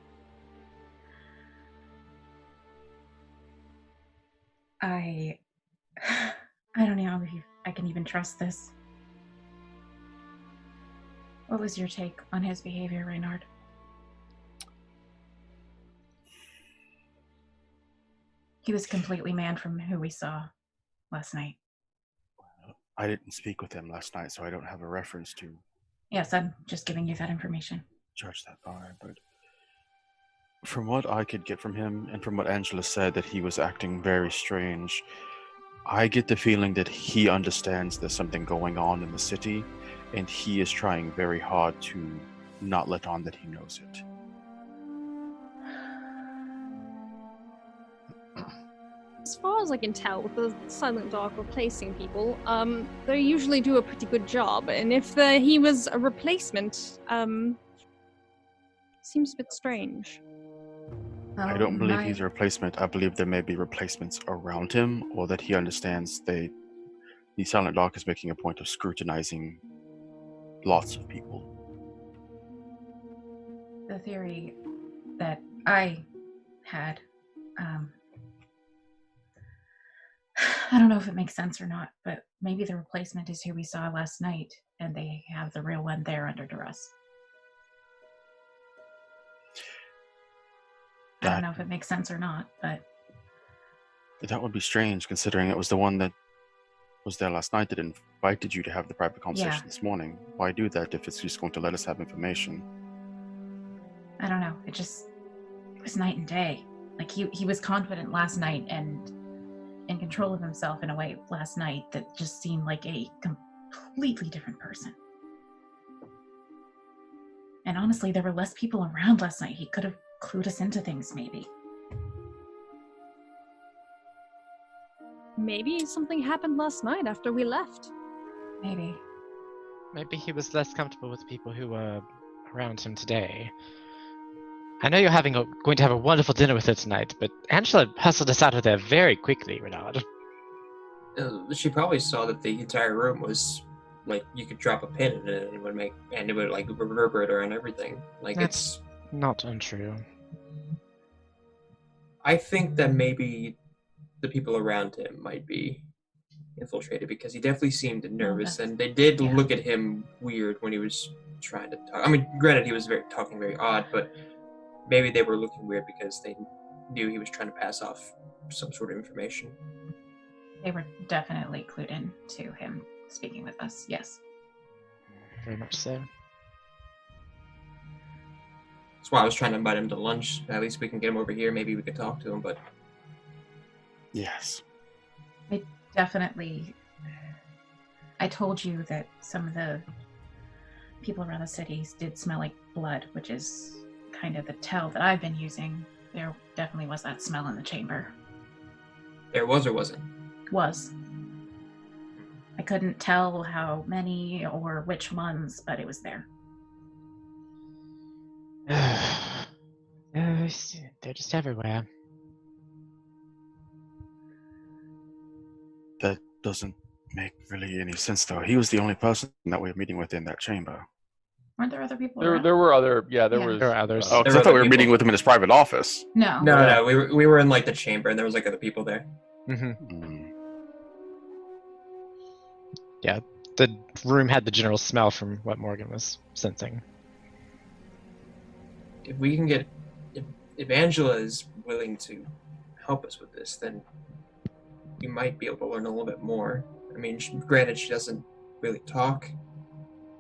I don't know if I can even trust this. What was your take on his behavior, Reynard? He was completely manned from who we saw last night. I didn't speak with him last night, so I don't have a reference to Yes, I'm just giving you that information. judge that by, but from what I could get from him and from what Angela said that he was acting very strange, I get the feeling that he understands there's something going on in the city and he is trying very hard to not let on that he knows it. As far as I can tell, with the Silent Dark replacing people, they usually do a pretty good job. And if he was a replacement, seems a bit strange. I don't believe he's a replacement. I believe there may be replacements around him, or that he understands the Silent Dark is making a point of scrutinizing lots of people. The theory that I had, I don't know if it makes sense or not, but maybe the replacement is who we saw last night, and they have the real one there under duress. I don't know if it makes sense or not, but That would be strange, considering it was the one that was there last night that invited you to have the private conversation Yeah. this morning. Why do that if it's just going to let us have information? I don't know. It was night and day. Like he was confident last night and in control of himself in a way last night that just seemed like a completely different person. And honestly, there were less people around last night. He could have clued us into things, maybe. Maybe something happened last night after we left. Maybe. Maybe he was less comfortable with the people who were around him today. I know you're going to have a wonderful dinner with her tonight, but Angela hustled us out of there very quickly, Renard. She probably saw that the entire room was like you could drop a pin in it and it would like reverberate around everything. Like That's not untrue. I think that maybe the people around him might be infiltrated because he definitely seemed nervous, and they did yeah. look at him weird when he was trying to talk. I mean, granted, he was talking very odd, but maybe they were looking weird because they knew he was trying to pass off some sort of information. They were definitely clued in to him speaking with us, yes. Very much so. That's why I was trying to invite him to lunch. At least we can get him over here. Maybe we could talk to him. But Yes. Definitely. I told you that some of the people around the cities did smell like blood, which is kind of the tell that I've been using. There definitely was that smell in the chamber. there was or wasn't? Was. I couldn't tell how many or which ones, but it was there. They're just everywhere. That doesn't make really any sense, though. He was the only person that we were meeting with in that chamber. Weren't there other people There, around? there were other, yeah, there Yeah. was. There were others. Oh, There because were I thought other we were people. meeting with him in his private office. No. No, we were in like the chamber, and there was like other people there. Mm-hmm. Hmm. The room had the general smell from what Morgan was sensing. If we can get, if Angela is willing to help us with this, then we might be able to learn a little bit more. I mean, granted, she doesn't really talk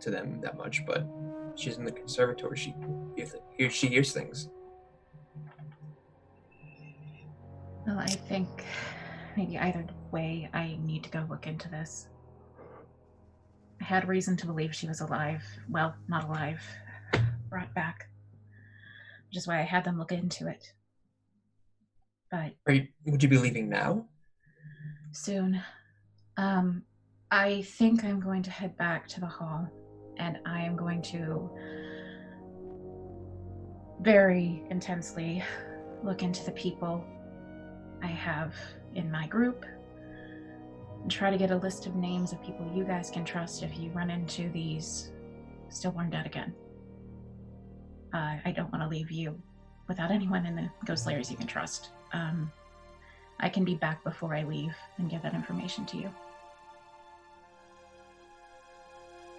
to them that much, but she's in the conservatory. She hears things. Well, I think maybe either way, I need to go look into this. I had reason to believe she was alive. Well, not alive. Brought back. Which is why I had them look into it. But Would you be leaving now? soon. I think I'm going to head back to the hall, and I am going to very intensely look into the people I have in my group and try to get a list of names of people you guys can trust if you run into these stillborn dead again. I don't want to leave you without anyone in the Ghost Layers you can trust. I can be back before I leave and give that information to you.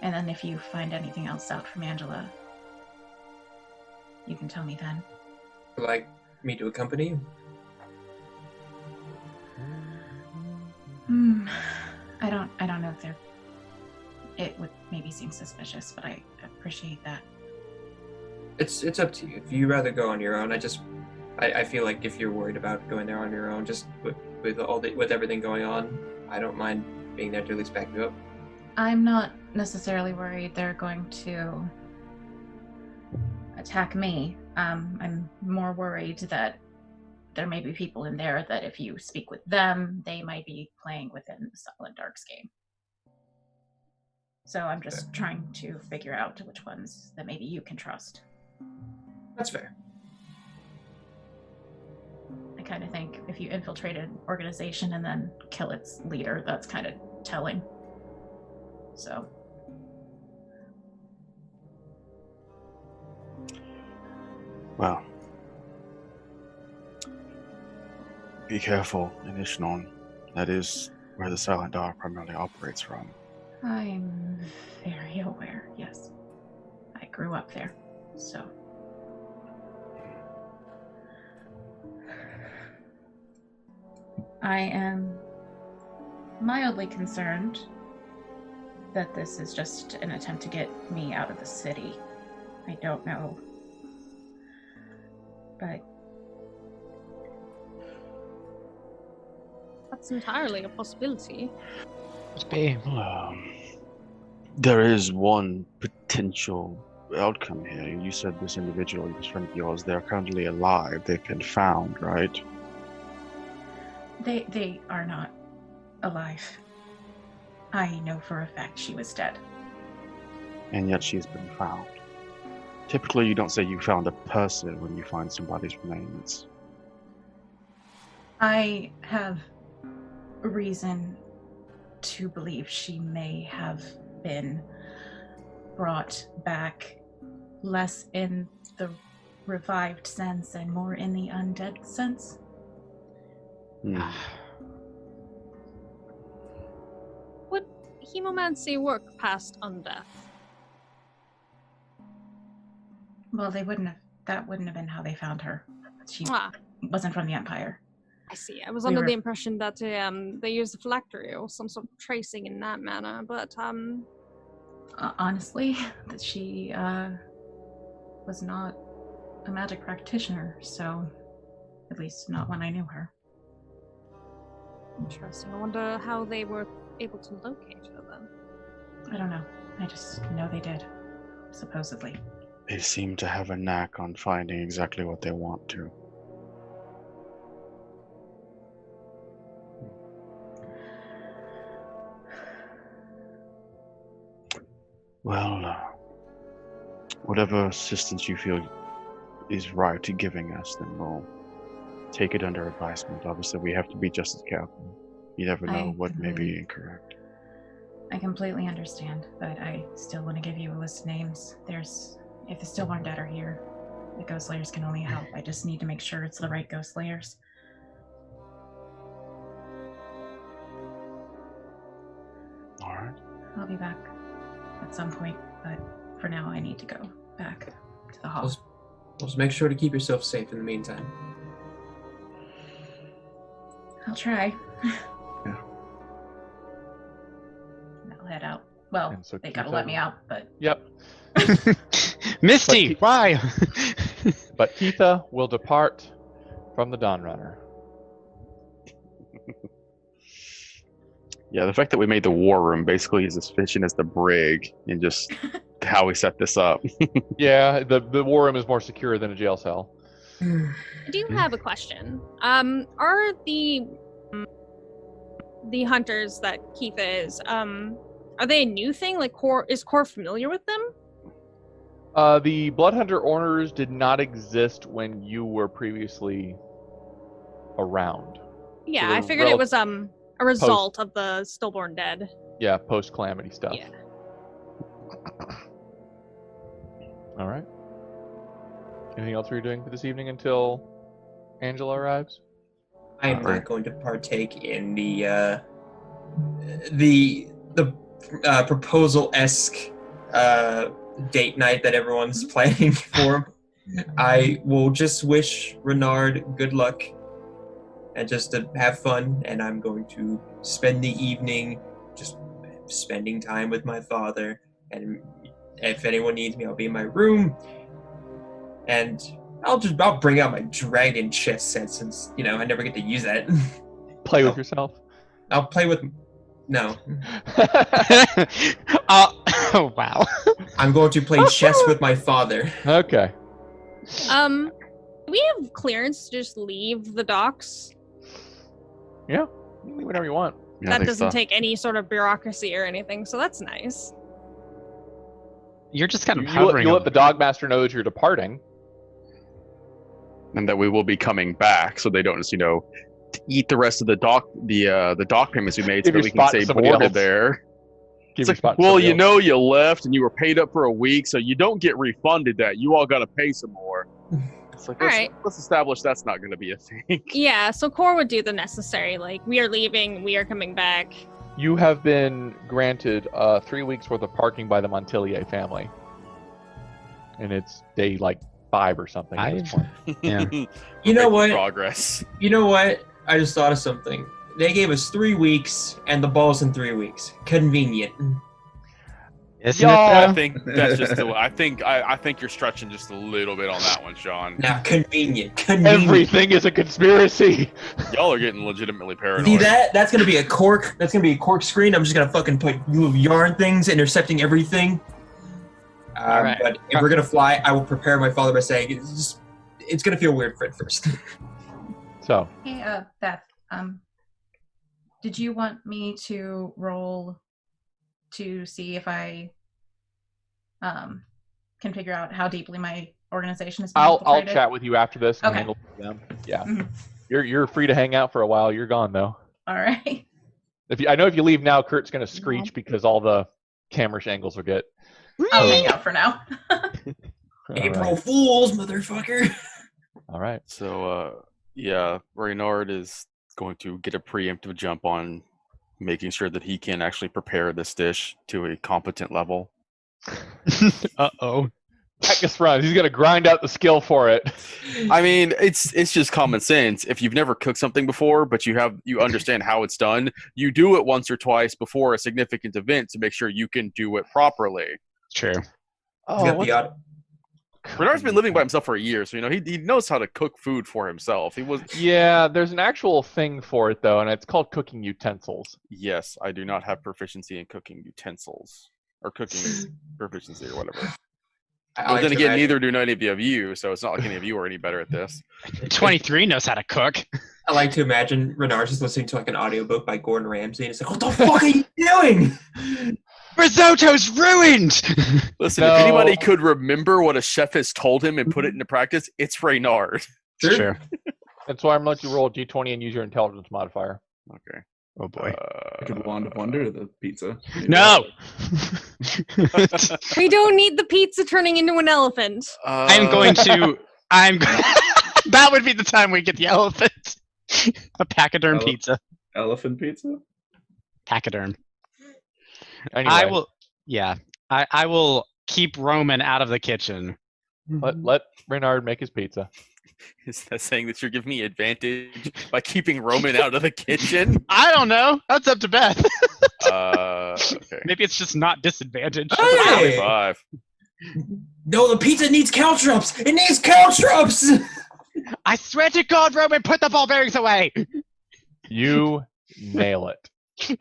And then if you find anything else out from Angela, you can tell me then. Would you like me to accompany you? I don't know if it would maybe seem suspicious, but I appreciate that. It's up to you. If you rather go on your own, I feel like if you're worried about going there on your own, just with everything going on, I don't mind being there to at least back you up. I'm not necessarily worried they're going to attack me. I'm more worried that there may be people in there that if you speak with them, they might be playing within the Solid Darks game. So I'm just trying to figure out which ones that maybe you can trust. That's fair. I kind of think if you infiltrate an organization and then kill its leader, that's kind of telling. So. Well, be careful in Ishnon. That is where the Silent Dark primarily operates from. I'm very aware, yes. I grew up there, so. I am mildly concerned that this is just an attempt to get me out of the city. I don't know. But That's entirely a possibility. Could be. There is one potential outcome here. You said this individual, this friend of yours, they're currently alive. They've been found, right? they are not alive. I know for a fact she was dead. And yet she's been found. Typically, you don't say you found a person when you find somebody's remains. I have reason to believe she may have been brought back, less in the revived sense and more in the undead sense. Would hemomancy work past undeath? Well, that wouldn't have been how they found her. She Ah, wasn't from the Empire. I see. I was We under were- the impression that they used a phylactery or some sort of tracing in that manner, but Honestly, that she was not a magic practitioner, so at least not when I knew her. Interesting. I wonder how they were able to locate her then. I don't know. I just know they did, supposedly. They seem to have a knack on finding exactly what they want to. Well, whatever assistance you feel is right to giving us, then we'll take it under advisement. Obviously, we have to be just as careful. You never know what may be incorrect. I completely understand, but I still want to give you a list of names. If the Stillborn Dead are here, the Ghost Slayers can only help. I just need to make sure it's the right Ghost Slayers. All right. I'll be back at some point, but for now I need to go back to the hall. Just make sure to keep yourself safe in the meantime. I'll try. Yeah. I'll head out. Well, And so they gotta Keitha- let me out, but Yep. Misty, But- why? But Keitha will depart from the Dawn Runner. Yeah, the fact that we made the war room basically is as efficient as the brig in just how we set this up. Yeah, the war room is more secure than a jail cell. I do have a question. Are the hunters that Keitha is, are they a new thing? Like, is Core familiar with them? The Bloodhunter orders did not exist when you were previously around. Yeah, they're I figured it was a result of the Stillborn Dead. Yeah, post-calamity stuff. Yeah. All right. Anything else we're doing for this evening until Angela arrives? I am not going to partake in the proposal-esque date night that everyone's planning for. I will just wish Renard good luck and just to have fun, and I'm going to spend the evening just spending time with my father, and if anyone needs me, I'll be in my room, and I'll bring out my dragon chess set since, I never get to use that. Play with yourself. I'll play with... No. Oh, wow. I'm going to play chess with my father. Okay. Do we have clearance to just leave the docks? Yeah. You can leave whenever you want. Yeah, I That think doesn't so. take any sort of bureaucracy or anything, so that's nice. You're just kind of You hovering. let the Dogmaster know that you're departing. And that we will be coming back, so they don't just, eat the rest of the dock payments we made, so Give that your we can spot say to somebody boarded else. there. Give It's your like, spot to well, somebody else. you left and you were paid up for a week, so you don't get refunded that. You all got to pay some more. It's like, let's establish that's not going to be a thing. Yeah, so Core would do the necessary, like, we are leaving, we are coming back. You have been granted 3 weeks worth of parking by the Montelier family. And it's day 5 or something at this point. Yeah. You know what? Progress. You know what? I just thought of something. They gave us 3 weeks, and the ball's in 3 weeks. Convenient. Isn't I it? think that's just. I think you're stretching just a little bit on that one, Sean. Now, convenient. Convenient. Everything is a conspiracy. Y'all are getting legitimately paranoid. See that? That's gonna be a cork. That's gonna be a cork screen. I'm just gonna fucking put little yarn things intercepting everything. All right. But if we're gonna fly, I will prepare my father by saying it's gonna feel weird for at first. So, hey, Beth, did you want me to roll to see if I can figure out how deeply my organization is being I'll infiltrated? chat with you after this and Okay. handle them. Yeah. Mhm. You're free to hang out for a while. You're gone though. All right. I know if you leave now, Kurt's gonna screech because all the camera angles will get. I'll hang out for now. April Fools, motherfucker. All right. So, Reynard is going to get a preemptive jump on making sure that he can actually prepare this dish to a competent level. Uh-oh. Practice runs. He's gonna grind out the skill for it. I mean, it's just common sense. If you've never cooked something before, but you understand how it's done, you do it once or twice before a significant event to make sure you can do it properly. True. He's got the Bernard's been living by himself for a year, so he knows how to cook food for himself. He was. Yeah, there's an actual thing for it though, and it's called cooking utensils. Yes, I do not have proficiency in cooking utensils or cooking proficiency or whatever. But then again, neither do any of you, so it's not like any of you are any better at this. 23 knows how to cook. I like to imagine Renard's just listening to like an audiobook by Gordon Ramsay, and it's like, what the fuck are you doing? Risotto's ruined! Listen, No. if anybody could remember what a chef has told him and put it into practice, it's Reynard. Sure. That's why I'm going to let you roll a d20 and use your intelligence modifier. Okay. Oh boy. I could wand of wonder the pizza. No! We don't need the pizza turning into an elephant. I'm going to. That would be the time we get the elephant. A pachyderm pizza. Elephant pizza? Pachyderm. Anyway, I will. Yeah. I will keep Roman out of the kitchen. let Reynard make his pizza. Is that saying that you're giving me advantage by keeping Roman out of the kitchen? I don't know. That's up to Beth. Okay. Maybe it's just not disadvantage. Hey! 25. No, the pizza needs caltrops. It needs caltrops. I swear to God, Roman, put the ball bearings away. You nail it.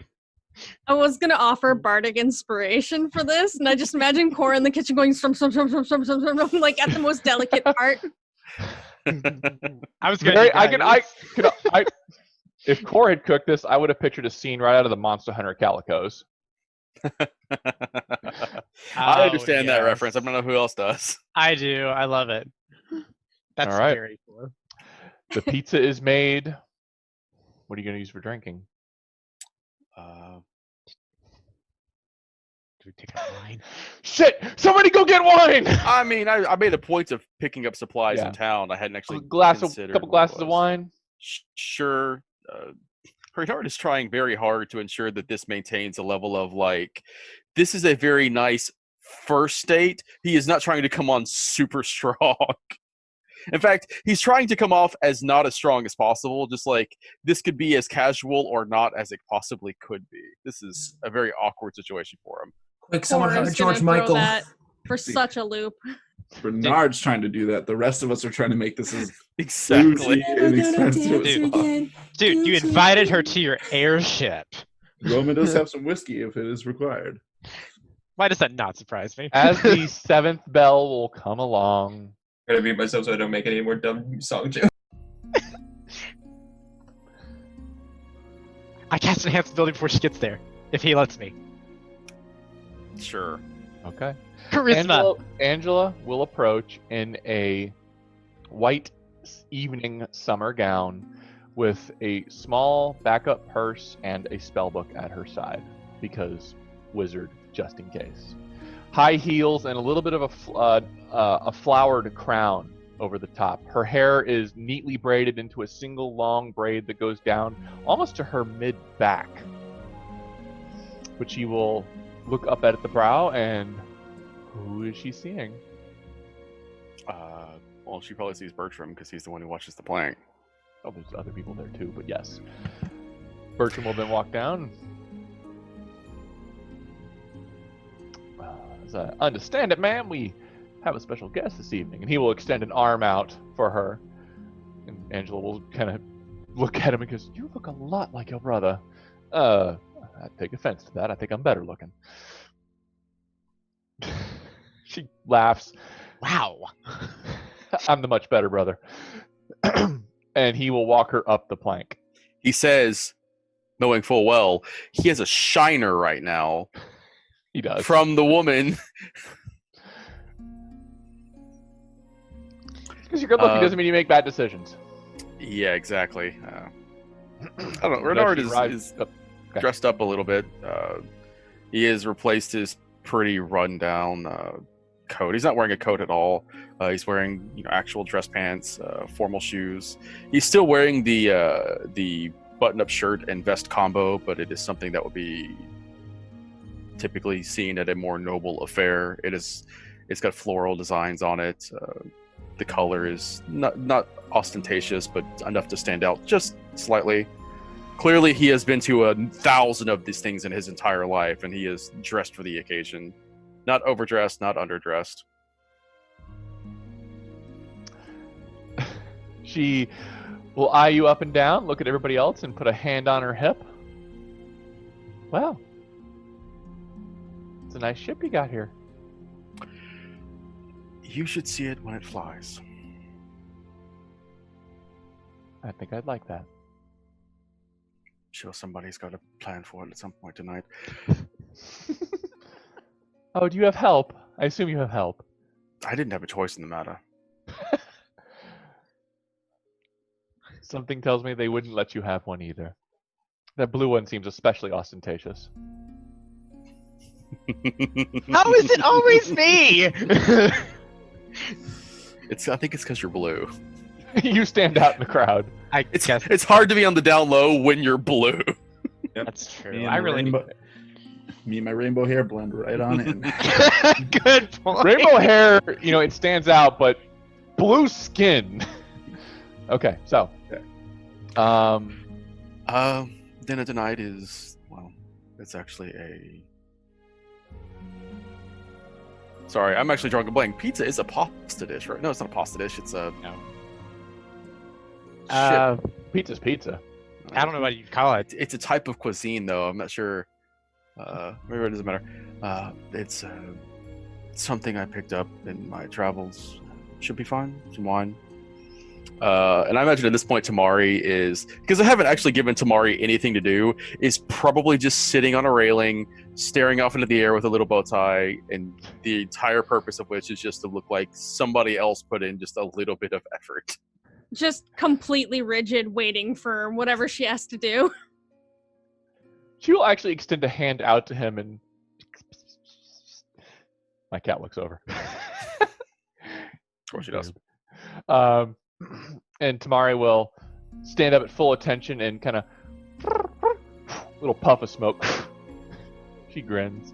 I was gonna offer bardic inspiration for this, and I just imagine Cora in the kitchen going strum, like at the most delicate part. I was going I if Core had cooked this, I would have pictured a scene right out of the Monster Hunter Calicos. I understand that reference. I don't know who else does. I do. I love it. That's All right. very cool. The pizza is made. What are you going to use for drinking? Do we take out wine? Shit! Somebody go get wine! I mean, I made a point of picking up supplies Yeah. in town. I hadn't actually A considered couple what it glasses of was. wine. Sure. Reynard is trying very hard to ensure that this maintains a level of this is a very nice first date. He is not trying to come on super strong. In fact, he's trying to come off as not as strong as possible, just like this could be as casual or not as it possibly could be. This is a very awkward situation for him. Quick, someone Cora's hire George gonna throw Michael. that for such a loop. Bernard's trying to do that. The rest of us are trying to make this as Exactly. bougie and expensive as Dude. possible. Dude, you invited her to your airship. Roman does have some whiskey if it is required. Why does that not surprise me? As the seventh bell will come along. I'm gonna mute myself so I don't make any more dumb song jokes. I cast enhance ability before she gets there, if he lets me. Sure. Okay. Charisma. Angela will approach in a white evening summer gown with a small backup purse and a spellbook at her side, because wizard, just in case. High heels and a little bit of a flowered crown over the top. Her hair is neatly braided into a single long braid that goes down almost to her mid-back, which she will look up at the brow, and who is she seeing? Well, she probably sees Bertram because he's the one who watches the playing. Oh, there's other people there too, but yes. Bertram will then walk down. As I understand it, ma'am, we have a special guest this evening, and he will extend an arm out for her. And Angela will kind of look at him and goes, "You look a lot like your brother." I take offense to that. I think I'm better looking. She laughs. Wow. I'm the much better brother. And he will walk her up the plank. He says, knowing full well, he has a shiner right now He does. from the woman. Because you're good looking doesn't mean you make bad decisions. Yeah, exactly. I don't know. Renard is dressed up a little bit. He has replaced his pretty rundown coat. He's not wearing a coat at all. He's wearing actual dress pants, formal shoes. He's still wearing the button-up shirt and vest combo, but it is something that would be typically seen at a more noble affair. It's got floral designs on it. The color is not ostentatious, but enough to stand out just slightly. Clearly, he has been to 1,000 of these things in his entire life, and he is dressed for the occasion. Not overdressed, not underdressed. She will eye you up and down, look at everybody else, and put a hand on her hip. Well, it's a nice ship you got here. You should see it when it flies. I think I'd like that. Sure, somebody's got a plan for it at some point tonight. Oh, do you have help? I assume you have help. I didn't have a choice in the matter. Something tells me they wouldn't let you have one either. That blue one seems especially ostentatious. How is it always me? I think it's because you're blue. You stand out in the crowd. I guess It's hard to be on the down low when you're blue. Yep. that's true. Me and I the really rainbow, me and my rainbow hair blend right on in. Good point. Rainbow hair, it stands out, but blue skin. Okay, so. Dinner tonight is, it's actually Sorry, I'm actually drawing a blank. Pizza is a pasta dish, right? No, it's not a pasta dish. It's a... No. Pizza's pizza. I don't know what you'd call it. It's a type of cuisine, though. I'm not sure. Maybe it doesn't matter. It's something I picked up in my travels. Should be fine. Some wine. And I imagine at this point, Tamari is... Because I haven't actually given Tamari anything to do, is probably just sitting on a railing, staring off into the air with a little bow tie, and the entire purpose of which is just to look like somebody else put in just a little bit of effort. Just completely rigid, waiting for whatever she has to do. She will actually extend a hand out to him and... My cat looks over. Of course she does. And Tamari will stand up at full attention and kind of... little puff of smoke. She grins.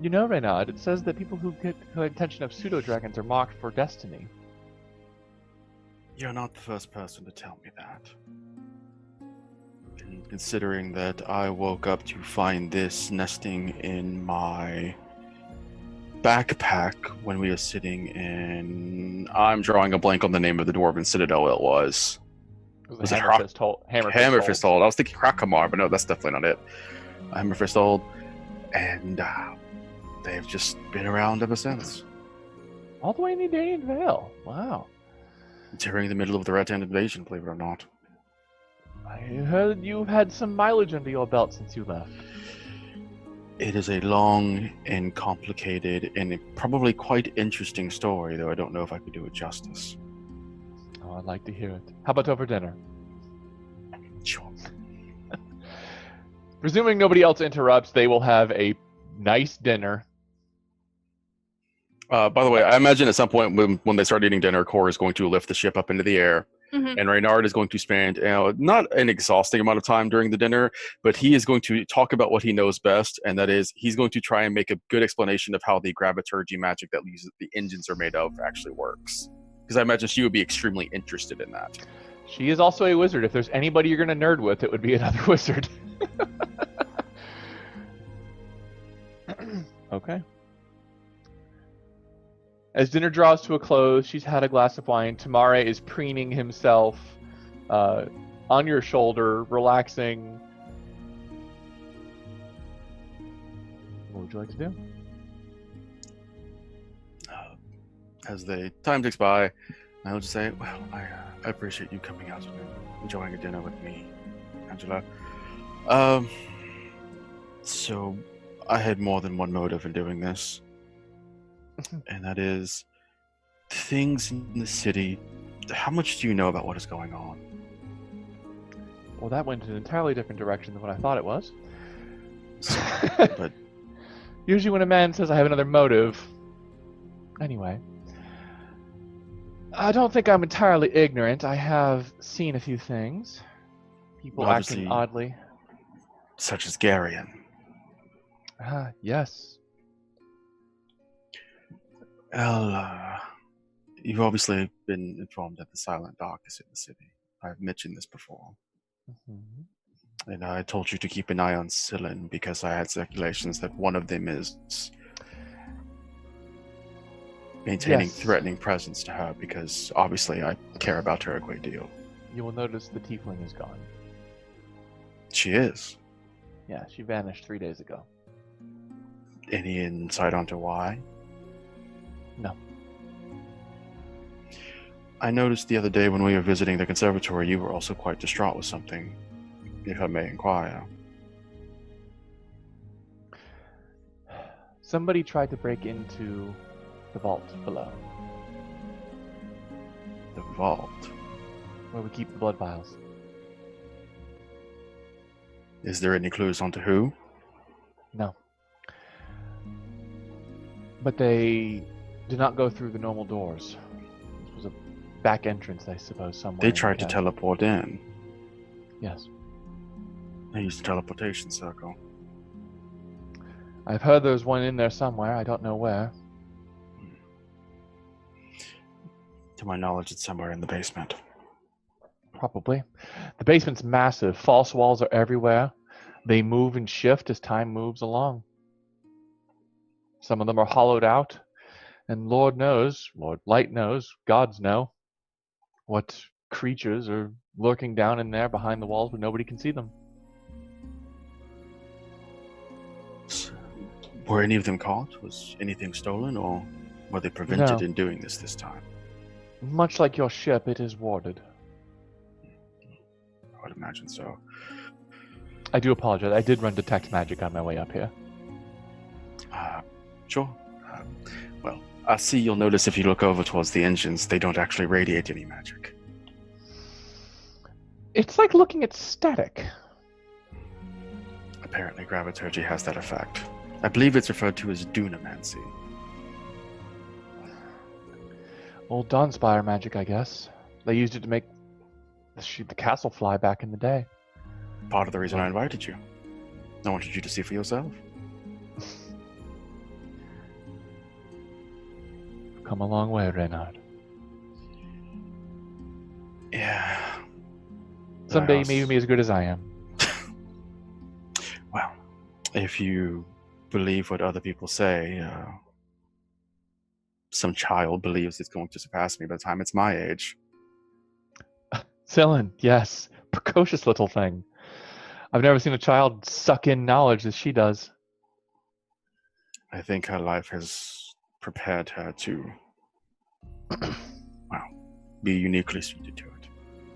You know, Reynard, it says that people who get the attention of pseudo-dragons are marked for destiny. You're not the first person to tell me that. And considering that I woke up to find this nesting in my backpack when we were sitting in... I'm drawing a blank on the name of the Dwarven Citadel it was. Was it Hammerfist Hold? Hammerfist Hold. I was thinking Krakamar, but no, that's definitely not it. Hammerfist Hold. And they've just been around ever since. All the way in Edanian Vale. Wow. During the middle of the Red Hand invasion, believe it or not. I heard you've had some mileage under your belt since you left. It is a long and complicated and probably quite interesting story, though I don't know if I could do it justice. Oh, I'd like to hear it. How about over dinner? Sure. Presuming nobody else interrupts, they will have a nice dinner. By the way, I imagine at some point when they start eating dinner, Cor is going to lift the ship up into the air. Mm-hmm. And Reynard is going to spend not an exhausting amount of time during the dinner, but he is going to talk about what he knows best, and that is he's going to try and make a good explanation of how the graviturgy magic that the engines are made of actually works. Because I imagine she would be extremely interested in that. She is also a wizard. If there's anybody you're going to nerd with, it would be another wizard. Okay. As dinner draws to a close, she's had a glass of wine. Tamare is preening himself on your shoulder, relaxing. What would you like to do? As the time ticks by, I'll just say, well, I appreciate you coming out and enjoying a dinner with me, Angela. So I had more than one motive in doing this. And that is things in the city. How much do you know about what is going on? Well, that went in an entirely different direction than what I thought it was. But usually when a man says I have another motive... Anyway. I don't think I'm entirely ignorant. I have seen a few things. People obviously, acting oddly. Such as Garion. Ah, yes. Well, you've obviously been informed that the Silent Dock is in the city. I've mentioned this before. Mm-hmm. And I told you to keep an eye on Sillin because I had speculations that one of them is maintaining Yes. threatening presence to her because obviously I care about her a great deal. You will notice the tiefling is gone. She is. Yeah, she vanished 3 days ago. Any insight onto why? No. I noticed the other day when we were visiting the conservatory, you were also quite distraught with something, if I may inquire. Somebody tried to break into the vault below, The vault. where we keep the blood vials. Is there any clues onto who? No. But they did not go through the normal doors. This was a back entrance, I suppose, somewhere. They tried to teleport in. Yes. They used the teleportation circle. I've heard there's one in there somewhere. I don't know where. To my knowledge, it's somewhere in the basement. Probably. The basement's massive. False walls are everywhere. They move and shift as time moves along. Some of them are hollowed out. And Lord knows, Lord Light knows, gods know, what creatures are lurking down in there behind the walls where nobody can see them. Were any of them caught? Was anything stolen, or were they prevented No. in doing this time? Much like your ship, it is warded. I would imagine so. I do apologize. I did run detect magic on my way up here. Sure. Well, I see you'll notice if you look over towards the engines, they don't actually radiate any magic. It's like looking at static. Apparently, graviturgy has that effect. I believe it's referred to as dunamancy. Old Dawnspire magic, I guess. They used it to make the castle fly back in the day. Part of the reason I invited you. I wanted you to see for yourself. Come a long way, Reynard. Yeah. Someday you may be as good as I am. Well, if you believe what other people say, some child believes it's going to surpass me by the time it's my age. Cylin, yes. Precocious little thing. I've never seen a child suck in knowledge as she does. I think her life has prepared her to, well, be uniquely suited to it.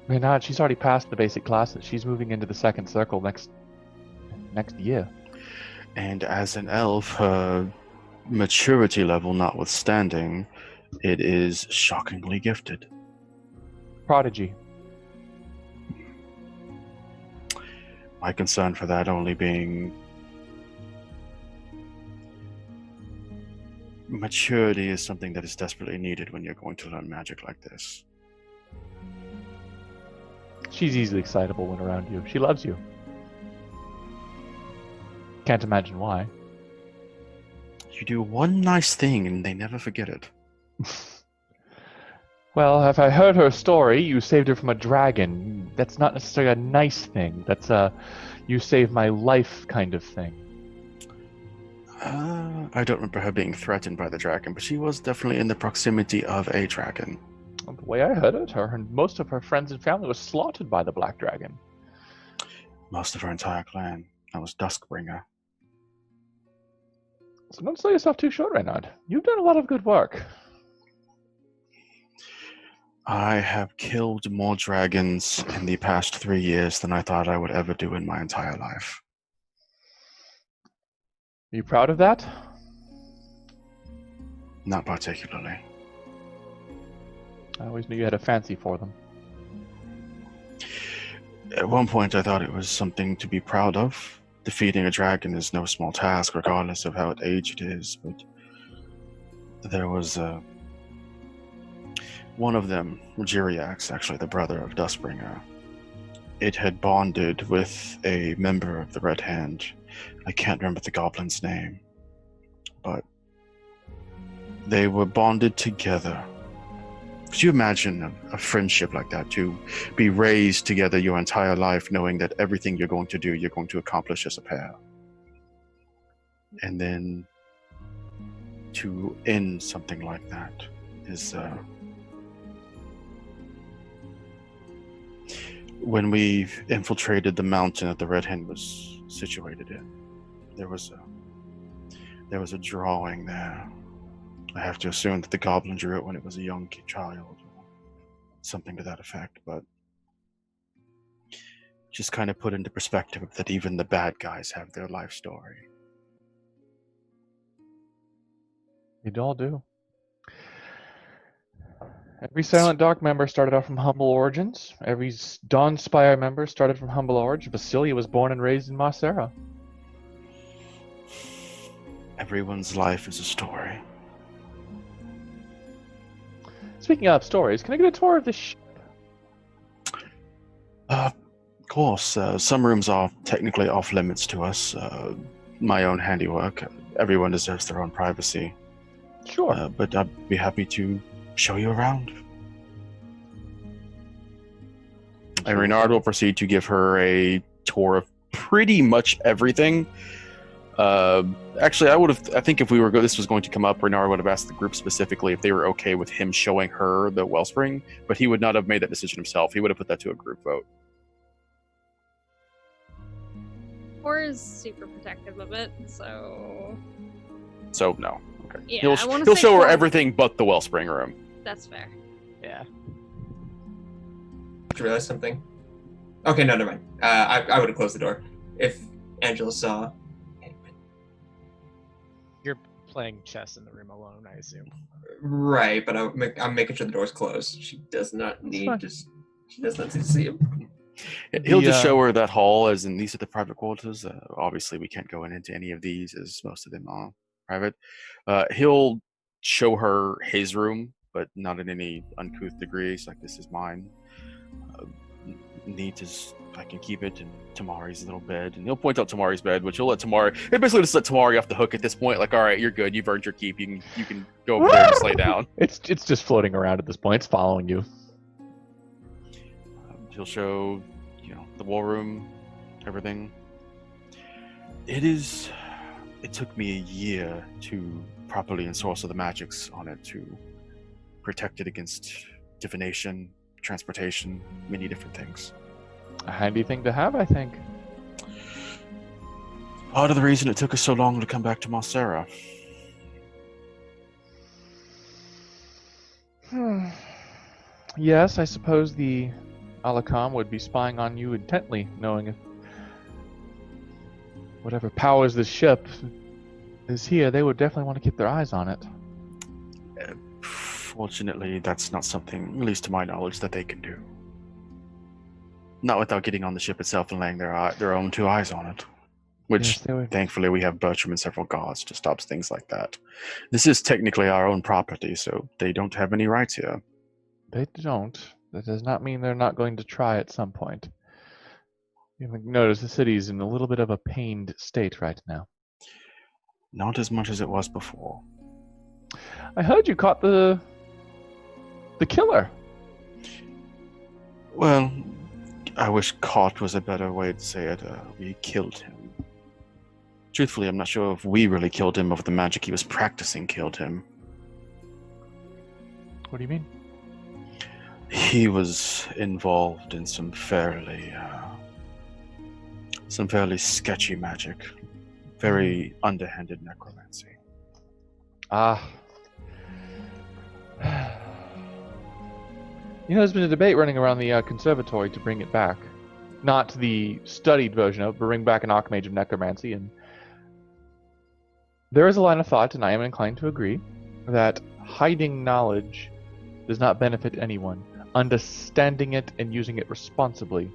Reynard, she's already passed the basic classes. She's moving into the second circle next year. And as an elf, her maturity level notwithstanding, it is shockingly gifted. Prodigy. My concern for that only being maturity is something that is desperately needed when you're going to learn magic like this. She's easily excitable when around you. She loves you. Can't imagine why. You do one nice thing and they never forget it. Well, if I heard her story, you saved her from a dragon. That's not necessarily a nice thing. That's a you saved my life kind of thing. I don't remember her being threatened by the dragon, but she was definitely in the proximity of a dragon. Well, the way I heard it, her and most of her friends and family were slaughtered by the black dragon. Most of her entire clan. That was Duskbringer. So don't sell yourself too short, Reynard. You've done a lot of good work. I have killed more dragons in the past 3 years than I thought I would ever do in my entire life. Are you proud of that? Not particularly. I always knew you had a fancy for them. At one point, I thought it was something to be proud of. Defeating a dragon is no small task, regardless of how aged it is, but there was one of them, Giriax, actually the brother of Duskbringer. It had bonded with a member of the Red Hand. I can't remember the goblin's name, but they were bonded together. Could you imagine a friendship like that, to be raised together your entire life knowing that everything you're going to do, you're going to accomplish as a pair? And then to end something like that is when we infiltrated the mountain that the Red Hen was situated in. There was a drawing there. I have to assume that the goblin drew it when it was a young child, or something to that effect, but just kind of put into perspective that even the bad guys have their life story. They all do. Every Silent Dark member started off from humble origins. Every Dawnspire member started from humble origins. Basilia was born and raised in Marcera. Everyone's life is a story. Speaking of stories, can I get a tour of this ship? Of course, some rooms are technically off limits to us. My own handiwork. Everyone deserves their own privacy. Sure. But I'd be happy to show you around. And Renard will proceed to give her a tour of pretty much everything. Actually, I think if this was going to come up, Renard would have asked the group specifically if they were okay with him showing her the wellspring, but he would not have made that decision himself. He would have put that to a group vote. Or is super protective of it, so No. Okay. Yeah, he'll show her everything but the wellspring room. That's fair. Yeah. Did you realize something? Okay, no, never mind. I would have closed the door if Angela saw. You're playing chess in the room alone, I assume. Right, but I'm making sure the door's closed. She does not need to. She does not need to see him. He'll just show her that hall, as in these are the private quarters. Obviously, we can't go into any of these, as most of them are private. He'll show her his room, but not in any uncouth degrees. Like, this is mine. Neat as I can keep it, and Tamari's little bed. And he'll point out Tamari's bed, which he'll let Tamari. He basically just let Tamari off the hook at this point. Like, all right, you're good. You've earned your keep. You can go over there and just lay down. It's just floating around at this point. It's following you. He'll show, the war room, everything. It took me a year to properly ensorcel the magics on it, to protect it against divination, transportation, many different things. A handy thing to have, I think. Part of the reason it took us so long to come back to Marcera. Yes, I suppose the Alakam would be spying on you intently, knowing if whatever powers this ship is here, they would definitely want to keep their eyes on it. Fortunately, that's not something, at least to my knowledge, that they can do. Not without getting on the ship itself and laying their own two eyes on it. Which, yes, thankfully, we have Bertram and several guards to stop things like that. This is technically our own property, so they don't have any rights here. They don't. That does not mean they're not going to try at some point. You can notice the city's in a little bit of a pained state right now. Not as much as it was before. I heard you caught the killer. Well, I wish caught was a better way to say it. We killed him. Truthfully, I'm not sure if we really killed him or if the magic he was practicing killed him. What do you mean? He was involved in some fairly sketchy magic. Very underhanded necromancy. Ah. There's been a debate running around the conservatory to bring it back. Not the studied version of it, but bring back an Archmage of Necromancy. And there is a line of thought, and I am inclined to agree, that hiding knowledge does not benefit anyone. Understanding it and using it responsibly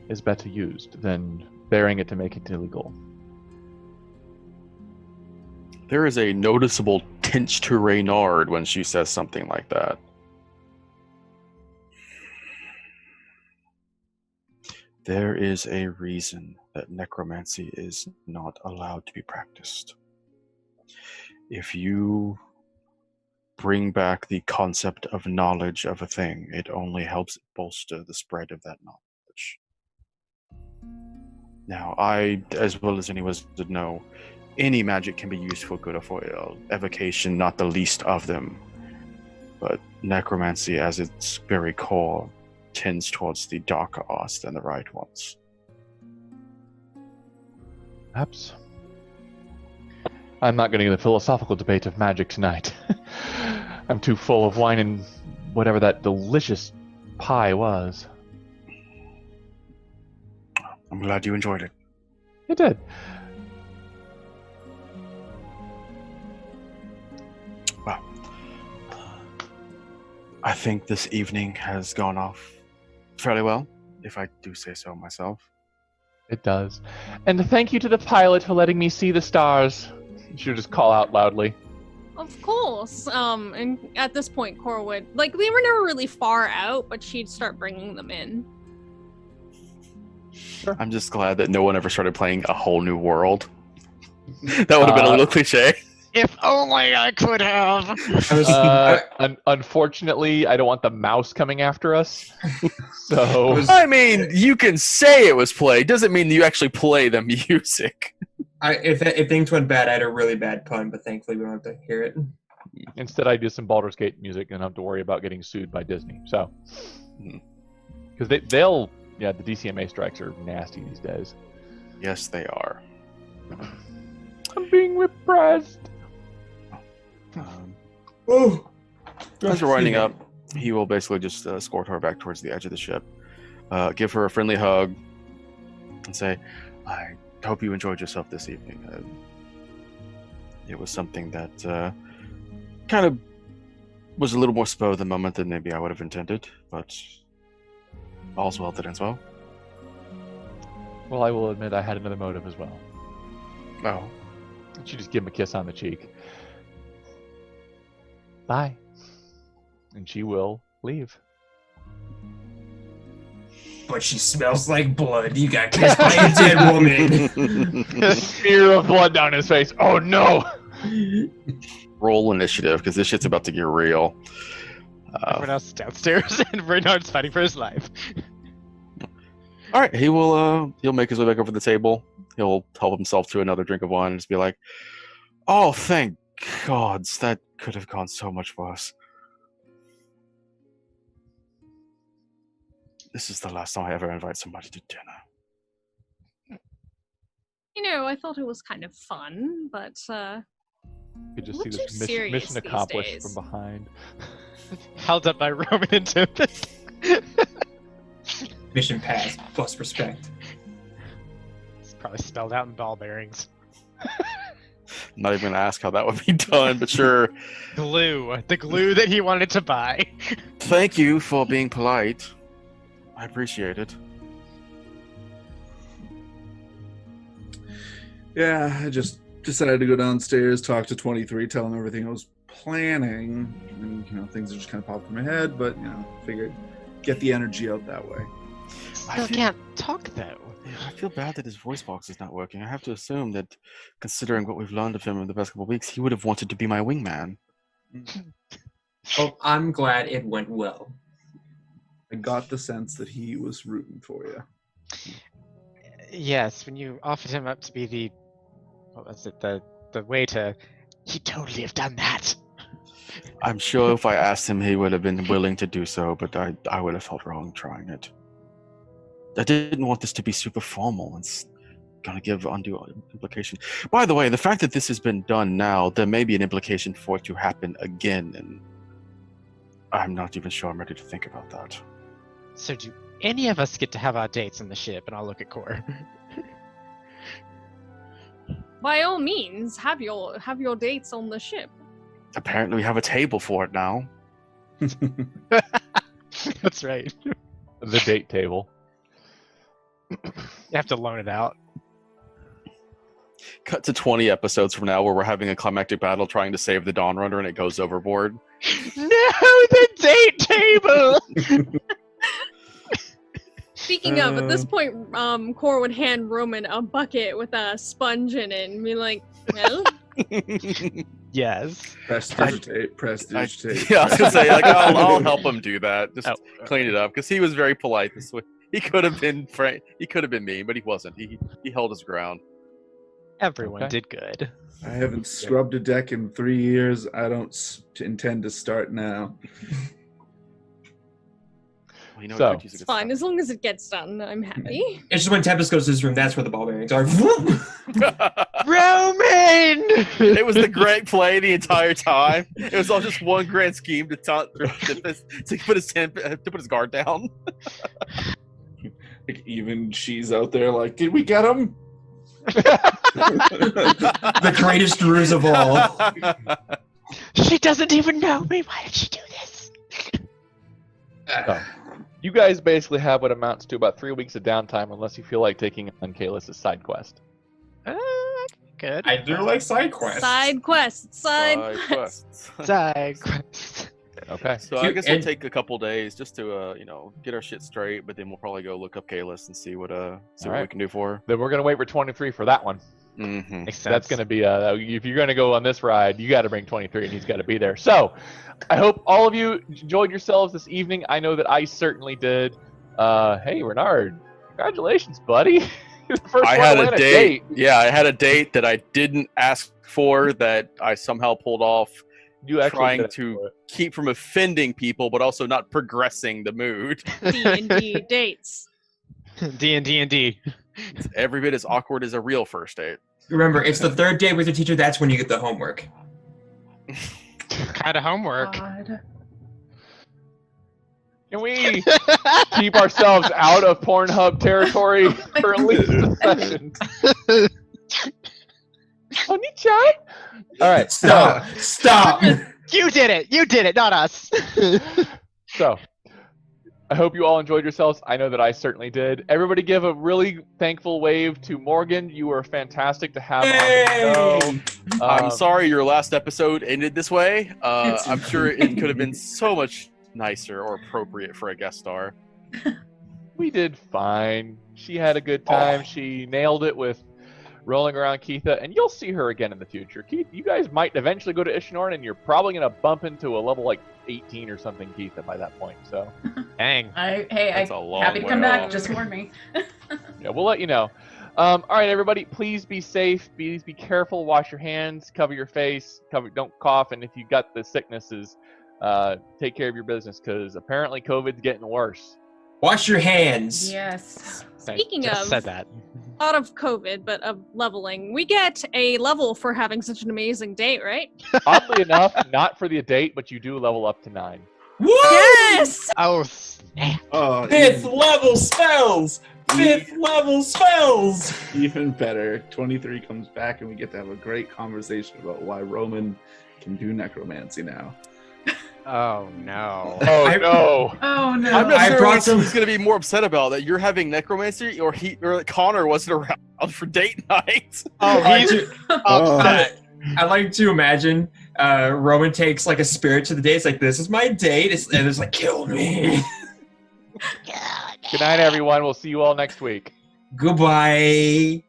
is better used than bearing it to make it illegal. There is a noticeable tinge to Reynard when she says something like that. There is a reason that necromancy is not allowed to be practiced. If you bring back the concept of knowledge of a thing, it only helps bolster the spread of that knowledge. Now, I, as well as any wizard, know any magic can be used for good or for ill. Evocation, not the least of them. But necromancy, as its very core, tends towards the darker arts than the right ones. Perhaps. I'm not getting into the philosophical debate of magic tonight. I'm too full of wine and whatever that delicious pie was. I'm glad you enjoyed it. It did. Well, I think this evening has gone off fairly well, if I do say so myself. It does. And thank you to the pilot for letting me see the stars. She'll just call out loudly. Of course. And at this point, Cora would, like, we were never really far out, but she'd start bringing them in. Sure. I'm just glad that no one ever started playing A Whole New World. That would have been a little cliche. If only I could have. Unfortunately, I don't want the mouse coming after us. So I mean, you can say it was played. Doesn't mean you actually play the music. If things went bad, I had a really bad pun, but thankfully we don't have to hear it. instead, I do some Baldur's Gate music and don't have to worry about getting sued by Disney. So, because the DCMA strikes are nasty these days. Yes, they are. I'm being repressed. As we're winding up, he will basically just escort her back towards the edge of the ship, give her a friendly hug, and say, I hope you enjoyed yourself this evening. It was something that kind of was a little more spur of the moment than maybe I would have intended, but all's well that ends well. Well, I will admit I had another motive as well. Oh. She just give him a kiss on the cheek. Bye. And she will leave. But she smells like blood. You got kissed by a dead woman. Smear of blood down his face. Oh no! Roll initiative, because this shit's about to get real. Everyone else is downstairs, and Bernard's fighting for his life. All right, he'll make his way back over the table. He'll help himself to another drink of wine and just be like, "Oh, thank gods, that could have gone so much worse. This is the last time I ever invite somebody to dinner." You know, I thought it was kind of fun, but You could just We're see too this serious mission these accomplished days. from behind. Held up by Roman and Tempest. Mission passed, plus respect. It's probably spelled out in ball bearings. Not even gonna ask how that would be done, but sure. Glue. The glue that he wanted to buy. Thank you for being polite. I appreciate it. Yeah, I just decided to go downstairs, talk to 23, tell him everything I was planning, and things are just kind of popped in my head. But figured get the energy out that way. Still can't talk though. I feel bad that his voice box is not working. I have to assume that, considering what we've learned of him in the past couple of weeks, he would have wanted to be my wingman. Well, I'm glad it went well. I got the sense that he was rooting for you. Yes, when you offered him up to be the waiter, he'd totally have done that. I'm sure if I asked him, he would have been willing to do so, but I would have felt wrong trying it. I didn't want this to be super formal. It's gonna give undue implication. By the way, the fact that this has been done now, there may be an implication for it to happen again, and I'm not even sure I'm ready to think about that. So do any of us get to have our dates on the ship? And I'll look at Core. by all means, have your dates on the ship. Apparently we have a table for it now. That's right. The date table. You have to loan it out. Cut to 20 episodes from now where we're having a climactic battle trying to save the Dawn Runner and it goes overboard. No, the date table! Speaking of, at this point, Cor would hand Roman a bucket with a sponge in it and be like, well, Yes. Prestige tape. Yeah, I was gonna say, like, I'll help him do that. Just clean it up, because he was very polite this way. He could have been Frank. He could have been mean, but he wasn't. He held his ground. Everyone did good. I haven't scrubbed a deck in 3 years. I don't intend to start now. Well, you know, So- cookies are It's good fine. stuff. As long as it gets done, I'm happy. It's just when Tempest goes to his room, that's where the ball bearings are. Roman! It was the great play the entire time. It was all just one grand scheme to put his guard down. Like, even she's out there like, did we get him? The greatest ruse of all. She doesn't even know me. Why did she do this? So, you guys basically have what amounts to about 3 weeks of downtime unless you feel like taking on Kalis' side quest. Good. I do like side quests. Side quests. Side quests. quests. Side quest. Okay. So I guess we'll And- take a couple days just to get our shit straight, but then we'll probably go look up Kalis and see what we Alright. can do for her. Then we're going to wait for 23 for that one. Mm-hmm. Makes sense. That's going to be, if you're going to go on this ride, you got to bring 23 and he's got to be there. So I hope all of you enjoyed yourselves this evening. I know that I certainly did. Hey, Renard, congratulations, buddy. You're the first I one had to win a date. Yeah, I had a date that I didn't ask for that I somehow pulled off, You actually trying did it to for it. keep from offending people, but also not progressing the mood. D&D dates. D&D. It's every bit as awkward as a real first date. Remember, it's the third day with your teacher. That's when you get the homework. Kind of homework. God. Can we keep ourselves out of Pornhub territory for at least a session? Oni-chan? All right, so Stop. You did it, not us. So, I hope you all enjoyed yourselves. I know that I certainly did. Everybody give a really thankful wave to Morgan. You were fantastic to have on the show. I'm sorry your last episode ended this way. I'm sure it could have been so much nicer or appropriate for a guest star. We did fine. She had a good time. She nailed it with rolling around Keitha, and you'll see her again in the future. Keith, you guys might eventually go to Ishnorn, and you're probably going to bump into a level like 18 or something Keitha by that point. So, Dang. That's a I'm long happy to way come back. off. Just warn me. yeah, we'll let you know. All right, everybody, please be safe. Please be careful. Wash your hands. Cover your face. Don't cough. And if you got the sicknesses, take care of your business because apparently COVID's getting worse. Wash your hands. Yes. Speaking Just of, said that. not of COVID, but of leveling, we get a level for having such an amazing date, right? Oddly enough, not for the date, but you do level up to 9. Woo! Yes! Oh, snap. Oh, Fifth level spells. Fifth level spells. even better. 23 comes back and we get to have a great conversation about why Roman can do necromancy now. Oh, no. Oh, I- no. Oh no. I'm not I sure brought what some- he's going to be more upset about, that you're having necromancy or Connor wasn't around for date night. Oh, he's upset. I like to imagine Roman takes like a spirit to the date. It's like, this is my date. And it's like, kill me. Good night, everyone. We'll see you all next week. Goodbye.